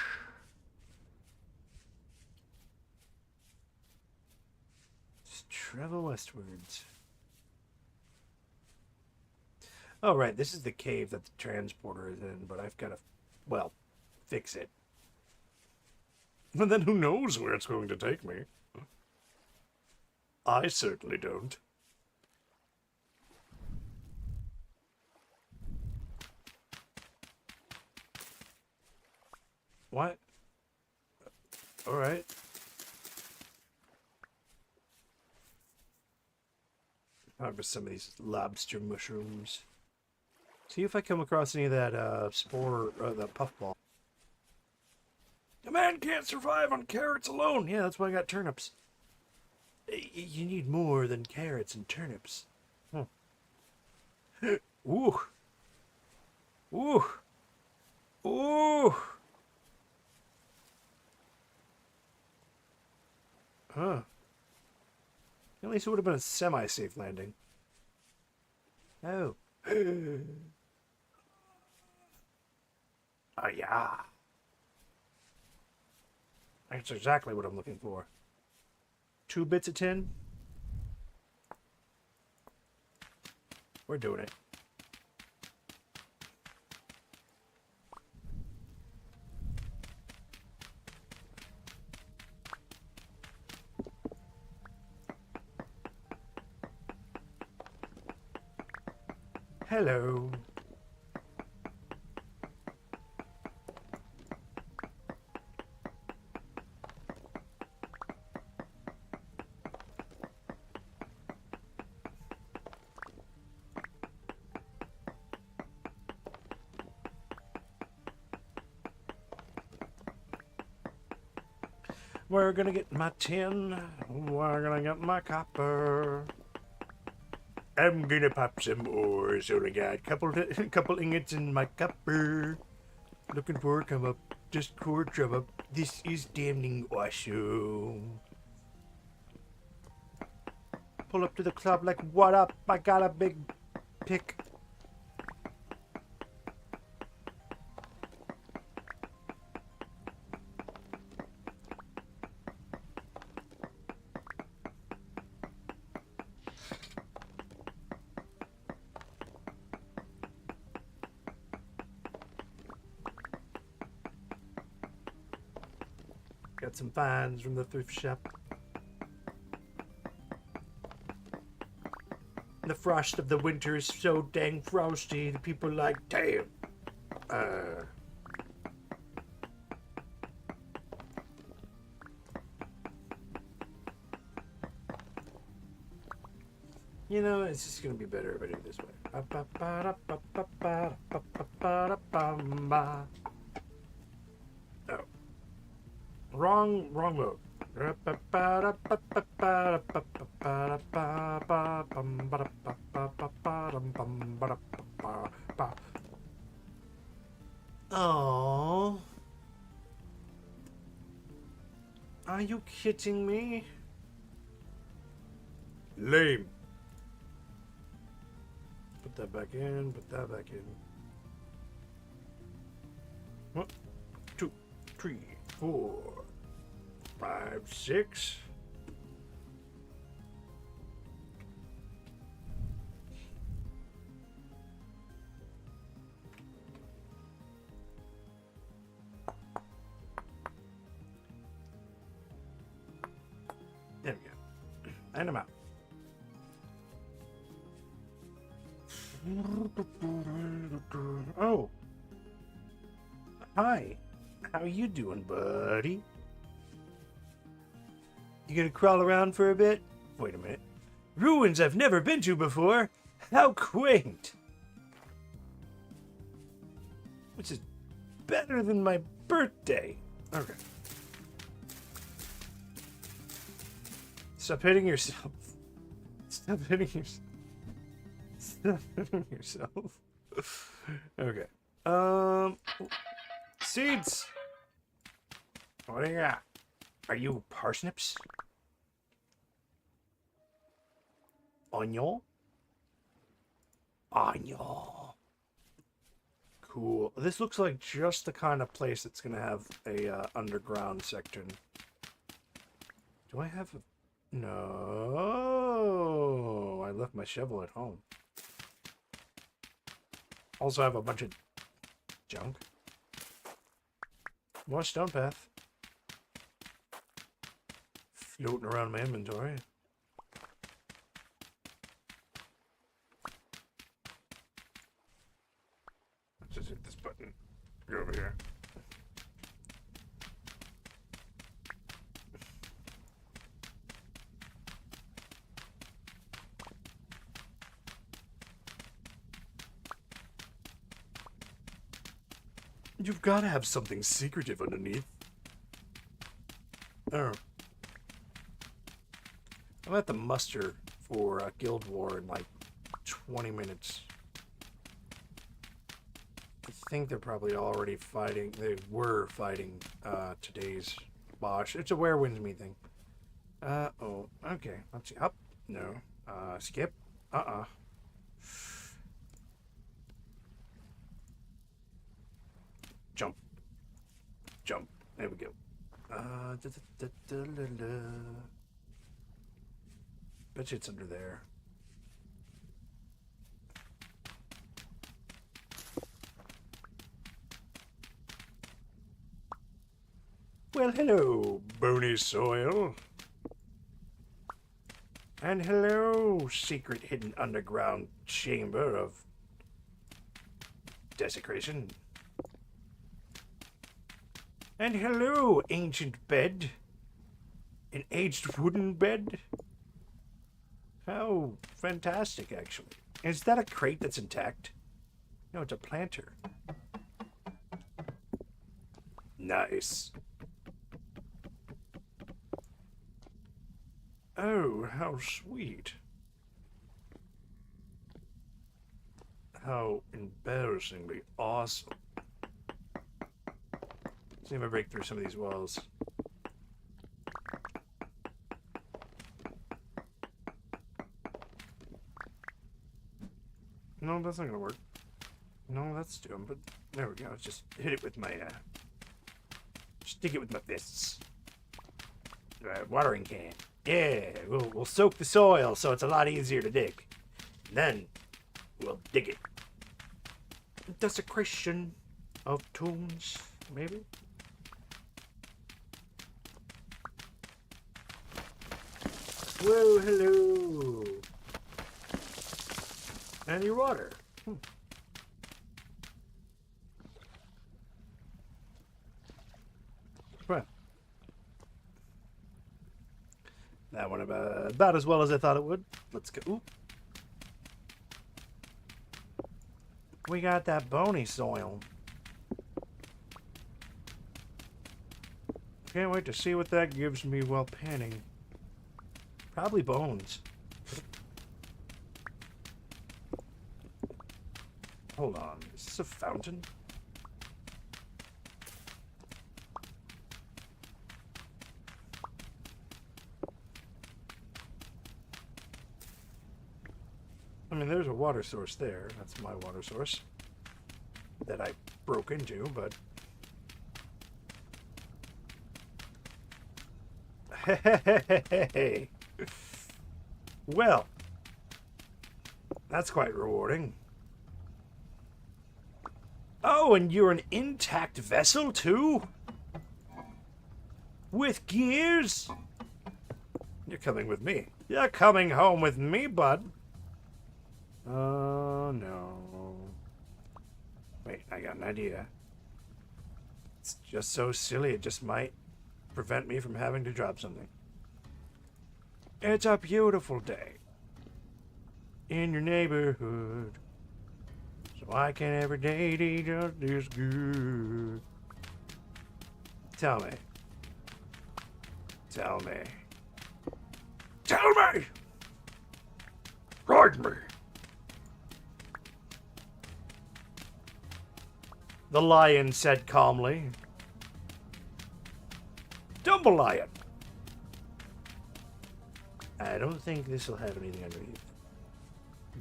Let's travel westwards. Oh, right, this is the cave that the transporter is in, but I've got to, well, fix it. And then who knows where it's going to take me? I certainly don't. What? All right. Harvest some of these lobster mushrooms. See if I come across any of that spore, that puffball. A man can't survive on carrots alone. Yeah, that's why I got turnips. You need more than carrots and turnips. Huh. Ooh. Ooh. Ooh. Huh. At least it would have been a semi-safe landing. Oh. Oh, yeah. That's exactly what I'm looking for. 2 bits of tin. We're doing it. Hello. We're gonna get my tin. We're gonna get my copper. I'm gonna pop some ores. Only got a couple ingots in my copper. Looking for a come up. Just for drum up. This is damning awesome. Pull up to the club like, what up? I got a big pick. Got some finds from the thrift shop. The frost of the winter is so dang frosty. The people like, damn. You know, it's just gonna be better if I do it this way. Oh. Wrong mode. Oh. Are you kidding me? Lame. Put that back in, put that back in. 1, 2, 3, 4, 5, 6. There we go. And I'm out. Oh. Hi. How you doing, buddy? You gonna crawl around for a bit? Wait a minute. Ruins I've never been to before? How quaint! Which is better than my birthday. Okay. Stop hitting yourself. Stop hitting yourself. Stop hitting yourself. Okay. Seeds. What do you got? Are you parsnips? Onion? Onion. Cool. This looks like just the kind of place that's gonna have a underground section. Do I have a... No, I left my shovel at home. Also have a bunch of junk. More stone path. Floating around my inventory. Let's just hit this button. Go over here. You've got to have something secretive underneath. Oh. I'm at the muster for Guild War in like 20 minutes. I think they're probably already fighting. They were fighting today's Bosch. It's a Where Winds Me thing. Oh, okay. Let's see. Up. No. Skip. Uh-uh. Jump. Jump. There we go. Bet you it's under there. Well, hello, bony soil. And hello, secret hidden underground chamber of desecration. And hello, ancient bed. An aged wooden bed. How fantastic, actually. Is that a crate that's intact? No, it's a planter. Nice. Oh, how sweet. How embarrassingly awesome. See if I break through some of these walls. No, that's not gonna work. No, that's doing, but there we go. Let's just hit it with my, stick it with my fists. Watering can. Yeah, we'll soak the soil so it's a lot easier to dig. And then we'll dig it. Desecration of tombs, maybe? Whoa, hello. And your water. Well, that went about as well as I thought it would. Let's go. Ooh. We got that bony soil. Can't wait to see what that gives me while panning. Probably bones. Hold on, is this a fountain? I mean, there's a water source there. That's my water source that I broke into, but... Hey! Well, that's quite rewarding. Oh, and you're an intact vessel, too? With gears? You're coming with me. You're coming home with me, bud. Oh, no. Wait, I got an idea. It's just so silly, it just might prevent me from having to drop something. It's a beautiful day in your neighborhood. So why can't every day be just this good? Tell me. Tell me. Tell me! Ride me! The lion said calmly. Dumble lion! I don't think this will have anything underneath.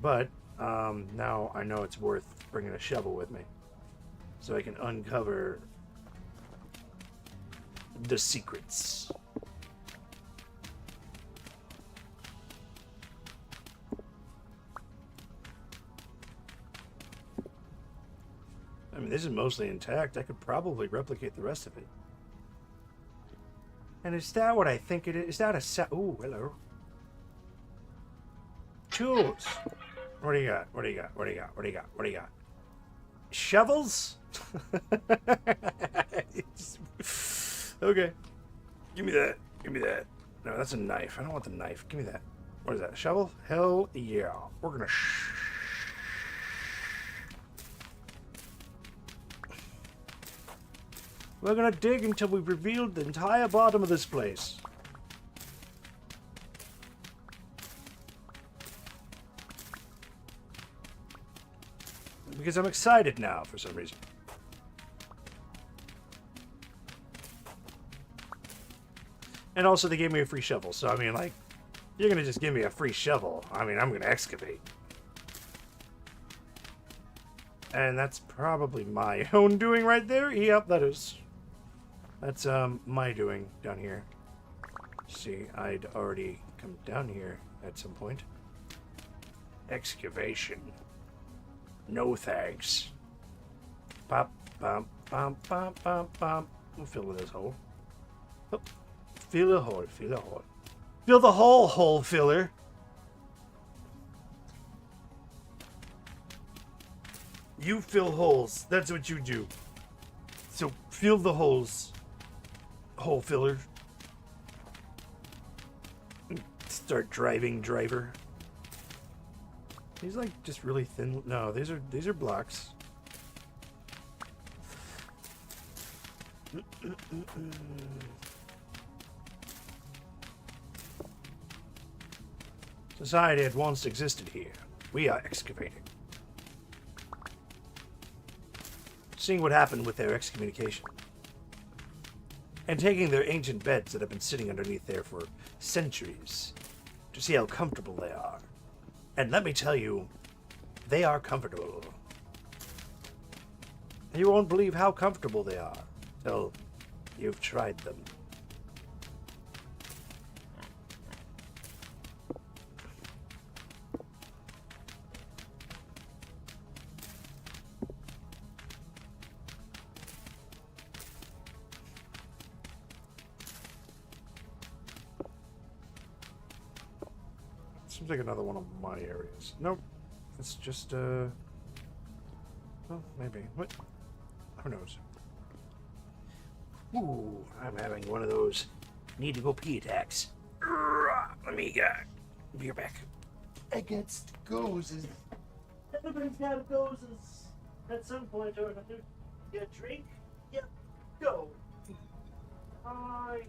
But, now I know it's worth bringing a shovel with me. So I can uncover the secrets. I mean, this is mostly intact. I could probably replicate the rest of it. And is that what I think it is? Is that a ooh, hello. Tools. What do you got? What do you got? What do you got? What do you got? What do you got? Shovels? Okay. Give me that. Give me that. No, that's a knife. I don't want the knife. Give me that. What is that? A shovel? Hell yeah. We're gonna We're gonna dig until we've revealed the entire bottom of this place. Because I'm excited now for some reason. And also they gave me a free shovel, so I mean, like, You're gonna just give me a free shovel. I mean, I'm gonna excavate. And that's probably my own doing right there. Yep, that is. That's my doing down here. See, I'd already come down here at some point. Excavation. No thanks. Pop, bump, bump, bump, bump, bump. We'll fill this hole. Oh, fill a hole, fill a hole. Fill the hole filler. You fill holes. That's what you do. So fill the holes. Hole filler. Start driving, driver. He's like just really thin. No, these are blocks. Society had once existed here. We are excavating. Seeing what happened with their excommunication. And taking their ancient beds that have been sitting underneath there for centuries to see how comfortable they are. And let me tell you, they are comfortable. You won't believe how comfortable they are till you've tried them. Seems like another one of my areas. Nope. It's just, well, maybe. What? Who knows? Ooh, I'm having one of those need to go pee attacks. Let me be back. Against gozes. Everybody's got gozes at some point or another. You drink, you go. Nine.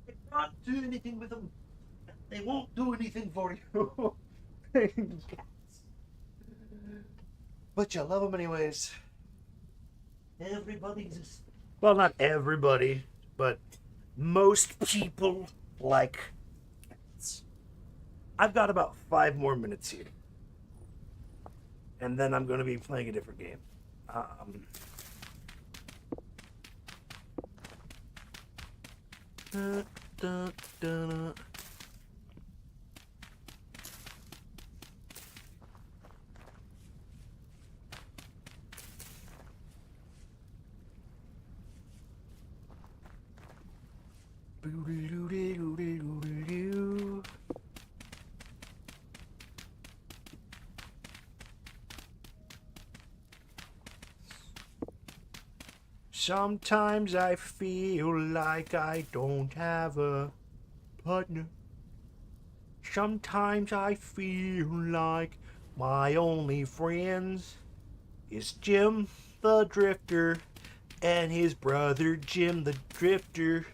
You can't do anything with them. They won't do anything for you. But you love them anyways. Everybody's... Well, not everybody, but most people like cats. I've got about 5 more minutes here. And then I'm going to be playing a different game. Da, da, da. Boodaloo. Sometimes I feel like I don't have a partner. Sometimes I feel like my only friends is Jim the Drifter and his brother Jim the Drifter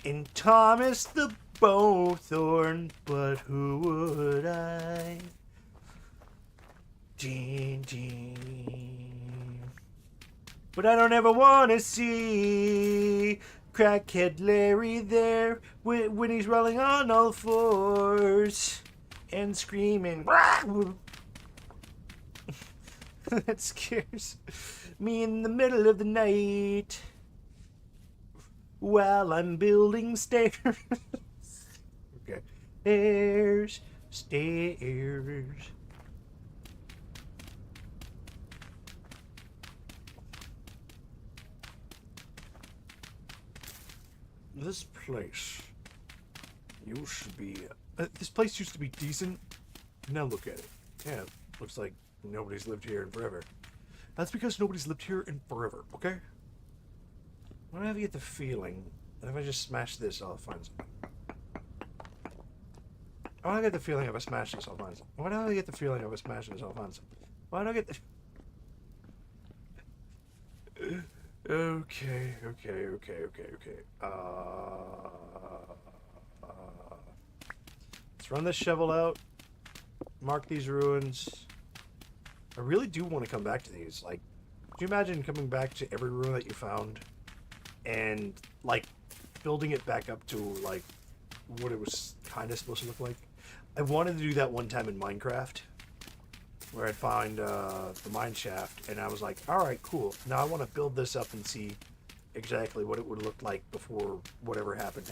and Thomas the Bowthorn. But who would I? Ding, ding. But I don't ever want to see Crackhead Larry there when he's rolling on all fours and screaming. That scares me in the middle of the night while I'm building stairs. Okay. Stairs, stairs. This place used to be. This place used to be decent. Now look at it. Yeah, it looks like nobody's lived here in forever. That's because nobody's lived here in forever, okay? Why do I get the feeling that if I just smash this, I'll find something? Why do I get the feeling if I smash this, I'll find something? Why do I get the feeling if I smash this, I'll find something? Why do I get the... Okay. Let's run this shovel out. Mark these ruins. I really do want to come back to these. Like, could you imagine coming back to every ruin that you found and, like, building it back up to, like, what it was kind of supposed to look like? I wanted to do that one time in Minecraft, where I'd find the mine shaft, and I was like, alright, cool. Now I want to build this up and see exactly what it would look like before whatever happened.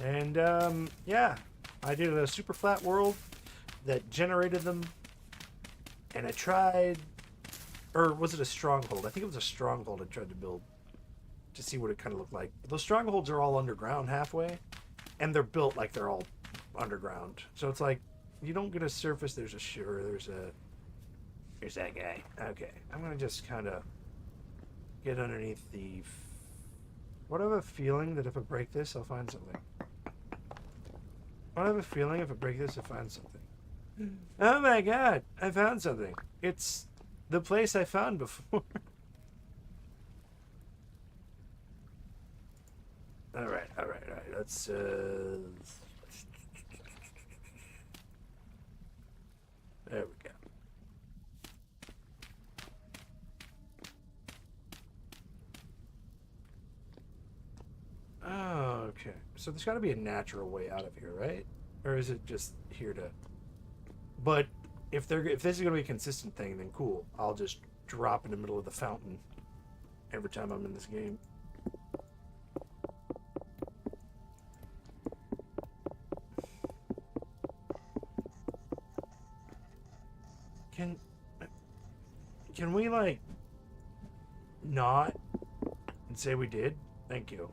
And, yeah, I did a super flat world that generated them, and I tried, or was it a stronghold? I think it was a stronghold I tried to build to see what it kind of looked like. But those strongholds are all underground halfway, and they're built like they're all underground. So it's like, you don't get a surface, there's that guy. Okay, I'm gonna just kind of get underneath the... What, I have a feeling that if I break this, I'll find something. I have a feeling if I break this, I'll find something. Oh my god, I found something. It's the place I found before. Alright. Let's, there we go. Oh, okay. So there's got to be a natural way out of here, right? Or is it just here to... But if this is going to be a consistent thing, then cool. I'll just drop in the middle of the fountain every time I'm in this game. Can we, like, not and say we did? Thank you.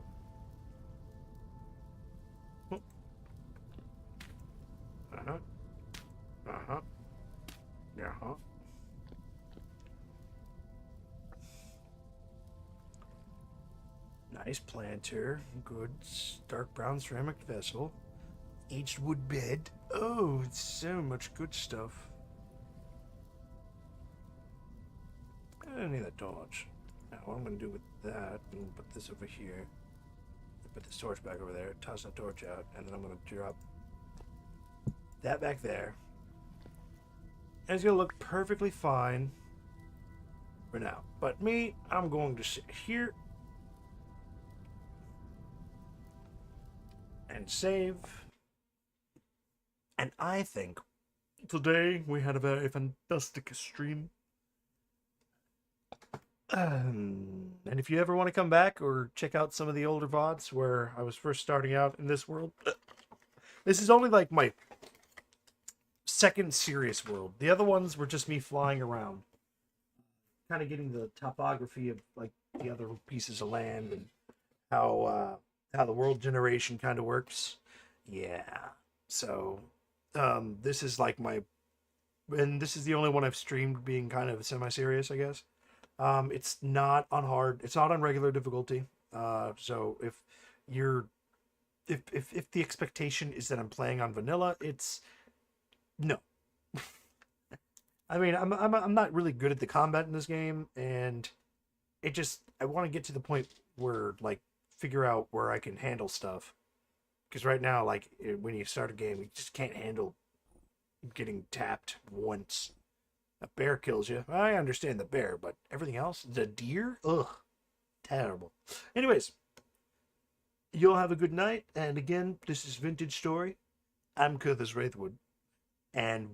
Nice planter. Good dark brown ceramic vessel. Aged wood bed. Oh, it's so much good stuff. I don't need that torch. Now, what I'm going to do with that, I'm going to put this over here. Put this torch back over there. Toss that torch out. And then I'm going to drop that back there. And it's going to look perfectly fine for now. But me, I'm going to sit here and save. And I think today we had a very fantastic stream. And if you ever want to come back or check out some of the older VODs where I was first starting out in this world, this is only like my second serious world. The other ones were just me flying around, kind of getting the topography of like the other pieces of land and how the world generation kind of works. Yeah. So this is like my, and this is the only one I've streamed being kind of semi-serious, I guess. It's not on hard. It's not on regular difficulty. So you're if the expectation is that I'm playing on vanilla, it's no. I mean, I'm not really good at the combat in this game, and it just I want to get to the point where like figure out where I can handle stuff. Because right now, like when you start a game, you just can't handle getting tapped once. A bear kills you. I understand the bear, but everything else, the deer, ugh, terrible. Anyways, you'll have a good night. And again, this is Vintage Story. I'm Kurthus Wraithwood, and